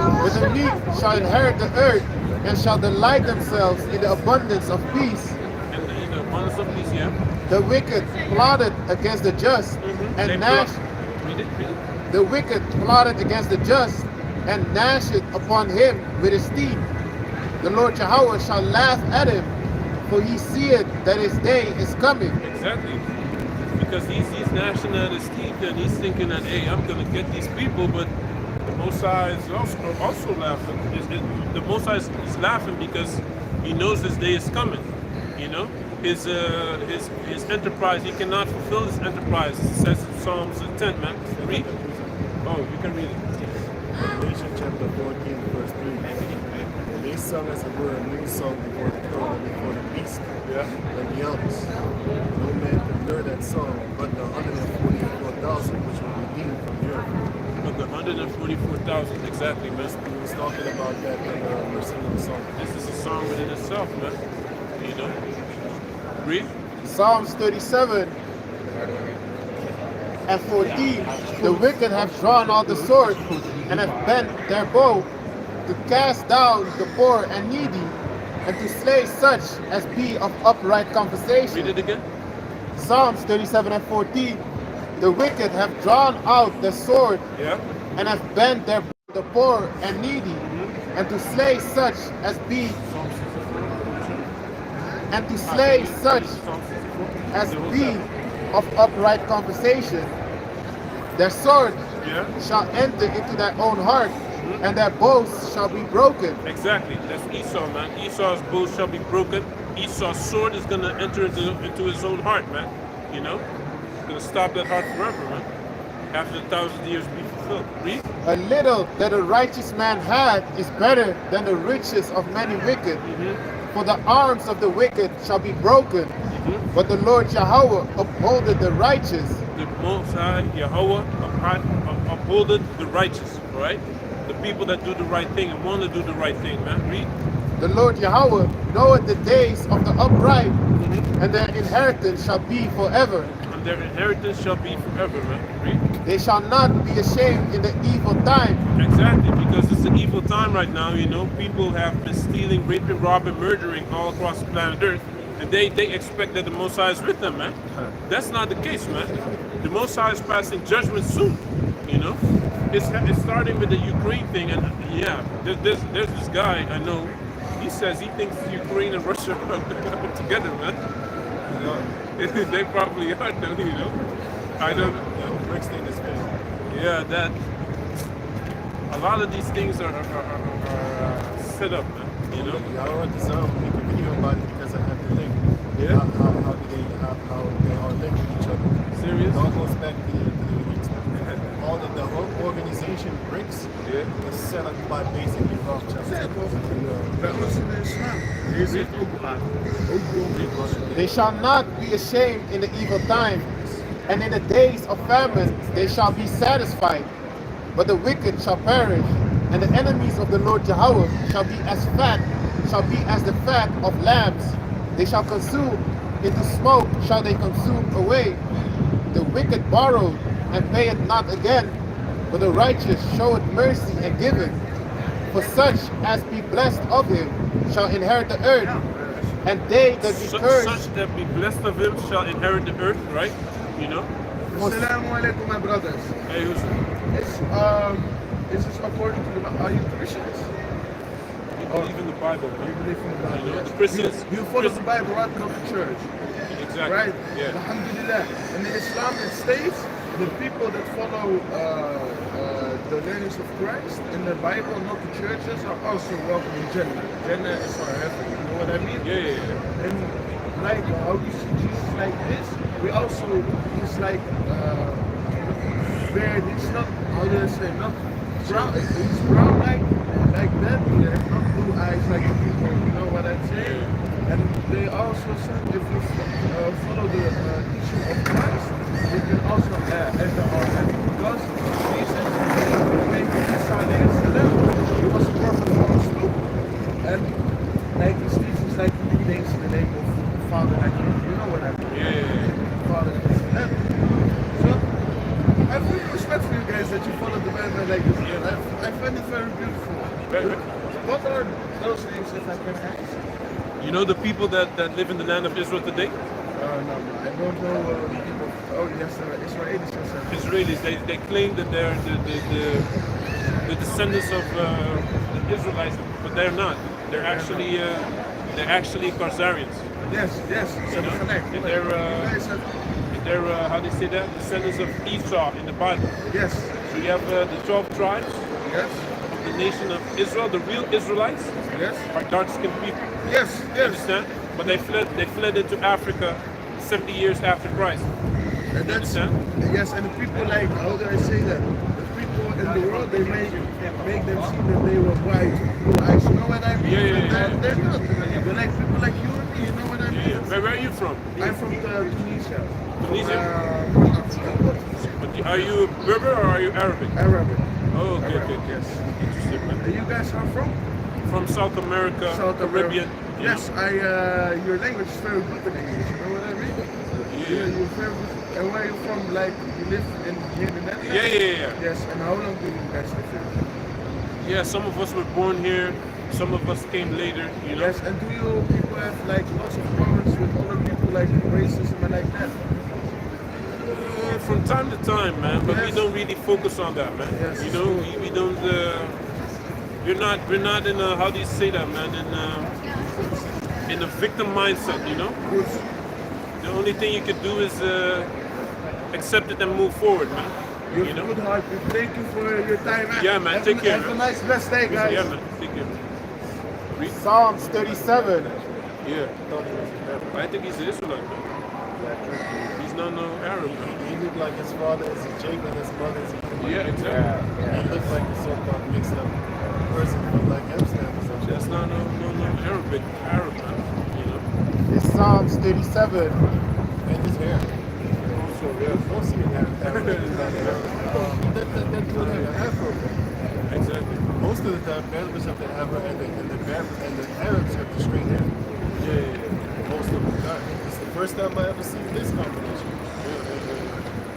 Speaker 3: But the meek shall inherit the earth and shall delight themselves in the abundance of peace.
Speaker 2: And in the abundance of peace, yeah.
Speaker 3: The wicked plotted against the just and
Speaker 2: They
Speaker 3: gnashed.
Speaker 2: Read it.
Speaker 3: The wicked plotted against the just and gnashed upon him with his teeth. The Lord Jehovah shall laugh at him, for he seeth that his day is coming.
Speaker 2: Exactly. Because he's gnashing at his teeth and he's thinking that, hey, I'm going to get these people, but the Most High is also laughing. The Most High is laughing because he knows his day is coming. You know, his enterprise, he cannot fulfill his enterprise. It says in Psalms 10, man. Read. Oh, you can read it.
Speaker 4: Revelation chapter 14, verse 3. And they sung as it were a new song before the throne and before the beast and the elders. No man could learn that song but the 144,000 which were redeemed from the earth.
Speaker 2: But the 144,000, exactly, man.
Speaker 4: He was talking about that in a verse in the song.
Speaker 2: This is a song within itself, man. You know? Read?
Speaker 3: Psalms 37 and 14. The wicked have drawn out the sword and have bent their bow to cast down the poor and needy and to slay such as be of upright conversation.
Speaker 2: Read it again.
Speaker 3: Psalms 37 and 14. The wicked have drawn out the sword
Speaker 2: Yeah.
Speaker 3: and have bent their the poor and needy and to slay such as be and to slay such as be of upright conversation. Their sword
Speaker 2: Yeah.
Speaker 3: shall enter into their own heart, and their bows shall be broken.
Speaker 2: Exactly. That's Esau, man. Esau's bow shall be broken. Esau's sword is gonna enter into his own heart, man. You know? It's gonna stop that heart forever, man. After 1,000 years be fulfilled. Read?
Speaker 3: A little that a righteous man had is better than the riches of many wicked. For the arms of the wicked shall be broken, but the Lord Yahweh upholdeth the righteous.
Speaker 2: The Most High Yahweh upholdeth the righteous, right? The people that do the right thing and want to do the right thing, man. Read.
Speaker 3: The Lord Yahweh knoweth the days of the upright, and their inheritance shall be forever.
Speaker 2: And their inheritance shall be forever, man. Read.
Speaker 3: They shall not be ashamed in the evil time.
Speaker 2: Exactly, because it's an evil time right now, you know. People have been stealing, raping, robbing, murdering all across the planet Earth. And they expect that the Most High is with them, man. That's not the case, man. The Most High is passing judgment soon, you know. It's starting with the Ukraine thing, and yeah, there's this guy I know. He says he thinks Ukraine and Russia are together, man. They probably are, though, you know. I don't.
Speaker 4: The next thing is big.
Speaker 2: Yeah, that. A lot of these things are set up, man. You know.
Speaker 4: I don't deserve to make a video about it because I have the link.
Speaker 2: Yeah.
Speaker 4: How they are linked with each other.
Speaker 2: Serious?
Speaker 4: It all goes back to the elites. All of the whole organization BRICS
Speaker 2: Yeah.
Speaker 4: is set up by basically Rothschild.
Speaker 1: Bij ons in de islam. Hier zit ook waar. Ook
Speaker 3: They shall not be ashamed in the evil time, and in the days of famine they shall be satisfied. But the wicked shall perish, and the enemies of the Lord Yahweh shall be as the fat of lambs. They shall consume, into smoke shall they consume away. The wicked borrowed and pay it not again, but the righteous showeth mercy and giveth. For such as be blessed of him shall inherit the earth, and they that be cursed.
Speaker 2: Such that be blessed of him shall inherit the earth, right? You know?
Speaker 1: Assalamu alaikum, my brothers.
Speaker 2: Hey, who's
Speaker 1: Is this according to the, are you Christians?
Speaker 2: you believe in the Bible,
Speaker 1: You
Speaker 2: man?
Speaker 1: believe in the Bible?
Speaker 2: You know,
Speaker 1: yes.
Speaker 2: the Christians-
Speaker 1: You follow the Bible right from the church,
Speaker 2: Exactly.
Speaker 1: right?
Speaker 2: Yeah.
Speaker 1: Alhamdulillah. In the Islamic states, the people that follow the learnings of Christ in the Bible, not the churches, are also welcome in Jannah. Jannah is our heaven. You know what I mean?
Speaker 2: Yeah.
Speaker 1: And like how you see Jesus like this, we also he's like very. It's not how do I say not brown. He's brown like that. He has not blue eyes like the people. You know what I'm saying? And they also said if you follow the teaching of Christ, you can also enter our heaven because Jesus, he was a prophet of us too, and like his teachings, like he names in the name of Father, like you know what I mean?
Speaker 2: Yeah.
Speaker 1: Father, and so I have really respect for you guys that you follow the Bible like this. And I find it very beautiful. What are those names that I can ask?
Speaker 2: You know the people that live in the land of Israel today?
Speaker 1: No, I don't know the people. Oh yes, the Israelis. Yes,
Speaker 2: Israelis, they claim that they're the descendants of the Israelites, but they're not. They're actually Khazarians.
Speaker 1: yes.
Speaker 2: You know? And they're how do you say that? Descendants of Esau in the Bible.
Speaker 1: Yes,
Speaker 2: So you have the 12 tribes
Speaker 1: yes,
Speaker 2: of the nation of Israel. The real Israelites
Speaker 1: yes,
Speaker 2: are dark-skinned people.
Speaker 1: yes,
Speaker 2: You understand? But they fled into Africa 70 years after Christ.
Speaker 1: And that's
Speaker 2: understand?
Speaker 1: yes, and the people like how do I say that? The people in the world they make them see that they were white, blue eyes. You know what I mean?
Speaker 2: Yeah.
Speaker 1: They're not. They're like people like you and me. You know what I mean?
Speaker 2: Yeah. Where are you from?
Speaker 1: I'm from Tunisia.
Speaker 2: Tunisia? But are you Berber or are you Arabic?
Speaker 1: Arabic.
Speaker 2: Oh, okay,
Speaker 1: Arabic,
Speaker 2: okay.
Speaker 1: yes.
Speaker 2: Interesting, man.
Speaker 1: And you guys are from?
Speaker 2: From South America,
Speaker 1: South
Speaker 2: Caribbean.
Speaker 1: America.
Speaker 2: you
Speaker 1: Yes,
Speaker 2: know?
Speaker 1: your language is very good in English. You know what I mean?
Speaker 2: Yeah.
Speaker 1: You're very good. And where are you from? Like, you live here in the Netherlands?
Speaker 2: Yeah.
Speaker 1: Yes, and how long do you guys live here?
Speaker 2: Yeah, some of us were born here, some of us came later, you know?
Speaker 1: Yes, and do you people have like lots of problems with other people, like racism and like that?
Speaker 2: From time to time, man, but we
Speaker 1: Yes.
Speaker 2: don't really focus on that, man.
Speaker 1: Yes.
Speaker 2: You know, we don't, we're not in a, how do you say that, man, in a victim mindset, you know?
Speaker 1: Good.
Speaker 2: The only thing you can do is accept it and move forward, man.
Speaker 1: You
Speaker 2: You know?
Speaker 1: good heart. Thank you for your time, man.
Speaker 2: Yeah, man.
Speaker 1: Have
Speaker 2: Take care,
Speaker 1: Have a
Speaker 2: man.
Speaker 1: nice, blessed day, guys.
Speaker 2: Yeah, man, take care. Read?
Speaker 3: Psalms 37.
Speaker 2: Yeah. I think he's an Israelite, man. He's not no Arab, man.
Speaker 4: He looked like his father is a Jacob and his mother is a Edomite.
Speaker 2: Yeah, exactly.
Speaker 4: He looked like a so-called mixed up person from like Amsterdam or something.
Speaker 2: That's not no Arab, man. You know?
Speaker 3: It's Psalms 37.
Speaker 4: And his hair.
Speaker 2: Also, yeah.
Speaker 4: Don't see it there. That dude had an afro.
Speaker 2: Exactly.
Speaker 4: Most of the time, Berbers have the afro and the Arabs have the straight hair.
Speaker 2: Yeah.
Speaker 4: Most of the time. It's the first time I ever seen this combination.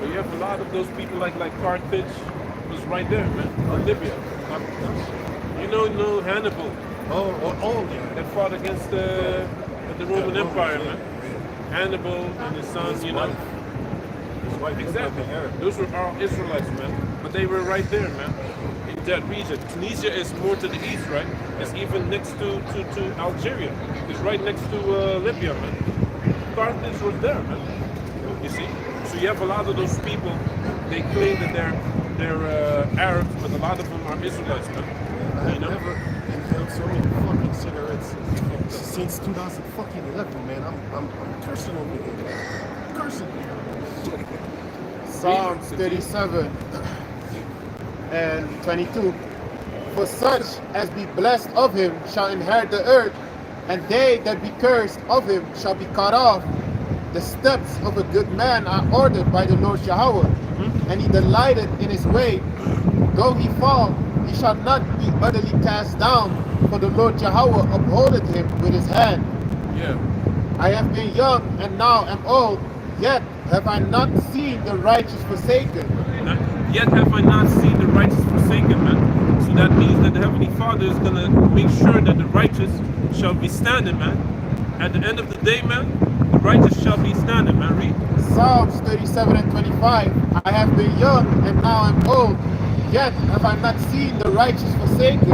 Speaker 2: But you have a lot of those people like Carthage was right there, man. In Libya. You know Hannibal
Speaker 4: Yeah.
Speaker 2: that fought against the Roman Empire, man. Hannibal and his son,
Speaker 4: His
Speaker 2: you know.
Speaker 4: wife. His wife looked
Speaker 2: Exactly.
Speaker 4: like an Arab.
Speaker 2: Those were all Israelites, man. But they were right there, man. In that region. Tunisia is more to the east, right? It's even next to Algeria. It's right next to Libya, man. Carthage was there, man. You see? So you have a lot of those people, they claim that they're Arabs, but a lot of them are Israelites, man.
Speaker 4: I've
Speaker 2: You know?
Speaker 4: never inhaled so many fucking cigarettes since 2011, man. I'm cursing over here, man. Cursing.
Speaker 3: Psalms 37 and 22. For such as be blessed of him shall inherit the earth, and they that be cursed of him shall be cut off. The steps of a good man are ordered by the Lord Yahweh, and he delighteth in his way. Though he fall, he shall not be utterly cast down, for the Lord Yahweh upholdeth him with his hand.
Speaker 2: Yeah.
Speaker 3: I have been young and now am old, yet have I not seen the righteous forsaken.
Speaker 2: Yet have I not seen the righteous forsaken, man. So that means that the Heavenly Father is going to make sure that the righteous shall be standing, man. At the end of the day, man, the righteous shall be standing, man. Read.
Speaker 3: Psalms 37 and 25. I have been young and now am old, yet have I not seen the righteous forsaken,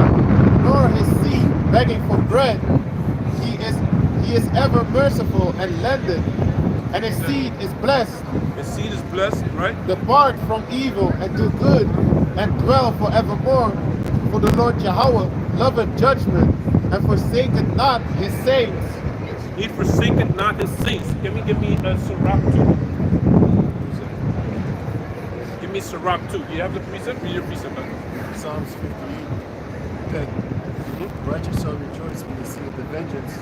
Speaker 3: nor his seed begging for bread. He is ever merciful and lendeth, and his seed is blessed.
Speaker 2: His seed is blessed, right?
Speaker 3: Depart from evil and do good, and dwell forevermore. For the Lord Yahweh loveth judgment, and forsaketh not his saints.
Speaker 2: He forsaketh not his saints. Give me Sirach 2. Give me Sirach 2. You have the precept? Read your precept.
Speaker 4: Psalms 58, 10. Righteous shall rejoice when they see the vengeance.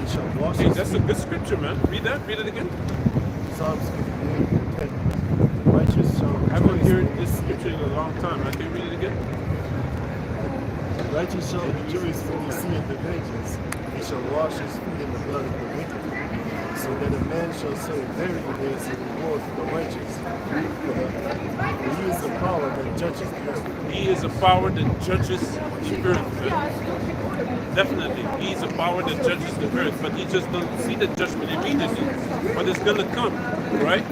Speaker 4: He shall wash
Speaker 2: Hey,
Speaker 4: his
Speaker 2: that's a
Speaker 4: feet.
Speaker 2: good scripture, man. Read that. Read it again.
Speaker 4: Psalms 58, 10. Righteous shall
Speaker 2: I haven't
Speaker 4: rejoice.
Speaker 2: heard this scripture in a long time. I can you read it again.
Speaker 4: Righteous shall rejoice when he seeth the vengeance. He shall wash his feet in the blood of the wicked. So that a man shall say, verily there is a reward for the righteous. For he is the power that judges the earth.
Speaker 2: He is a power that judges the earth, man. Definitely. He is a power that judges the earth, but he just doesn't see the judgment immediately. But it's gonna come, right?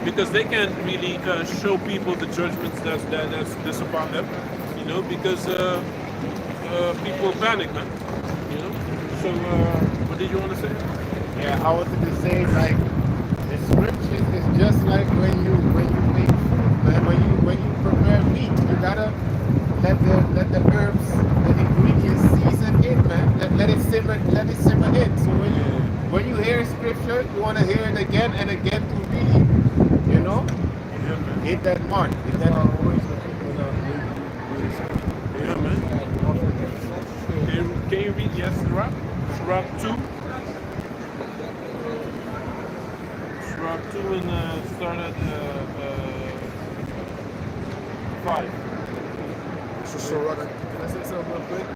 Speaker 2: Because they can't really show people the judgments that's upon them, you know, because people panic, man. You know. So what did you want to say?
Speaker 3: Yeah, I wanted to say, like, the scriptures is just like when you make food, man. When you prepare meat, you gotta let the herbs, the ingredients season in, man. Let it simmer in. So when you hear scripture, you wanna hear it again and again to really, you know, hit that mark. Hit that mark.
Speaker 2: Yeah, man. Can you read Sirach? Sirach 2? Sirach 2 and start at
Speaker 1: So Sirach.
Speaker 4: Can I say something real quick?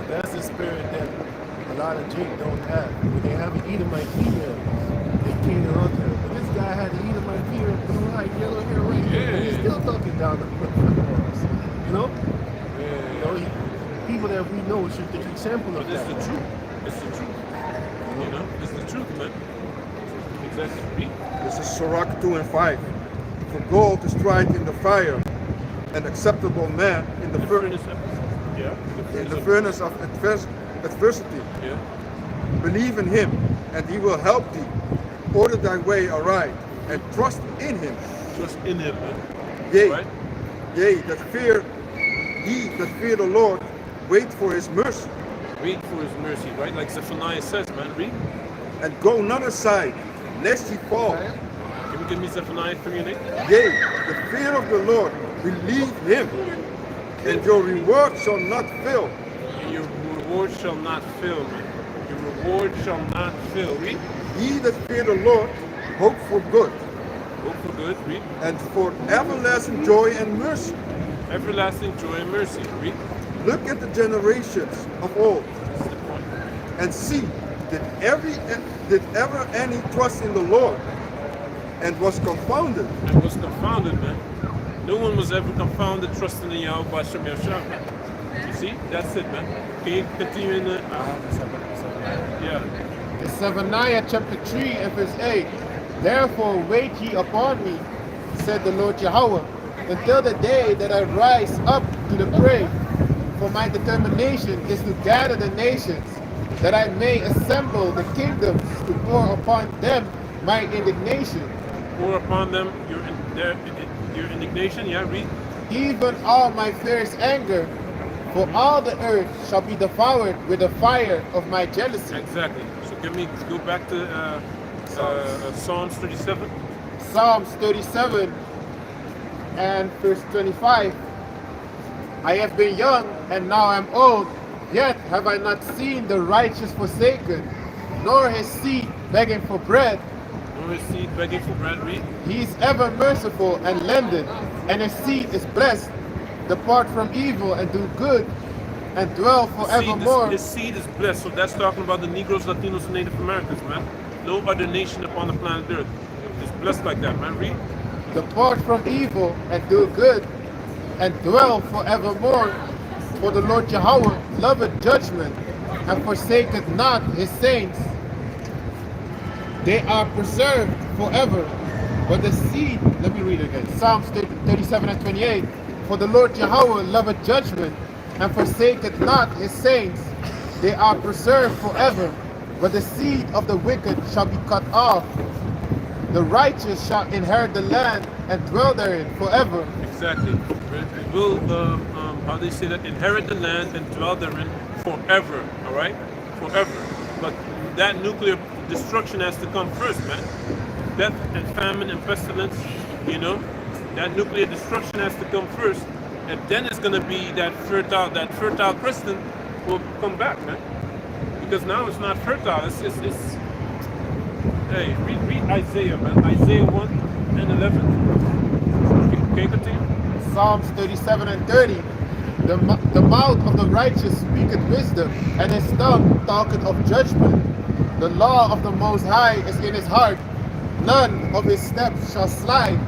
Speaker 4: That's the spirit that a lot of Jake don't have. When they have an Edomite female, they cater onto her. But this guy had an Edomite female, blue eye, yellow hair, right here. And he's still talking down the us. You know? You know, people that we know should take example of
Speaker 2: But it's
Speaker 4: that.
Speaker 2: the truth. It's the truth. You know, it's the truth, man. Exactly.
Speaker 1: This is Sirach 2 and 5. For gold is tried in the fire, an acceptable man in the furnace.
Speaker 2: Yeah.
Speaker 1: In the furnace of adversity.
Speaker 2: Yeah.
Speaker 1: Believe in him, and he will help thee. Order thy way aright, and trust in him.
Speaker 2: Trust in him, man.
Speaker 1: Yea,
Speaker 2: Right?
Speaker 1: yea, he that fear the Lord, wait for his mercy,
Speaker 2: Wait for his mercy, right? Like Zephaniah says, man. Read.
Speaker 1: and go not aside, lest he fall.
Speaker 2: Can you give me Zephaniah 3 and 8?
Speaker 1: Yea, the fear of the Lord, believe him, and your reward shall not fail.
Speaker 2: And your reward shall not fail, man. Your reward shall not fail. Read.
Speaker 1: Ye that fear the Lord, hope for good,
Speaker 2: Hope for good. Read.
Speaker 1: and for everlasting joy and mercy.
Speaker 2: Everlasting joy and mercy. Read.
Speaker 1: Look at the generations of old,
Speaker 2: That's the point.
Speaker 1: and see, did ever any trust in the Lord, and was confounded?
Speaker 2: And was confounded, man. No one was ever confounded trusting in Yahweh by Shem Yahshua, man. You see? That's it, man. Can you continue in the... yeah.
Speaker 3: In Zephaniah chapter 3 and verse 8. Therefore wait ye upon me, said the Lord Yahweh, until the day that I rise up to the prey. For my determination is to gather the nations, that I may assemble the kingdoms to pour upon them my indignation.
Speaker 2: Pour upon them your indignation. Yeah, read.
Speaker 3: Even all my fierce anger, for all the earth shall be devoured with the fire of my jealousy.
Speaker 2: Exactly. So can we go back to Psalms 37?
Speaker 3: Psalms 37 and verse 25. I have been young and now I am old, yet have I not seen the righteous forsaken, nor his seed begging for bread.
Speaker 2: Nor his seed begging for bread. Read.
Speaker 3: He is ever merciful and lendeth, and his seed is blessed. Depart from evil and do good, and dwell forevermore.
Speaker 2: His seed is blessed. So that's talking about the Negroes, Latinos, and Native Americans, man. No other nation upon the planet Earth is blessed like that, man. Read.
Speaker 3: Depart from evil and do good, and dwell forevermore. For the Lord Yahweh loveth judgment, and forsaketh not his saints. They are preserved forever. But the seed, let me read it again. Psalms 37 and 28. For the Lord Yahweh loveth judgment, and forsaketh not his saints. They are preserved forever. But the seed of the wicked shall be cut off. The righteous shall inherit the land and dwell therein forever.
Speaker 2: Exactly. We will, how they say that, inherit the land and dwell therein forever. All right, forever. But that nuclear destruction has to come first, man. Death and famine and pestilence. You know, that nuclear destruction has to come first, and then it's gonna be that fertile Christian will come back, man. Because now it's not fertile. It's hey, read Isaiah, man. Isaiah 1 and 11. Can you continue?
Speaker 3: Psalms 37 and 30. The mouth of the righteous speaketh wisdom, and his tongue talketh of judgment. The law of the Most High is in his heart. None of his steps shall slide.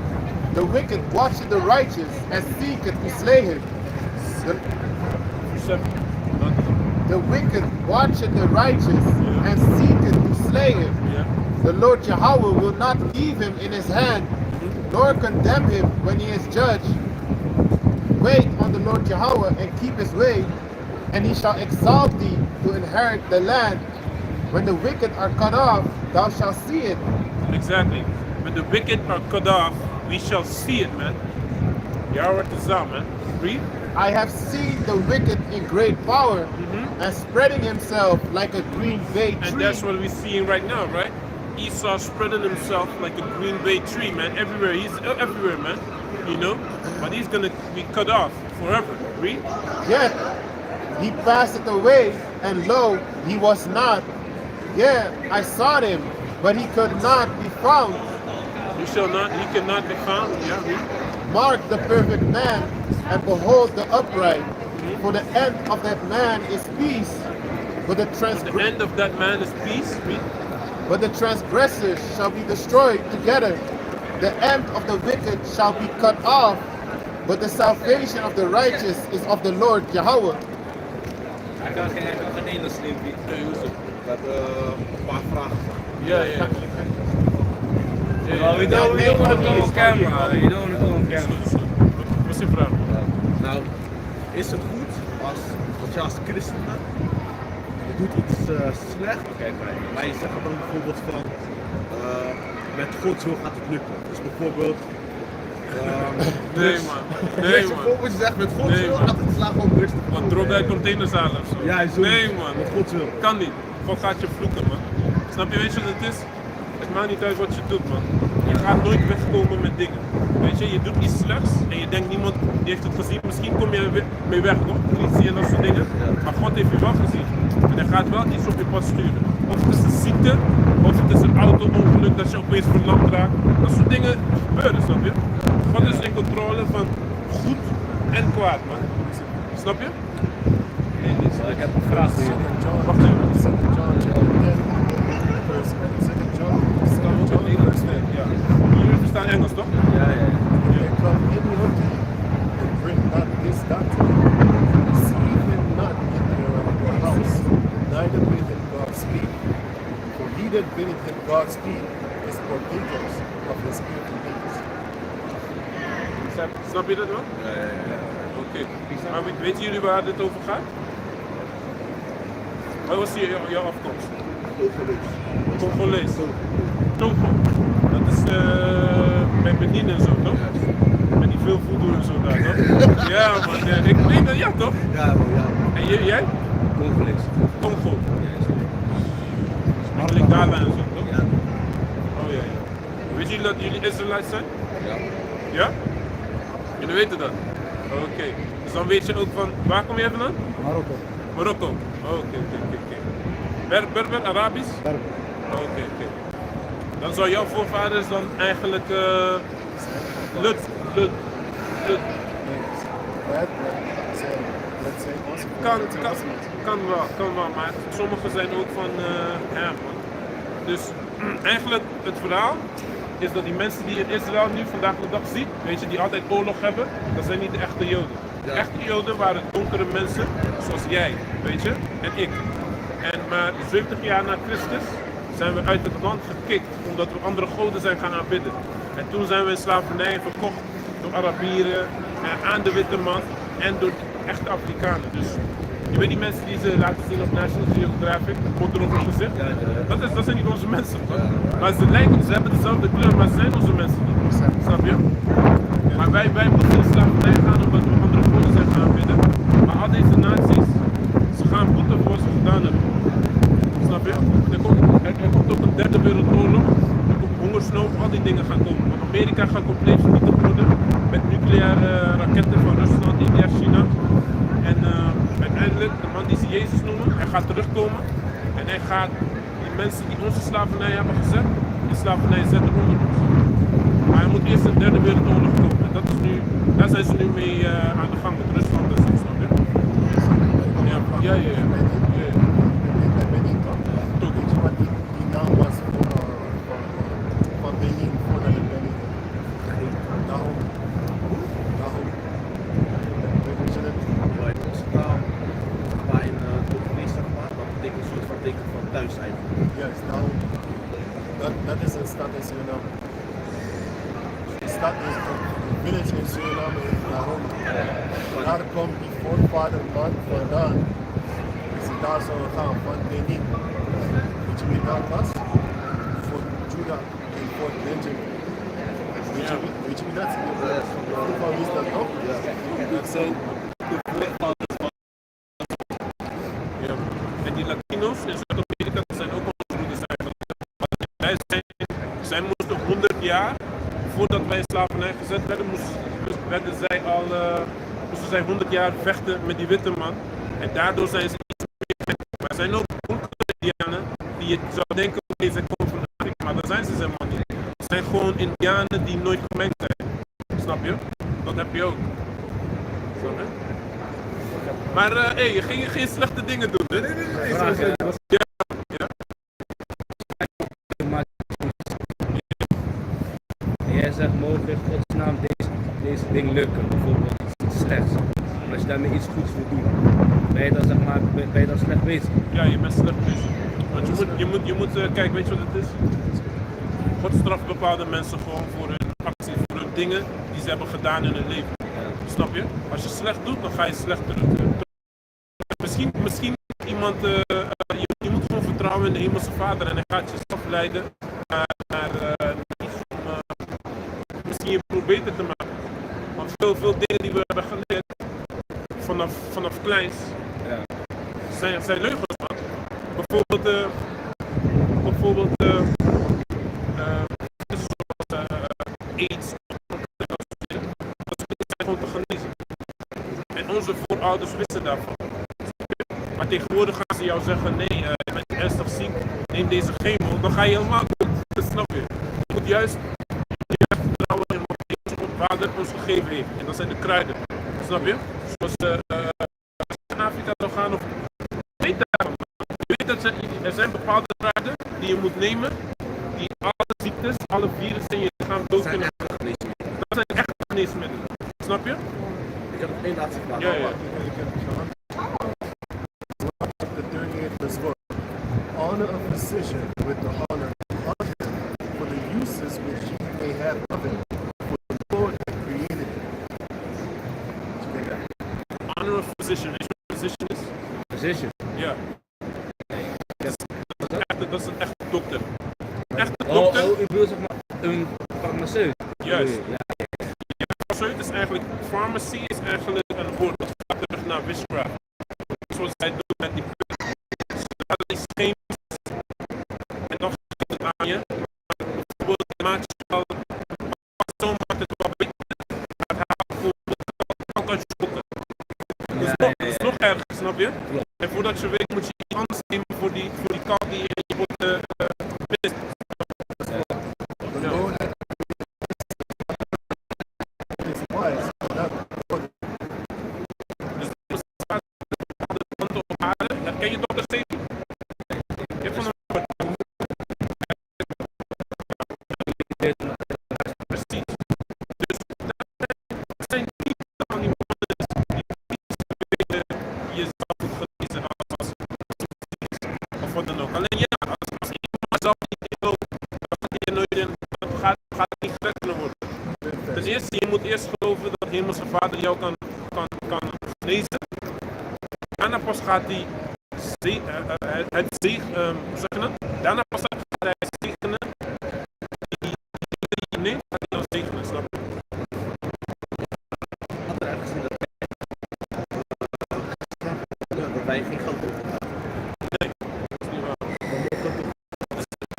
Speaker 3: The wicked watcheth the righteous, and seeketh to slay him. The wicked watcheth the righteous, and seeketh to slay him.
Speaker 2: Yeah.
Speaker 3: The Lord Yahweh will not leave him in his hand, nor condemn him when he is judged. Wait on the Lord Yahweh and keep his way, and he shall exalt thee to inherit the land. When the wicked are cut off, thou shalt see it.
Speaker 2: Exactly. When the wicked are cut off, we shall see it, man. Yahweh Tazah, man. Read.
Speaker 3: I have seen the wicked in great power, and spreading himself like a green bay tree.
Speaker 2: And that's what we're seeing right now, right? Esau spreading himself like a green bay tree, man. Everywhere. He's everywhere, man. You know? But he's gonna be cut off forever. Read.
Speaker 3: Yet he passeth away, and lo, he was not. Yeah, I sought him, but he could not be found.
Speaker 2: He cannot be found. Yeah, read.
Speaker 3: Mark the perfect man, and behold the upright. For the end of that man is peace, but
Speaker 2: The end of that man is peace.
Speaker 3: but the transgressors shall be destroyed together. The end of the wicked shall be cut off, but the salvation of the righteous is of the Lord Yahweh.
Speaker 5: Hij kan geen Nederlands slimpie.
Speaker 2: Nee, hoe is het?
Speaker 5: Ik heb een paar vragen.
Speaker 2: Ja, ja.
Speaker 5: We don't want to go on camera. You don't want to go on camera.
Speaker 2: Wat is je vraag?
Speaker 5: Nou, is het goed als je als christen bent, je doet iets slecht? Oké, wij zeggen dan bijvoorbeeld van met Gods wil gaat het lukken. Dus bijvoorbeeld
Speaker 2: Nee man. Nee man.
Speaker 5: bijvoorbeeld je zegt met Gods
Speaker 2: Nee,
Speaker 5: wil
Speaker 2: man.
Speaker 5: gaat het slag op rustig.
Speaker 2: Wat drop bij containers aan of zo?
Speaker 5: Ja, zo.
Speaker 2: Nee man.
Speaker 5: Met Gods wil.
Speaker 2: Kan niet. God gaat je vloeken man. Snap je, weet je wat het is? Het maakt niet uit wat je doet man. Je gaat nooit wegkomen met dingen. Weet je doet iets slechts en je denkt niemand die heeft het gezien. Misschien kom je er mee weg nog, politie en dat soort dingen. Maar God heeft je wel gezien. En hij gaat wel iets op je pad sturen. Of het is een ziekte, of het is een auto-ongeluk dat je opeens verlamd raakt. Dat soort dingen gebeuren, snap je? God is in controle van goed en kwaad man. Snap je?
Speaker 5: Ik heb een vraag voor je.
Speaker 2: Wacht even.
Speaker 4: Second John chapter 10, verse Second John,
Speaker 2: Ja. Jullie verstaan Engels toch?
Speaker 5: Ja.
Speaker 4: If there come any of thee and bring not this doctrine, receive him not into your house, neither bid him God speak. For he that biddeth him God speak is partakers of his evil deeds.
Speaker 2: Snap je dat wel?
Speaker 5: Ja.
Speaker 2: Oké. Maar weten jullie waar dit over gaat? Waar was jouw afkomst? Congolees. Togo. Dat is bij Benin en zo, toch? Met die veel voodoo en zo daar, toch? Ja man, ik weet dat, ja toch?
Speaker 5: Ja.
Speaker 2: En jij?
Speaker 5: Conflicts.
Speaker 2: Congo. Eigenlijk Ghana en zo, toch?
Speaker 5: Ja.
Speaker 2: Oh ja. Weet jullie dat jullie Israëli's zijn?
Speaker 5: Ja.
Speaker 2: Ja? Jullie weten dat? Oké. Dus dan weet je ook van, waar kom je vandaan?
Speaker 6: Marokko.
Speaker 2: Marokko. Oké. Berber, Arabisch?
Speaker 6: Berber.
Speaker 2: Oké. Dan zou jouw voorvaders dan eigenlijk Lut.
Speaker 4: That say, let's say also
Speaker 2: Kan wel, maar sommigen zijn ook van man. Dus eigenlijk het verhaal is dat die mensen die in Israël nu vandaag de dag ziet, weet je, die altijd oorlog hebben, dat zijn niet de echte Joden. De echte Joden waren donkere mensen, zoals jij, weet je, en ik. Maar 70 jaar na Christus zijn we uit het land gekikt, omdat we andere goden zijn gaan aanbidden. En toen zijn we in slavernij verkocht door Arabieren aan de witte man en door echte Afrikanen. Dus je weet die mensen die ze laten zien op National Geographic, mond erop op gezicht, dat zijn niet onze mensen, toch? Maar ze hebben dezelfde kleur, maar ze zijn onze mensen niet. Snap je? Maar wij moeten in slavernij gaan omdat we andere goden zijn gaan aanbidden. Maar al deze naties, ze gaan boete voor wat ze gedaan hebben. Snap je? Er komt ook een derde wereldoorlog, er komt hongersnood, al die dingen gaan komen. Want Amerika gaat compleet vernietigd worden met nucleaire raketten van Rusland, India, China. En uiteindelijk, de man die ze Jezus noemen, hij gaat terugkomen en hij gaat die mensen die onze slavernij hebben gezet, in slavernij zetten onder ons. Maar hij moet eerst een derde wereldoorlog komen. En dat is nu, daar zijn ze nu mee aan de gang met Rusland en zo, snap je? Ja.
Speaker 4: Weet je wat die naam was van Benin voordat het Benin ging? Daarom. Weet je dat?
Speaker 5: In onze taal, maar in Portugees zeg maar, dat betekent een soort van teken van thuis eigenlijk.
Speaker 4: Juist, daarom. Dat is een stad in Suriname. De stad is een village in Suriname, daarom. Daar komt die voorvaderman vandaan. Als je daar zou gaan van Benin. Weet je wie dat was? Fort Judah en Fort Benjamin. Weet je wie dat is? Van wie is dat nog? Dat zijn
Speaker 2: Ja. En die Latino's in Zuid-Amerika zijn ook onze broeders eigenlijk. Zij moesten 100 jaar voordat wij in slavernij gezet werden, moesten zij 100 jaar vechten met die witte man. En daardoor zijn ze iets meer. Maar er zijn ook donkere Indianen die je zou denken, oké, zij komen van Afrika, maar dat zijn ze helemaal niet. Het zijn gewoon Indianen die nooit gemengd zijn. Snap je? Dat heb je ook. Snap je? Maar je ging geen slechte dingen doen, hè?
Speaker 5: Nee.
Speaker 6: Vraag,
Speaker 2: Ja.
Speaker 6: En jij zegt, mogen in Gods naam deze ding lukken, bijvoorbeeld iets slechts. Maar als je daarmee iets goeds wil doen, ben je dan, zeg maar, ben je dan slecht bezig?
Speaker 2: Ja, je bent slecht bezig. Want je moet kijk, weet je wat het is? God straft bepaalde mensen gewoon voor hun acties, voor hun dingen die ze hebben gedaan in hun leven. Snap je? Als je slecht doet, dan ga je slecht terug. Misschien iemand, je moet gewoon vertrouwen in de Hemelse Vader en hij gaat jezelf leiden naar iets om misschien je broer beter te maken. Want veel dingen die we hebben geleerd vanaf kleins zijn leugens, man. Bijvoorbeeld zoals AIDS, dat zijn gewoon te genezen. En onze voorouders wisten daarvan. Maar tegenwoordig gaan ze jou zeggen, nee, je bent ernstig ziek, neem deze chemo, dan ga je helemaal dood. Snap je? Je moet juist vertrouwen in wat de Vader ons gegeven heeft. En dat zijn de kruiden. Snap je? Zoals als je naar Afrika zou gaan of weet daarvan. Je weet dat er zijn bepaalde kruiden die je moet nemen, die alle ziektes, alle virussen in je lichaam dood kunnen maken. Dat zijn echte geneesmiddelen. Snap je?
Speaker 5: Ik heb nog één laatste vraag.
Speaker 2: Ja, ja.
Speaker 4: The 38th verse 4. Honor a physician with the honor of him for the uses which he may have of him, for the Lord hath created him.
Speaker 2: Honor a physician. Weet je wat een physician is?
Speaker 6: Physician.
Speaker 2: Ja. Dat is een echte dokter. Echte dokter.
Speaker 6: Oh, ik bedoel zeg maar een farmaceut.
Speaker 2: Juist.
Speaker 6: Ja.
Speaker 2: Farmaceut is eigenlijk, pharmacy is eigenlijk een woord dat gaat terug naar witchcraft. Zoals zij doen met die pillen. Dat is chemisch. En dan geeft het aan je. Bijvoorbeeld, het maakt je wel, zo maakt het wel beter. Maar het haalt bijvoorbeeld ook als je schokken. Dat is nog erger, snap je? En voordat je weet moet je iets anders nemen voor die kou die je in je bot mist.
Speaker 4: The Lord hath is wise, not order.
Speaker 2: Dus dat is bepaalde kanten op aarde. Herken je dokter Steven? Je hebt van een precies. Dus dat zijn niet aan die mannen die weten jezelf goed gelezen als of wat dan ook. Alleen ja, als iemand zelf niet wil, dan gaat hij nooit in, dan gaat het niet gered kunnen worden. Ten eerste, je moet eerst geloven dat de Hemelse Vader jou kan genezen. Daarna pas gaat hij het zegenen. Daarna pas gaat hij zegenen. Die je neemt, gaat hij dan zegenen, snap je?
Speaker 5: Had er ergens in dat wij geen geld hebben.
Speaker 2: Nee, dat is niet waar.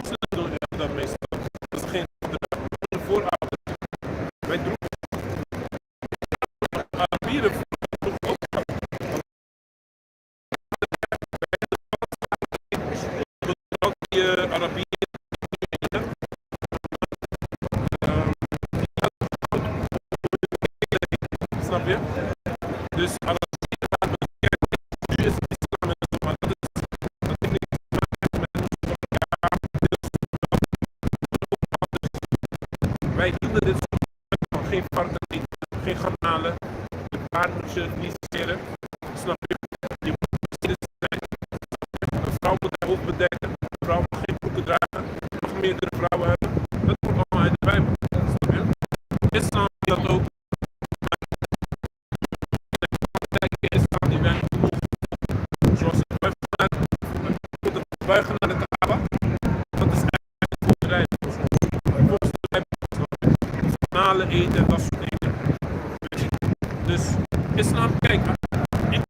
Speaker 2: Snel doen we dat meestal. Dat is geen de voorouders. Wij droegen Arabieren vroeger ook. Ook die Arabieren. Snap je? Dus Arabieren waren met de kerk. Nu is het islam en zo, maar dat heeft niks te maken met elkaar. Wij hielden dit soort geen varken eten, geen garnalen. De paard moet je niet scheren. Snap je? Je moet bezeten zijn. Een vrouw moet haar hoofd bedekken. Een vrouw mag geen broeken dragen. Je mag meerdere vrouwen hebben. Dat komt allemaal uit de Bijbel. Snap je? Islam dat ook. Islam die weinig genoeg. Zoals het buigen naar de Kaaba. Dat is eigenlijk een voorbereiding. Volgens de Bijbel. Snap je? Garnalen eten en dat soort dingen. Weet je? Dus islam, kijk, ik vind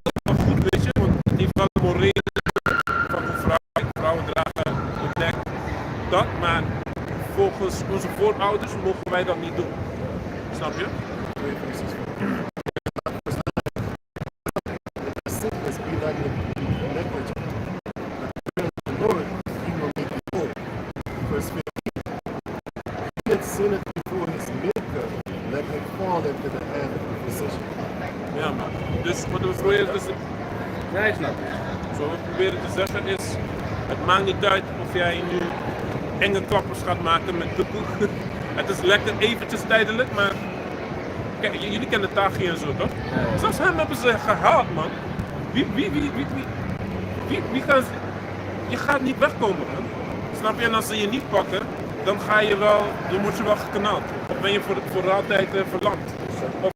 Speaker 2: het wel goed, weet je, want het heeft wel een morele van hoe vrouwen dragen, bedekt, dat, maar volgens onze voorouders mogen wij dat niet doen. Snap je?
Speaker 4: Sickness be not negligent. The Lord, he will make you whole. Verse 15. He that sinneth before his maker, let him fall into the hand of the physician.
Speaker 2: Ja. man. Dus wat we proberen dus,
Speaker 6: Ja, ik snap het.
Speaker 2: zo wat we proberen te zeggen is, het maakt niet uit of jij nu enge klappers gaat maken met de koek. Het is lekker eventjes tijdelijk, maar kijk, jullie kennen Taghi en zo toch?
Speaker 6: Ja.
Speaker 2: Zelfs hem hebben ze gehaald, man. Wie gaan ze... Je gaat niet wegkomen, man. Snap je? En als ze je niet pakken, dan word je wel geknald. Of ben je voor altijd verlamd.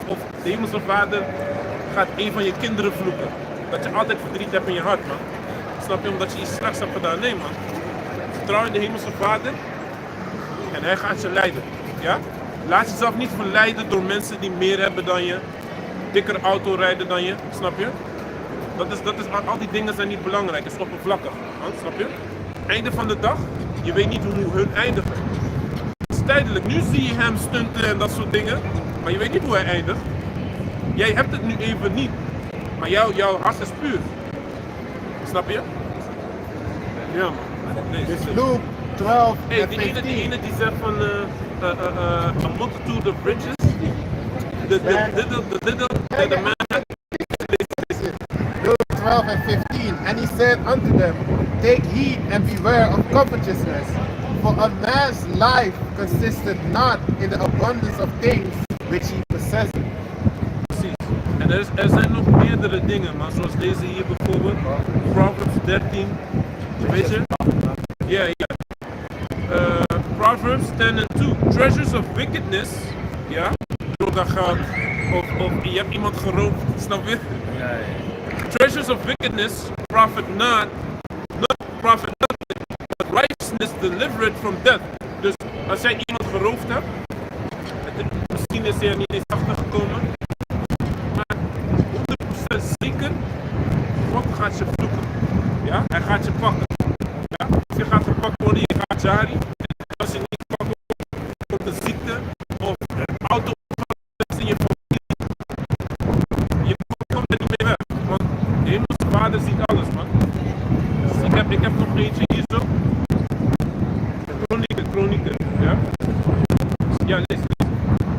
Speaker 2: Of de hemelse vader gaat een van je kinderen vloeken. Dat je altijd verdriet hebt in je hart, man. Snap je? Omdat je iets slechts hebt gedaan. Nee, man. Vertrouw in de hemelse vader en hij gaat je leiden. Ja? Laat jezelf niet verleiden door mensen die meer hebben dan je, dikker auto rijden dan je, snap je? Al die dingen zijn niet belangrijk, het is oppervlakkig, man, snap je? Einde van de dag, je weet niet hoe hun eindigen. Het is tijdelijk, nu zie je hem stunten en dat soort dingen, maar je weet niet hoe hij eindigt. Jij hebt het nu even niet, maar jouw hart is puur. Snap je? Ja, man. Nee,
Speaker 3: Dus Luke 12
Speaker 2: hey,
Speaker 3: en
Speaker 2: die
Speaker 3: 15.
Speaker 2: ene die zegt van a multitude of riches. The man.
Speaker 3: Luke 12 and 15. And he said unto them, take heed and beware of covetousness, for a man's life consisteth not in the abundance of things which he possesseth.
Speaker 2: Precies. En er zijn nog meerdere dingen, maar zoals deze hier bijvoorbeeld. Proverbs 13. Weet je? Ja, ja. Proverbs 10 and 2. Treasures of wickedness. Ja? Droga geld. Of je hebt iemand geroofd. Snap je?
Speaker 6: Ja, ja.
Speaker 2: Treasures of wickedness profit not nothing, but righteousness deliver it from death. Dus als jij iemand geroofd hebt, misschien is hij er niet eens achter gekomen, maar 100% zeker, God gaat je vloeken. Ja? Hij gaat je pakken. Ja? Als je gaat gepakt worden, je gaat jari. Als je niet gepakt wordt, komt een ziekte of auto in je familie. Je komt er niet mee weg, want de hemelse vader ziet alles, man. Dus ik heb nog eentje hier zo. Kronieken, ja. Ja, lees.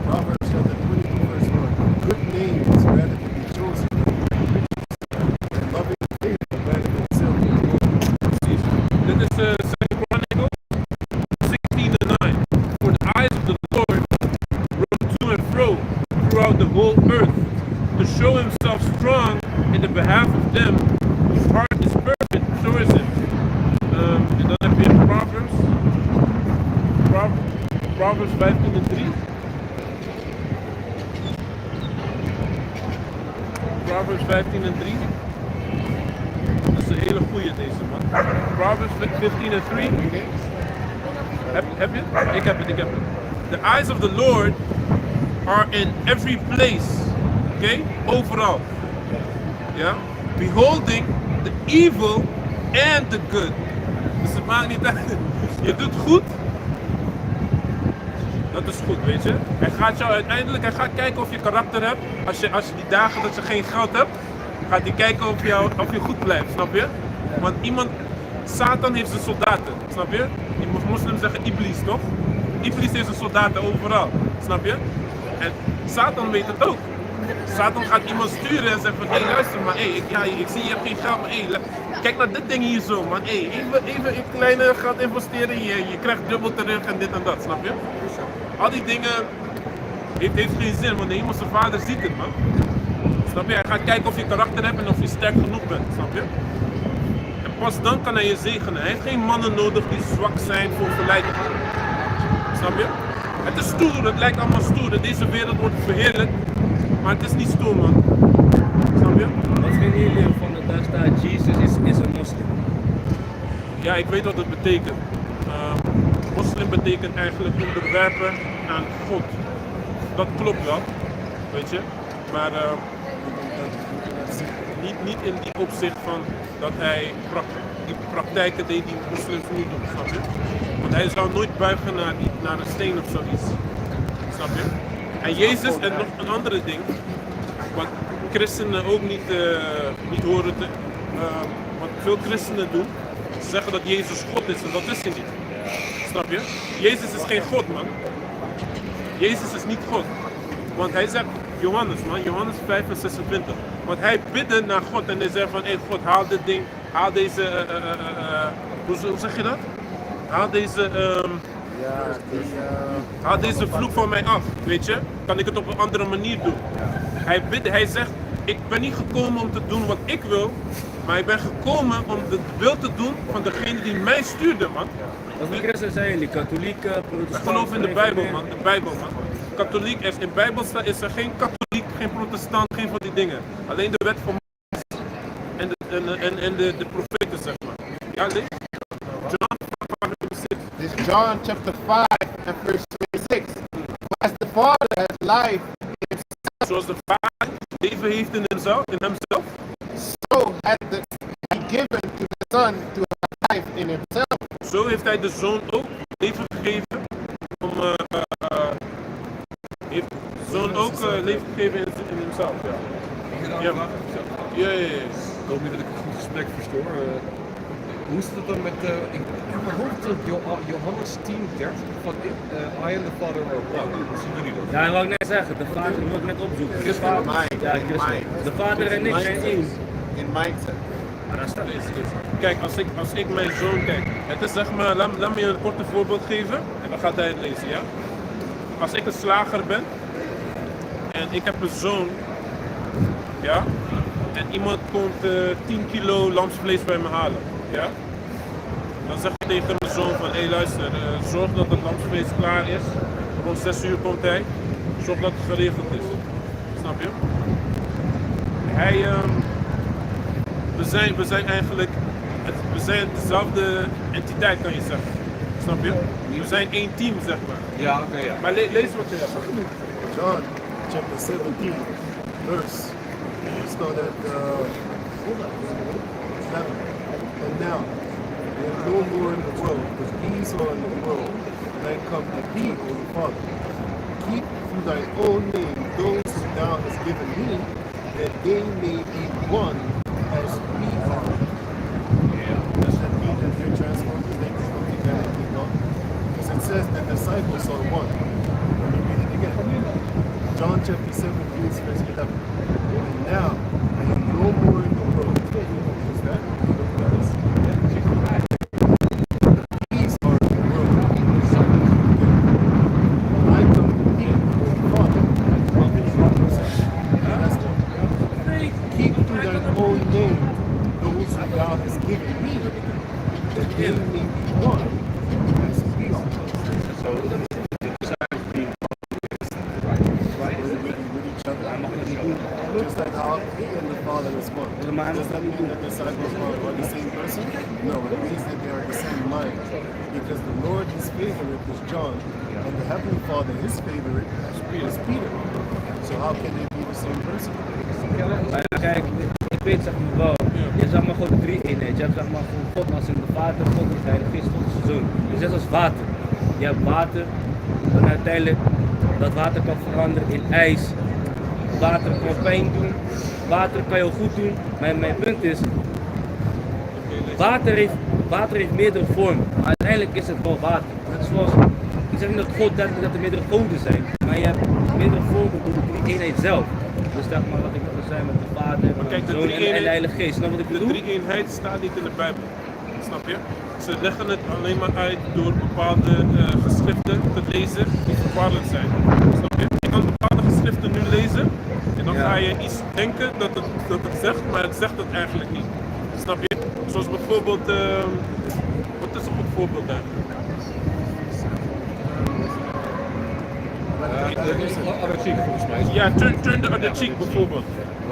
Speaker 4: Proverbs chapter 22 verse 1. Good name is rather to be chosen than riches, and loving favor rather than silver and gold.
Speaker 2: Precies. Dit is 2 Chronicles 16 and 9. For the eyes of the Lord run to and fro throughout the whole earth, to show himself strong in the behalf of them whose heart is perfect towards him. En dan heb je Proverbs 15 en 3. Proverbs 15 en 3. Dat is een hele goeie deze, man. Proverbs 15 en 3. Heb je het? Ik heb het. The eyes of the Lord are in every place. Oké? Overal. Ja? Beholding the evil and the good. Dus het maakt niet uit. Je doet goed. Dat is goed, weet je. Hij gaat kijken of je karakter hebt. Als je die dagen dat je geen geld hebt, gaat hij kijken of je goed blijft, snap je? Want Satan heeft zijn soldaten, snap je? Die moslims zeggen Iblis, toch? Iblis heeft zijn soldaten overal, snap je? En Satan weet het ook. Satan gaat iemand sturen en zegt van, hé luister maar, ik zie je hebt geen geld, maar kijk naar dit ding hier zo, man. Even een kleine geld investeren, je krijgt dubbel terug en dit en dat, snap je? Al die dingen heeft geen zin, want de hemelse vader ziet het, man. Snap je? Hij gaat kijken of je karakter hebt en of je sterk genoeg bent, snap je? En pas dan kan hij je zegenen. Hij heeft geen mannen nodig die zwak zijn voor verleiding. Snap je? Het is stoer, het lijkt allemaal stoer. Deze wereld wordt verheerlijkt, maar het is niet stoer, man. Snap je?
Speaker 6: Wat vinden jullie van de daar staat Jesus is een moslim?
Speaker 2: Ja, ik weet wat het betekent. Moslim betekent eigenlijk onderwerpen aan God. Dat klopt wel, weet je. Maar niet in die opzicht van dat hij die praktijken deed die moslims nu doen, snap je? Want hij zou nooit buigen naar een steen of zoiets. Snap je? En Jezus, en nog een andere ding, wat christenen ook niet horen te... wat veel christenen doen, ze zeggen dat Jezus God is en dat is hij niet. Snap je? Jezus is geen God, man. Jezus is niet God. Want hij zegt, Johannes man, Johannes 5 en 26. Want hij bidde naar God en hij zei van, hey God, haal dit ding, haal deze, hoe zeg je dat? Haal deze, haal deze vloek van mij af, weet je? Kan ik het op een andere manier doen? Hij bidde, hij zegt, ik ben niet gekomen om te doen wat ik wil, maar ik ben gekomen om de wil te doen van degene die mij stuurde, man.
Speaker 6: Wat voor christen zijn jullie? Katholieken,
Speaker 2: Ik
Speaker 6: protestanten?
Speaker 2: geloof in de Bijbel, man. De Bijbel, man. Katholiek, in de Bijbel is er geen katholiek, geen protestant, geen van die dingen. Alleen de wet van Mozes en de profeten, zeg maar. Ja, lees. John 5:6.
Speaker 3: This is John chapter 5 and verse 26. As the Father has life in himself,
Speaker 2: Zoals de Vader leven heeft in hemzelf,
Speaker 3: so has he given to the Son to have life in himself.
Speaker 2: zo heeft hij de Zoon ook leven gegeven heeft de Zoon ook leven gegeven in hemzelf. Ja. Ja. Ja.
Speaker 5: Ik hoop niet dat ik een goed gesprek verstoor. Hoe is het dan met, ik heb mijn hoofd op Johannes 10:30 van I am the Father are one. Hoe zien jullie dat?
Speaker 6: Ja, dat wou ik net zeggen. De vader moet ik net opzoeken. De vader, ja, Christus. De vader en ik zijn één.
Speaker 3: In mindset.
Speaker 6: Maar daar staat
Speaker 2: Kijk, als ik mijn zoon kijk, het is zeg maar, laat me je een korte voorbeeld geven en dan gaat hij het lezen, ja? Als ik een slager ben en ik heb een zoon, ja? En iemand komt 10 kilo lamsvlees bij me halen, ja? Dan zeg ik tegen mijn zoon van, hé luister, zorg dat het lamsvlees klaar is. Rond 6 uur komt hij, zorg dat het geregeld is. Snap je? We zijn eigenlijk, we zijn dezelfde entiteit kan je zeggen. Snap je? We zijn één team, zeg maar.
Speaker 5: Ja, oké, ja.
Speaker 2: Maar lees wat je hebt.
Speaker 4: John chapter 17, verse. Start at 7. And now, there is no more in the world, but these are in the world, and I come to thee, O Father. Keep through thy own name those whom thou hast given me, that they may be one as we are. Does that mean that you're transformed into humanity, God? Because it says the disciples are one. Let me read it again. John chapter 17, verse 11. And now I am no more in the world. Is that? These are the world. I come to thee, O Father. Keep to thine own name those whom thou hast given me, that they may be one as we are. So with each other, just like how he and the Father is one. Does that mean that the disciples are the same person? No, it means that they are the same mind. Because the Lord, his favorite was John, and the Heavenly Father, his favorite was Peter. So how can they be the same person?
Speaker 6: Maar kijk, ik weet zeg maar wel, je zag maar gewoon drie eenheid. Je hebt zeg maar God als in de Vader, God is de Heilige Geest, God is de Zoon. Dus net als water. Je hebt water en uiteindelijk dat water kan veranderen in ijs. Water kan pijn doen, water kan je goed doen. Maar mijn punt is, water heeft meerdere vormen. Maar uiteindelijk is het wel water. Net zoals, ik zeg niet dat God dat er meerdere goden zijn, maar je hebt meerdere vormen door de drie eenheid zelf. Dus zeg maar wat ik wil zijn met de Vader,
Speaker 2: Kijk,
Speaker 6: de Zoon en de Heilige Geest. Snap wat ik
Speaker 2: De
Speaker 6: bedoel?
Speaker 2: drie-eenheid staat niet in de Bijbel. Snap je? Ze leggen het alleen maar uit door bepaalde geschriften te lezen die gevaarlijk zijn. Snap je? Je kan bepaalde geschriften nu lezen en dan ga je iets denken dat het zegt, maar het zegt het eigenlijk niet. Snap je? Zoals bijvoorbeeld, wat is een goed voorbeeld eigenlijk?
Speaker 5: Other cheek volgens mij.
Speaker 2: Ja, turn the other cheek bijvoorbeeld.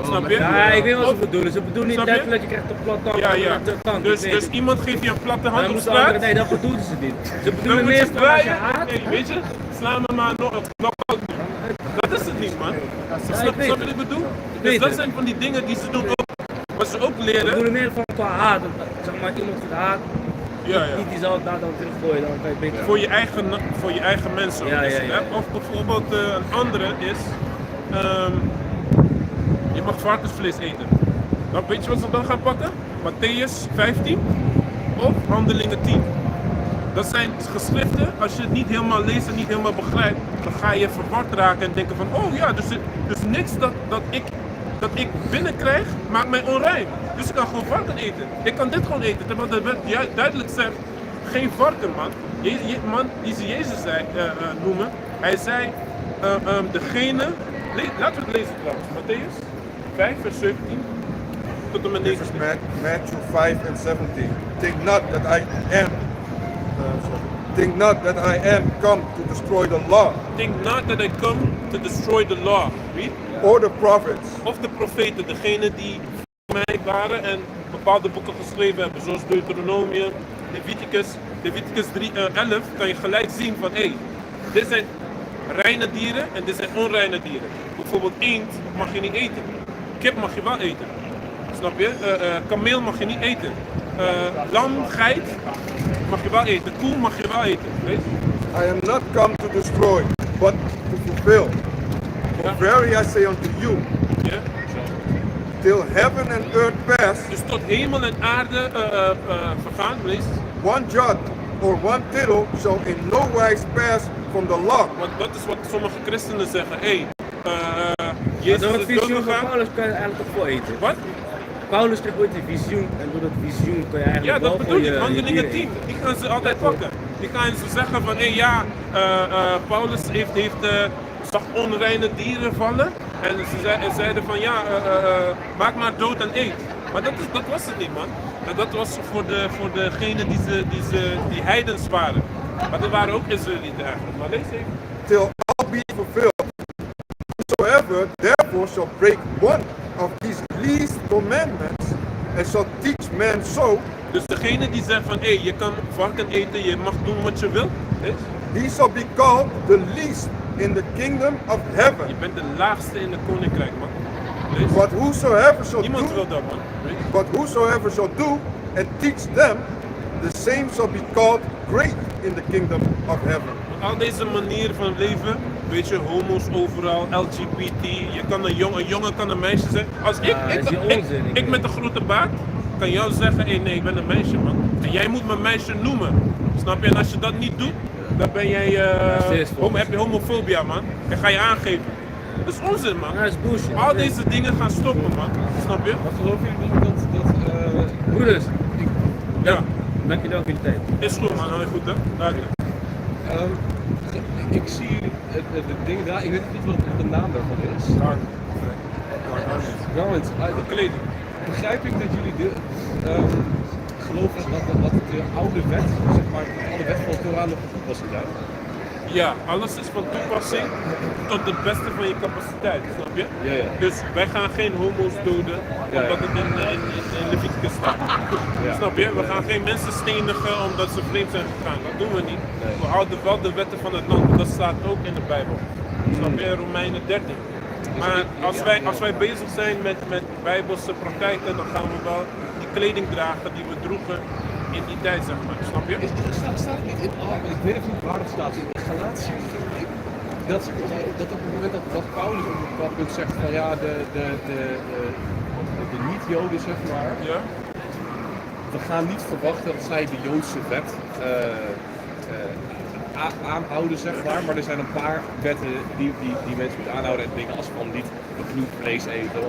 Speaker 2: Snap je?
Speaker 6: Ja, ik weet wat ze bedoelen. Ze bedoelen niet
Speaker 2: Snap je?
Speaker 6: letterlijk, je krijgt een platte hand.
Speaker 2: Ja.
Speaker 6: Kant,
Speaker 2: Dus iemand geeft je een platte hand op
Speaker 6: moeten
Speaker 2: straat.
Speaker 6: anderen, nee, dat bedoelen ze niet. Ze
Speaker 2: Dan
Speaker 6: bedoelen
Speaker 2: moet je
Speaker 6: meer van als je
Speaker 2: draaien.
Speaker 6: haat.
Speaker 2: Hey, weet je, sla me maar nog een knock-out nu. Dat is het niet, man.
Speaker 6: Ja,
Speaker 2: Snap
Speaker 6: ik weet
Speaker 2: je wat
Speaker 6: het.
Speaker 2: ik bedoel?
Speaker 6: weet
Speaker 2: Dus dat
Speaker 6: het.
Speaker 2: zijn van die dingen die ze doen ook. Wat ze ook
Speaker 6: Ze
Speaker 2: leren.
Speaker 6: bedoelen meer van qua haat. Zeg maar, iemand goed haat.
Speaker 2: Ja.
Speaker 6: Niet die zal daar dan teruggooien, dan kan je beter.
Speaker 2: Voor je eigen mensen.
Speaker 6: Ja,
Speaker 2: ook is
Speaker 6: ja,
Speaker 2: het,
Speaker 6: ja.
Speaker 2: hè? Of bijvoorbeeld een andere is, je mag varkensvlees eten. Dan weet je wat ze dan gaan pakken? Matthäus 15 of Handelingen 10. Dat zijn geschriften, als je het niet helemaal leest en niet helemaal begrijpt, dan ga je verward raken en denken van, oh ja, dus niks dat ik binnenkrijg maakt mij onrein. Dus ik kan gewoon varken eten. Ik kan dit gewoon eten, terwijl de wet duidelijk zegt, geen varken man. Man die ze Jezus zei, noemen, hij zei, degene, laten we het lezen trouwens, Matthäus 5 vers 17 tot en met
Speaker 1: This is
Speaker 2: 19.
Speaker 1: Matthew 5 and 17. Think not that I am come to destroy the law
Speaker 2: Think not that I come to destroy the law. Wie?
Speaker 1: or the prophets.
Speaker 2: Of de profeten, degene die voor mij waren en bepaalde boeken geschreven hebben, zoals Deuteronomium, Leviticus 3:11, kan je gelijk zien van dit zijn reine dieren en dit zijn onreine dieren. Bijvoorbeeld eend mag je niet eten, kip mag je wel eten, snap je? Kameel mag je niet eten, lam, geit mag je wel eten, koe mag je wel eten, weet je?
Speaker 1: I am not come to destroy, but to fulfill. For verily I say unto you,
Speaker 2: Ja?
Speaker 1: till heaven and earth pass,
Speaker 2: Dus tot hemel en aarde vergaan, lees.
Speaker 1: one jot or one tittle shall in no wise pass from the law.
Speaker 2: Want dat is wat sommige christenen zeggen.
Speaker 6: Jezus
Speaker 2: Jezus
Speaker 6: door
Speaker 2: is
Speaker 6: het visioen van
Speaker 2: doodgegaan.
Speaker 6: Paulus kan je eigenlijk toch wel eten.
Speaker 2: Wat?
Speaker 6: Paulus kreeg ooit een visioen en door dat visioen kan je eigenlijk
Speaker 2: Ja, dat
Speaker 6: wel
Speaker 2: bedoel
Speaker 6: gewoon
Speaker 2: ik. Handelingen
Speaker 6: dieren
Speaker 2: 10.
Speaker 6: eten.
Speaker 2: Die gaan ze altijd pakken. Die gaan ze zeggen van, Paulus zag onreine dieren vallen. En ze zeiden van, maak maar dood en eet. Maar dat was het niet, man. Dat was voor degene die heidens waren. Maar dat waren ook Israëlieten eigenlijk. Maar lees even.
Speaker 1: Till all be fulfilled. Whosoever therefore shall break one of these least commandments and shall teach men so,
Speaker 2: Dus degene die zegt van, je kan varken eten, je mag doen wat je wil. Lees.
Speaker 1: he shall be called the least in the kingdom of heaven.
Speaker 2: Je bent de laagste in het koninkrijk, man. Lees.
Speaker 1: But whosoever shall
Speaker 2: Niemand wil
Speaker 1: do,
Speaker 2: dat, man. Lees.
Speaker 1: but whosoever shall do and teach them, the same shall be called great in the kingdom of heaven.
Speaker 2: Al deze manieren van leven, weet je, homo's overal, LGBT, een jongen kan een meisje zijn. Als ik met een grote baard kan jou zeggen, nee, ik ben een meisje, man. En jij moet me meisje noemen, snap je? En als je dat niet doet, dan ben jij, heb je homofobia, man. En ga je aangeven. Dat is onzin, man.
Speaker 6: Ja, dat is bullshit.
Speaker 2: Al deze dingen gaan stoppen, man. Snap je?
Speaker 5: Maar geloof je niet dat
Speaker 6: Broeders,
Speaker 2: Ja,
Speaker 6: dankjewel voor je tijd.
Speaker 2: is goed, man. Heel goed, hè? Duidelijk.
Speaker 5: ik zie het ding daar, ik weet niet wat de naam daarvan is. Garments.
Speaker 2: De kleding.
Speaker 5: Begrijp ik dat jullie geloven dat de oude wet, zeg maar, de oude wet van de Torah nog van toepassing zijn?
Speaker 2: Ja, alles is van toepassing tot het beste van je capaciteit, snap je?
Speaker 5: Ja, ja.
Speaker 2: Dus wij gaan geen homo's doden omdat het in Leviticus staat.
Speaker 5: Ja.
Speaker 2: Snap je? We gaan geen mensen stenigen omdat ze vreemd zijn gegaan. Dat doen we niet.
Speaker 5: Nee.
Speaker 2: We houden wel de wetten van het land. Dat staat ook in de Bijbel. Snap je? Romeinen 13. Maar als wij bezig zijn met bijbelse praktijken, dan gaan we wel die kleding dragen die we droegen in die tijd, zeg maar. Snap je?
Speaker 5: Staat het niet in, ik weet even niet waar het staat, in Galatië, dat op het moment dat Paulus op een bepaald punt zegt van ja, de niet-Joden, zeg maar,
Speaker 2: Ja?
Speaker 5: we gaan niet verwachten dat zij de Joodse wet aanhouden, zeg maar er zijn een paar wetten die mensen moeten aanhouden en dingen als van niet gekloed vlees eten.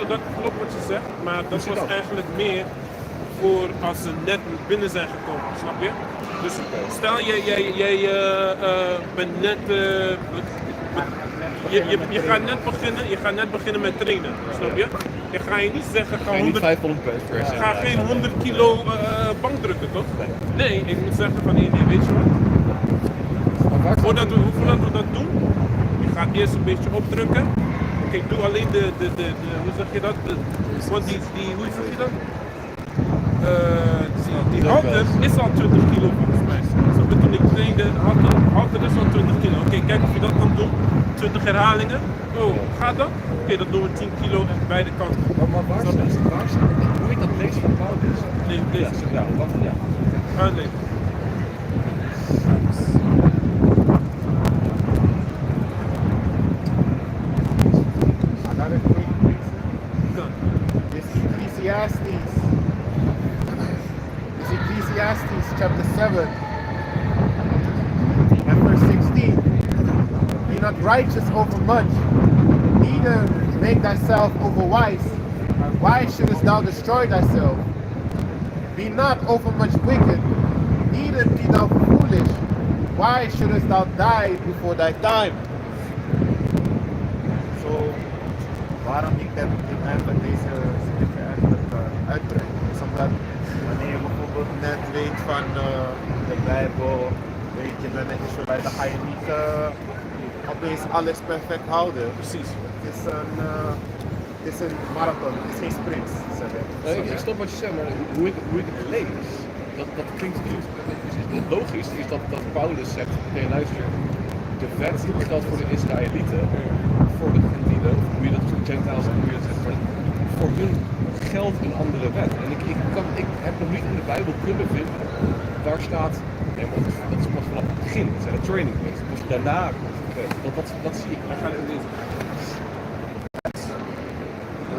Speaker 2: Dat klopt wat je zegt, maar dat was eigenlijk meer voor als ze net binnen zijn gekomen, snap je? Dus stel jij bent net, je gaat net beginnen met trainen, snap je? Je ga je niet zeggen,
Speaker 5: Niet 500 per se.
Speaker 2: ga geen 100 kilo bank drukken, toch? Nee, ik moet zeggen van nee, weet je wat? Voordat we dat doen, je gaat eerst een beetje opdrukken. Oké, doe alleen hoe zeg je dat? Want hoe zeg je dat? Die halter is al 20 kilo volgens mij. Zo toen ik trainde, halter is al 20 kilo. Oké, kijk of je dat kan doen. 20 herhalingen. Oh, gaat dat? Oké, dan doen we 10 kilo aan beide kanten.
Speaker 5: Maar waar staat hoe ik dat lees van Paulus?
Speaker 2: Nee, deze.
Speaker 5: Ja, wat ja.
Speaker 2: Aanleven.
Speaker 3: Another quick reason. This Ecclesiastes chapter 7, Be not righteous over much, neither make thyself over wise. Why shouldest thou destroy thyself? Be not over much wicked, neither be thou foolish. Why shouldest thou die before thy time?
Speaker 4: Zo, waarom ik eigenlijk deze scripture eigenlijk uitbreng, is omdat wanneer je bijvoorbeeld net weet van de Bijbel, weet je, ben een Israëlite, dan ga je niet opeens alles perfect houden.
Speaker 5: Precies.
Speaker 4: Het is een marathon, het is geen sprint.
Speaker 5: Ik snap wat je zegt, maar hoe ik het lees, dat klinkt niet. Logisch is dat Paulus zegt, oké, luister, de wet geldt voor de Israëlieten, voor de Gentielen, hoe je dat Gentiles en hoe je dat zegt, maar voor hun geldt een andere wet. En ik heb nog niet in de Bijbel kunnen vinden, daar staat, nee, maar dat is pas vanaf het begin, het zijn de training days, dus daarna, dat zie ik, daar gaan we in.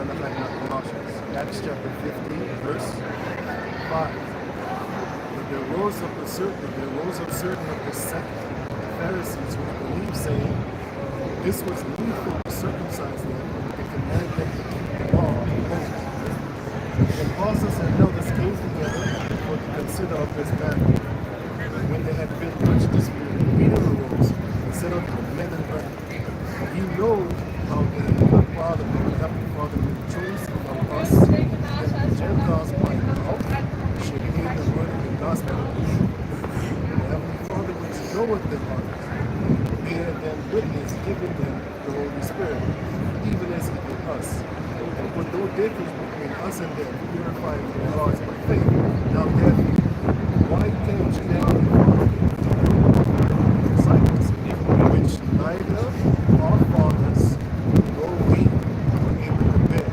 Speaker 4: En dan ga ik naar Colossians, Acts chapter 15, verse 5. There rose up certain of the sect of the Pharisees who believed, saying, this was needful to circumcise them with the commandment to keep the law of Moses. The apostles and elders came together for to consider of this matter. And when they had been much disputed, Peter arose and said unto the men and brethren, you know how the happy Father will choose among us that the Gentiles by mouth should hear the word of the gospel of peace. The Heavenly Father which knoweth their hearts, bear them witness, giving them the Holy Spirit, even as he did us. And put no difference between us and them, purifying their hearts by faith. Now therefore, why can't you now disciples, which neither our fathers nor we were able to bear?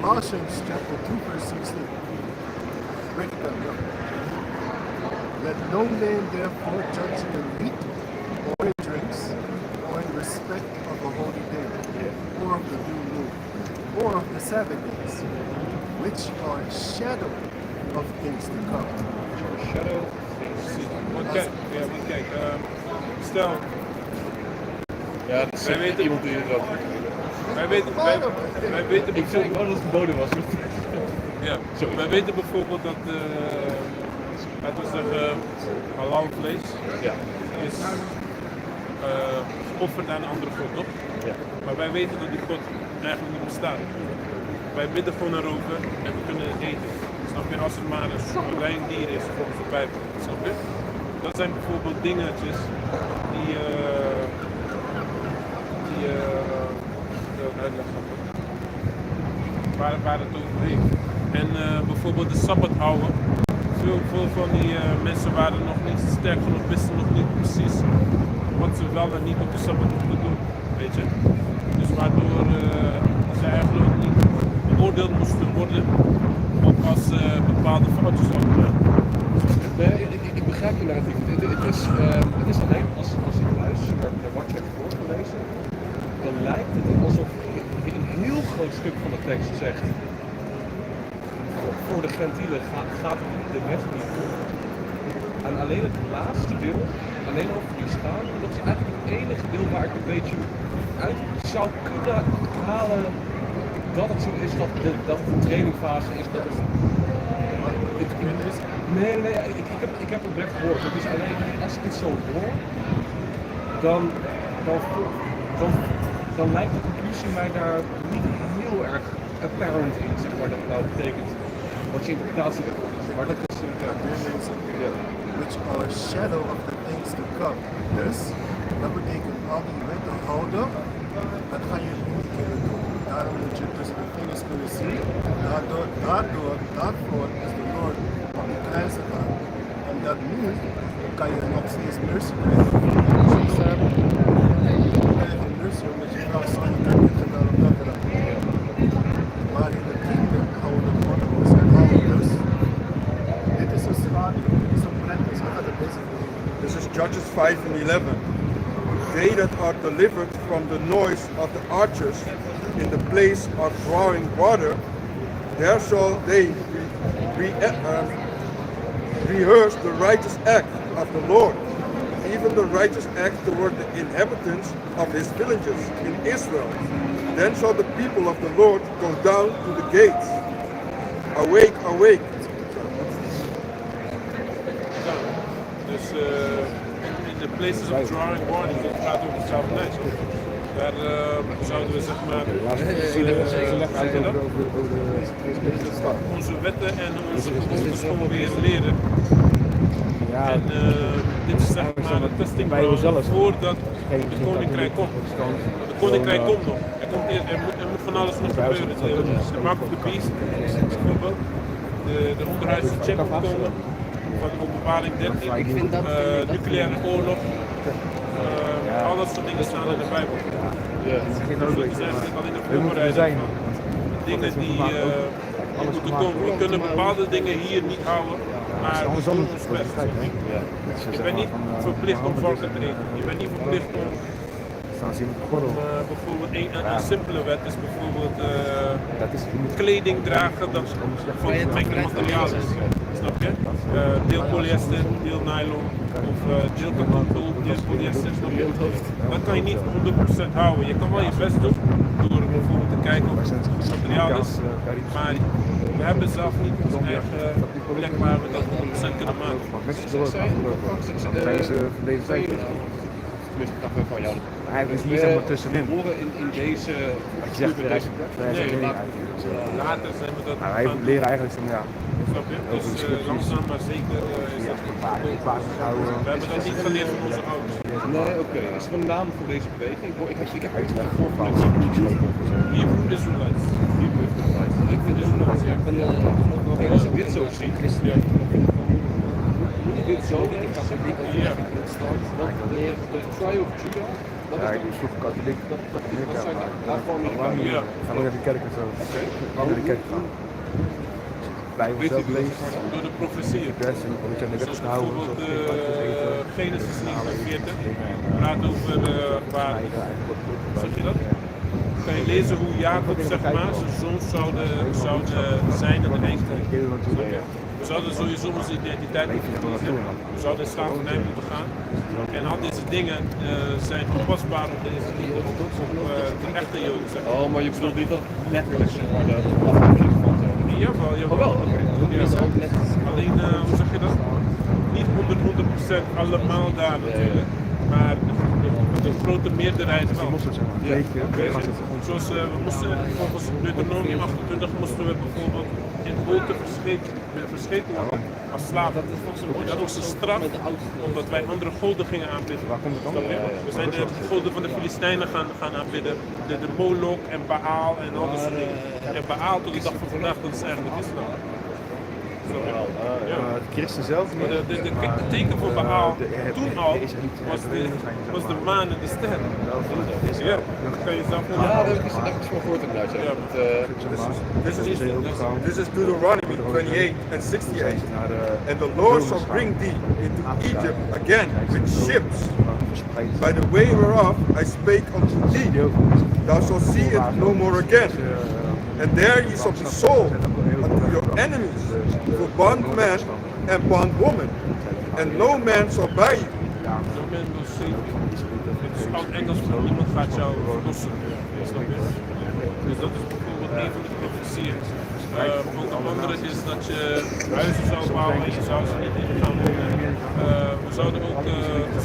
Speaker 4: Colossians chapter 2 verse 16. Break it down. Let no man therefore judge you in meat or in drinks or in respect of a holy day or of the new moon or of the Sabbath days, which are a shadow of things to come.
Speaker 2: Shadow things. Want kijk, stel.
Speaker 5: Ja, dat is iemand die het wel.
Speaker 2: Wij weten
Speaker 5: ik wou dat het verboden was.
Speaker 2: Ja, wij weten bijvoorbeeld dat, laten we zeggen, halal vlees is geofferd aan een andere god, toch?
Speaker 5: Ja.
Speaker 2: Maar wij weten dat die god eigenlijk niet bestaat. Wij bidden gewoon erover en we kunnen het eten. Snap je? Als het maar een rein dier is volgens de Bijbel. Snap je? Dat zijn bijvoorbeeld dingetjes die waar het over heeft. En bijvoorbeeld de Sabbat houden. Veel van die mensen waren nog niet sterk genoeg, wisten nog niet precies wat ze wel en niet op de Sabbat moeten doen. Weet je? Dus waardoor ze eigenlijk niet beoordeeld moesten worden op als bepaalde foutjes hadden.
Speaker 5: Ik begrijp je narratief. Het is alleen als ik luister naar wat je hebt voorgelezen, dan lijkt het alsof
Speaker 2: groot stuk van de tekst zegt. Voor de Gentielen gaat de wet niet door. En alleen het laatste deel, alleen over die staan, dat is eigenlijk het enige deel waar ik een beetje uit zou kunnen halen dat het zo is dat de trainingfase is. Dat het, nee, ik heb het net gehoord. Het is alleen als ik het zo hoor, dan lijkt de conclusie mij daar niet heel erg apparent in, zeg maar, dat het nou betekent. Wat je interpretatie hebt. Maar dat is
Speaker 4: which are a shadow of the things to come. Dus, dat betekent al die wetten houden, dat ga je niet kunnen doen. Daarom moet je tussen de vingers kunnen zien. Daarvoor is de Lord op de kruis gegaan. En dat nu kan je nog steeds mercy krijgen. Mercy omdat je vrouw zwanger hebt gedaan op dat gedaan. Maar in de kingdom houden de protocols en houden dus. Dit is een schaduw, dit is een practice, we gaan er bezig mee.
Speaker 1: This is Judges 5 and 11. They that are delivered from the noise of the archers in the place of drawing water, there shall they rehearse the righteous act of the Lord, even the righteous act toward the inhabitants of his villages in Israel. Then shall the people of the Lord go down to the gates. Awake, awake.
Speaker 2: Dus in de places of drawing water, dat gaat over het Zuid-Lijst. Daar zouden we zeg maar onze wetten en onze gewoontes gewoon weer leren.
Speaker 6: Ja,
Speaker 2: En dit is zeg maar een testing voordat het koninkrijk komt. Het koninkrijk komt nog. Er moet van alles nog gebeuren. De mark of the beast, bijvoorbeeld. De onderhuidse check moet komen. Van de openbaring 13. Nucleaire oorlog. Al dat soort dingen staan in de Bijbel. Dus het is eigenlijk alleen een voorbereiding van dingen die moeten komen. We kunnen bepaalde dingen hier niet houden, maar we doen ons best. Je bent niet verplicht om varken te eten. Je bent niet verplicht om bijvoorbeeld een simpele wet is bijvoorbeeld kleding dragen dat van gemengde materiaal is. Snap je? Deel polyester, deel nylon of deel katoen, deel polyester. Snap je? Dat kan je niet 100% houden. Je kan wel je best doen door bijvoorbeeld te kijken of het materiaal is, maar we hebben zelf niet onze eigen plek waar we dat 100% kunnen maken.
Speaker 5: Van jou.
Speaker 6: Hij is niet helemaal tussenin.
Speaker 5: Horen in deze.
Speaker 2: Later zijn we dat
Speaker 6: Wij leren eigenlijk van ja.
Speaker 2: Snap je? Dus langzaam maar zeker is dat we hebben dat niet geleerd van onze ouders.
Speaker 5: Nee, oké. Is er een naam voor deze beweging? Ik heb het voor van
Speaker 2: Hebrew Israelites.
Speaker 5: Ik vind het zo ja. Als ik dit zo zie, dit zo, ik ga zo dik de Trial of Judah.
Speaker 6: Ja, die is vroeger katholiek.
Speaker 5: Daarvan
Speaker 6: gaan we naar de kerk en zo. Gaan we naar de kerk gaan. Bijbel zelf lezen.
Speaker 2: Door de profetieën. Zoals bijvoorbeeld Genesis 49 praat over waar, zeg je dat? Kan je lezen hoe Jacob zeg maar zijn zoons zouden zijn in de eindtijd. We zouden sowieso onze identiteit moeten verliezen. We zouden in slavernij moeten gaan. En al deze dingen zijn toepasbaar op deze de echte Joden. Zeg maar.
Speaker 5: Oh, maar je bedoelt niet dat letterlijk zeg maar de afhankelijk van zijn.
Speaker 2: Jawel, jawel.
Speaker 5: Oh, wel, oké.
Speaker 2: Alleen, hoe zeg je dat? Niet 100% allemaal daar natuurlijk. Maar de grote meerderheid wel. Zoals we moesten volgens Deuteronomium 28 moesten we bijvoorbeeld in boten verschepen worden als slaaf. Dat was een straf omdat wij andere goden gingen aanbidden. We zijn de goden van de Filistijnen gaan aanbidden. De Moloch en Baal en al dat soort dingen. En Baal tot de dag van vandaag, dat is eigenlijk islam.
Speaker 6: Het christen zelf niet.
Speaker 2: Het teken voor Baal toen al was de maan en de sterren. Ja, dat kan je zelf
Speaker 5: Ja, daar heb ik eens van gehoord inderdaad.
Speaker 1: This is Deuteronomy 28 and 68. And the Lord shall bring thee into Egypt again with ships By the way whereof I spake unto thee, thou shalt see it no more again. And there ye shall be sold unto your enemies for bondman and bondwoman, and no man shall buy you.
Speaker 2: No man will save you. Het is oud Engels, maar niemand gaat jou verlossen. Snap je? Dus dat is bijvoorbeeld een van de profetieën. Onder andere is dat je huizen zou bouwen en je zou ze niet in gaan wonen. We zouden ook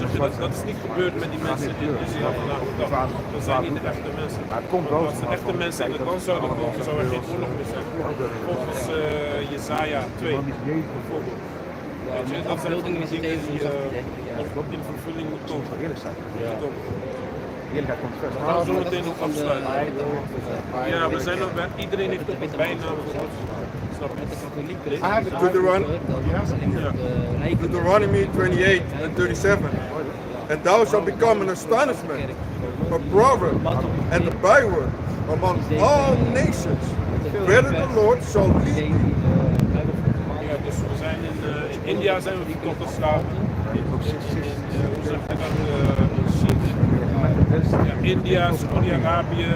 Speaker 2: zeggen dat is niet gebeurd met die mensen in Israël vandaag de dag. Dat zijn niet de echte mensen. Als de echte mensen in het land zouden komen, zou er geen oorlog meer zijn. Volgens Jesaja 2 bijvoorbeeld. Weet je, dat zijn van die dingen die in vervulling moeten komen. We gaan zo meteen ook afsluiten. Ja, we zijn nog bij. Iedereen heeft ook een bijnaam voor ons. Snap je?
Speaker 1: Deuteronomy 28 and 37. And thou shalt become an astonishment, a proverb, and a byword among all nations. Whether the Lord shall lead thee.
Speaker 2: Ja, dus we zijn in India zijn we verkocht als slaven. Hoe zeg je dat? Ja, India, Saudi-Arabië,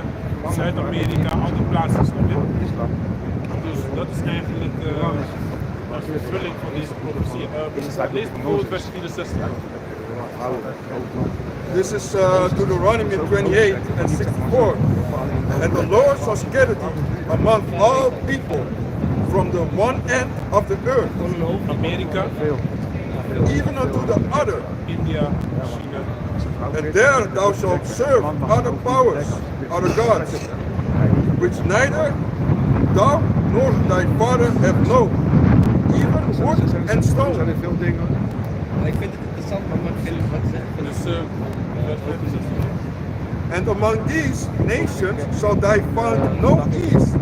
Speaker 2: Zuid-Amerika, al die plaatsen, snap je? Dus dat is eigenlijk de vervulling van deze profetie. Lees bijvoorbeeld vers 64.
Speaker 1: This is Deuteronomy 28 and 64. And the Lord shall scatter thee among all people from the one end of the earth,
Speaker 2: Amerika,
Speaker 1: even unto the other.
Speaker 2: India, China.
Speaker 1: And there thou shalt serve other powers, other gods, which neither thou nor thy father have known, even wood and stone.
Speaker 6: Ik vind het interessant, maar ik vind wat
Speaker 2: Dus
Speaker 1: And among these nations shall thy find no ease,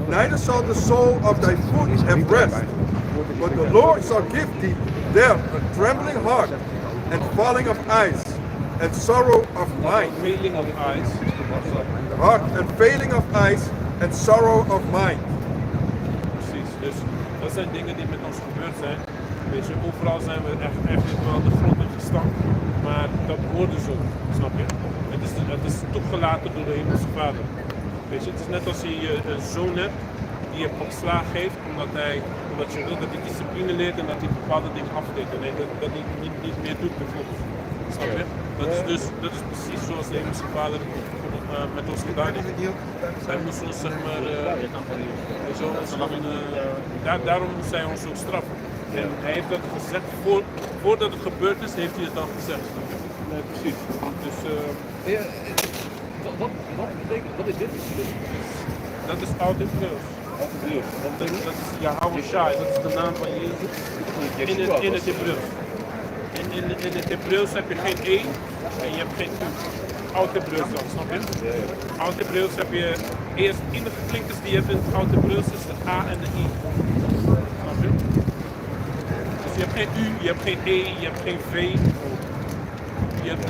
Speaker 1: neither shall the sole of thy foot have rest. But the Lord shall give thee there a trembling heart, and falling of eyes, and sorrow of mind.
Speaker 2: failing of eyes.
Speaker 1: Heart and failing of eyes, and sorrow of mind.
Speaker 2: Precies, dus dat zijn dingen die met ons gebeurd zijn. Weet je, overal zijn we echt wel de grond in gestampt, maar dat hoorde zo, snap je? Het is toegelaten door de Hemelse Vader. Weet je, het is net als je een zoon hebt die je pak slaag geeft omdat je wil dat hij discipline leert en dat hij bepaalde dingen afdeed en dat hij niet meer doet bijvoorbeeld. Snap je? Dat is precies zoals de Hemelse Vader met ons gedaan heeft. Hij moest ons zeg maar, daarom moest hij ons ook straffen. En hij heeft dat gezegd, voordat het gebeurd is, heeft hij het al gezegd. Nee, precies. Dus,
Speaker 5: Wat is dit?
Speaker 2: dat is oud Hebreeuws. Dat is Yahweh Shai, dat is de naam van Jezus in het Hebreeuws. In het Hebreeuws heb je geen E en je hebt geen U. Oud Hebreeuws dan, snap je? Oud Hebreeuws heb je eerst enige klinkers die je hebt in het Oud Hebreeuws is de A en de I. Snap je? Dus je hebt geen U, je hebt geen E, je hebt geen V.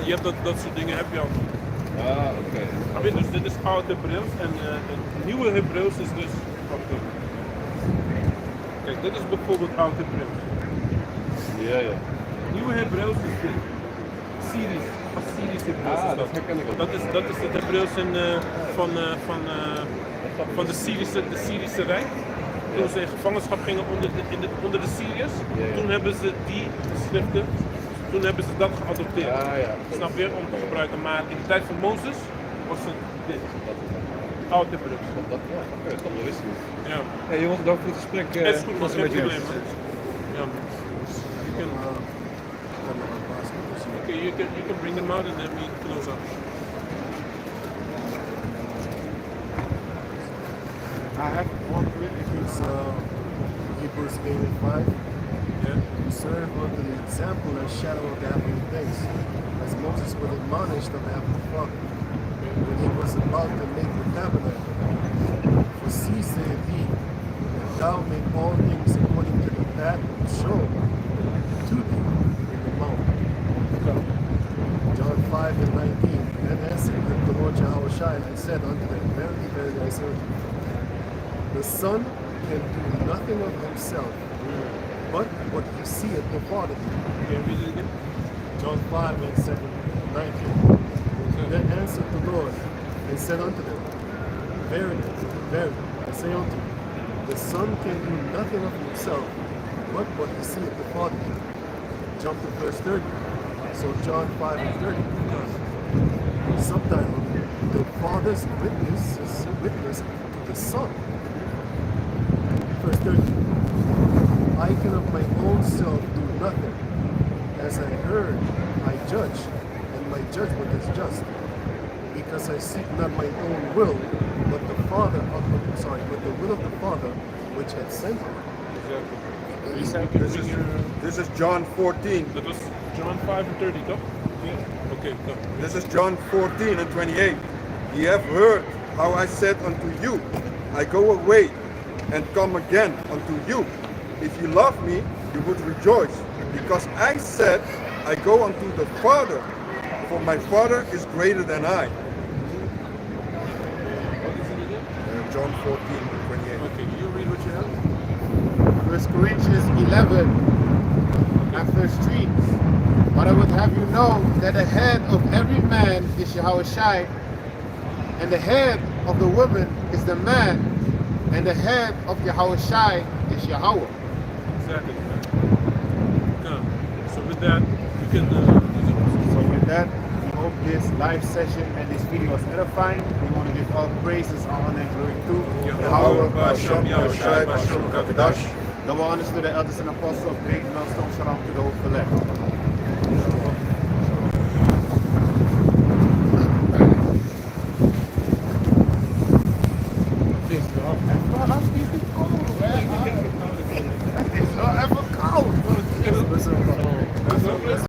Speaker 2: Je hebt dat soort dingen heb je al. Oké. Dus dit is oud Hebreeuws en het nieuwe Hebreeuws is dus. Kijk, dit is bijvoorbeeld oud Hebreeuws.
Speaker 5: Ja.
Speaker 2: Nieuwe Hebreeuws is dit. Syrisch, Assyrisch Hebreeuws is dat. Dat is het Hebreeuws van de Syrische Rijk. Toen ze in gevangenschap gingen onder de Syriërs, toen hebben ze die schriften, toen hebben ze dat geadopteerd. Snap je? Om te gebruiken. Maar in de tijd van Mozes was het dit. Oud Hebreeuws.
Speaker 5: Dat wist ik niet.
Speaker 2: Ja.
Speaker 5: Hey jongens, dank voor het gesprek.
Speaker 2: Het is goed, man. Geen probleem, man. Ja. You can bring them out and then we close up.
Speaker 4: I have one quick, it's Hebrews 8 and 5.
Speaker 2: Yeah.
Speaker 4: Serve unto the example and shadow of the heavenly things, as Moses was admonished of the heavenly Father, when he was about to make the tabernacle. For see, saith he, that thou make all things according to the path shown to thee in the mount. John 5 and 19. And answered the Lord Jehoshua and said unto them, Verily, verily, I say unto you, the Son can do nothing of himself, but what he seeth the Father do.
Speaker 2: Can you read it again?
Speaker 4: John 5 and 7:19. Then answered the Lord and said unto them, Verily, verily, I say unto you, the Son can do nothing of himself, but what he seeth the Father do. Jump to verse 30. So John 5 and 30. Subtitle, the Father's witness to the Son. Verse 30. I can of my own self do nothing. As I heard, I judge, and my judgment is just. Because I seek not my own will, but the will of the Father which had sent me.
Speaker 1: This is John 14.
Speaker 2: Dat was John 5 en 30, toch? Ja. Oké, kom.
Speaker 1: This is John 14 and 28. Ye have heard how I said unto you, I go away and come again unto you. If you love me, you would rejoice, because I said, I go unto the Father, for my Father is greater than I. John 14 and 28.
Speaker 2: Okay, you read what you have?
Speaker 3: 1 Corinthians 11 and verse 3. But I would have you know that the head of every man is Yahushai, and the head of the woman is the man, and the head of Yahushai is Yahweh.
Speaker 2: Exactly. Come. So with that, you can.
Speaker 3: So with that, we hope this live session and this video was edifying. We want to give all praises, honor, and glory to
Speaker 1: Yahweh, Bashem, Yahushai, Bashem, Kavadash.
Speaker 3: Double honors to the elders and apostles of great millstone. Shalom to the whole elect. It's not ever cold.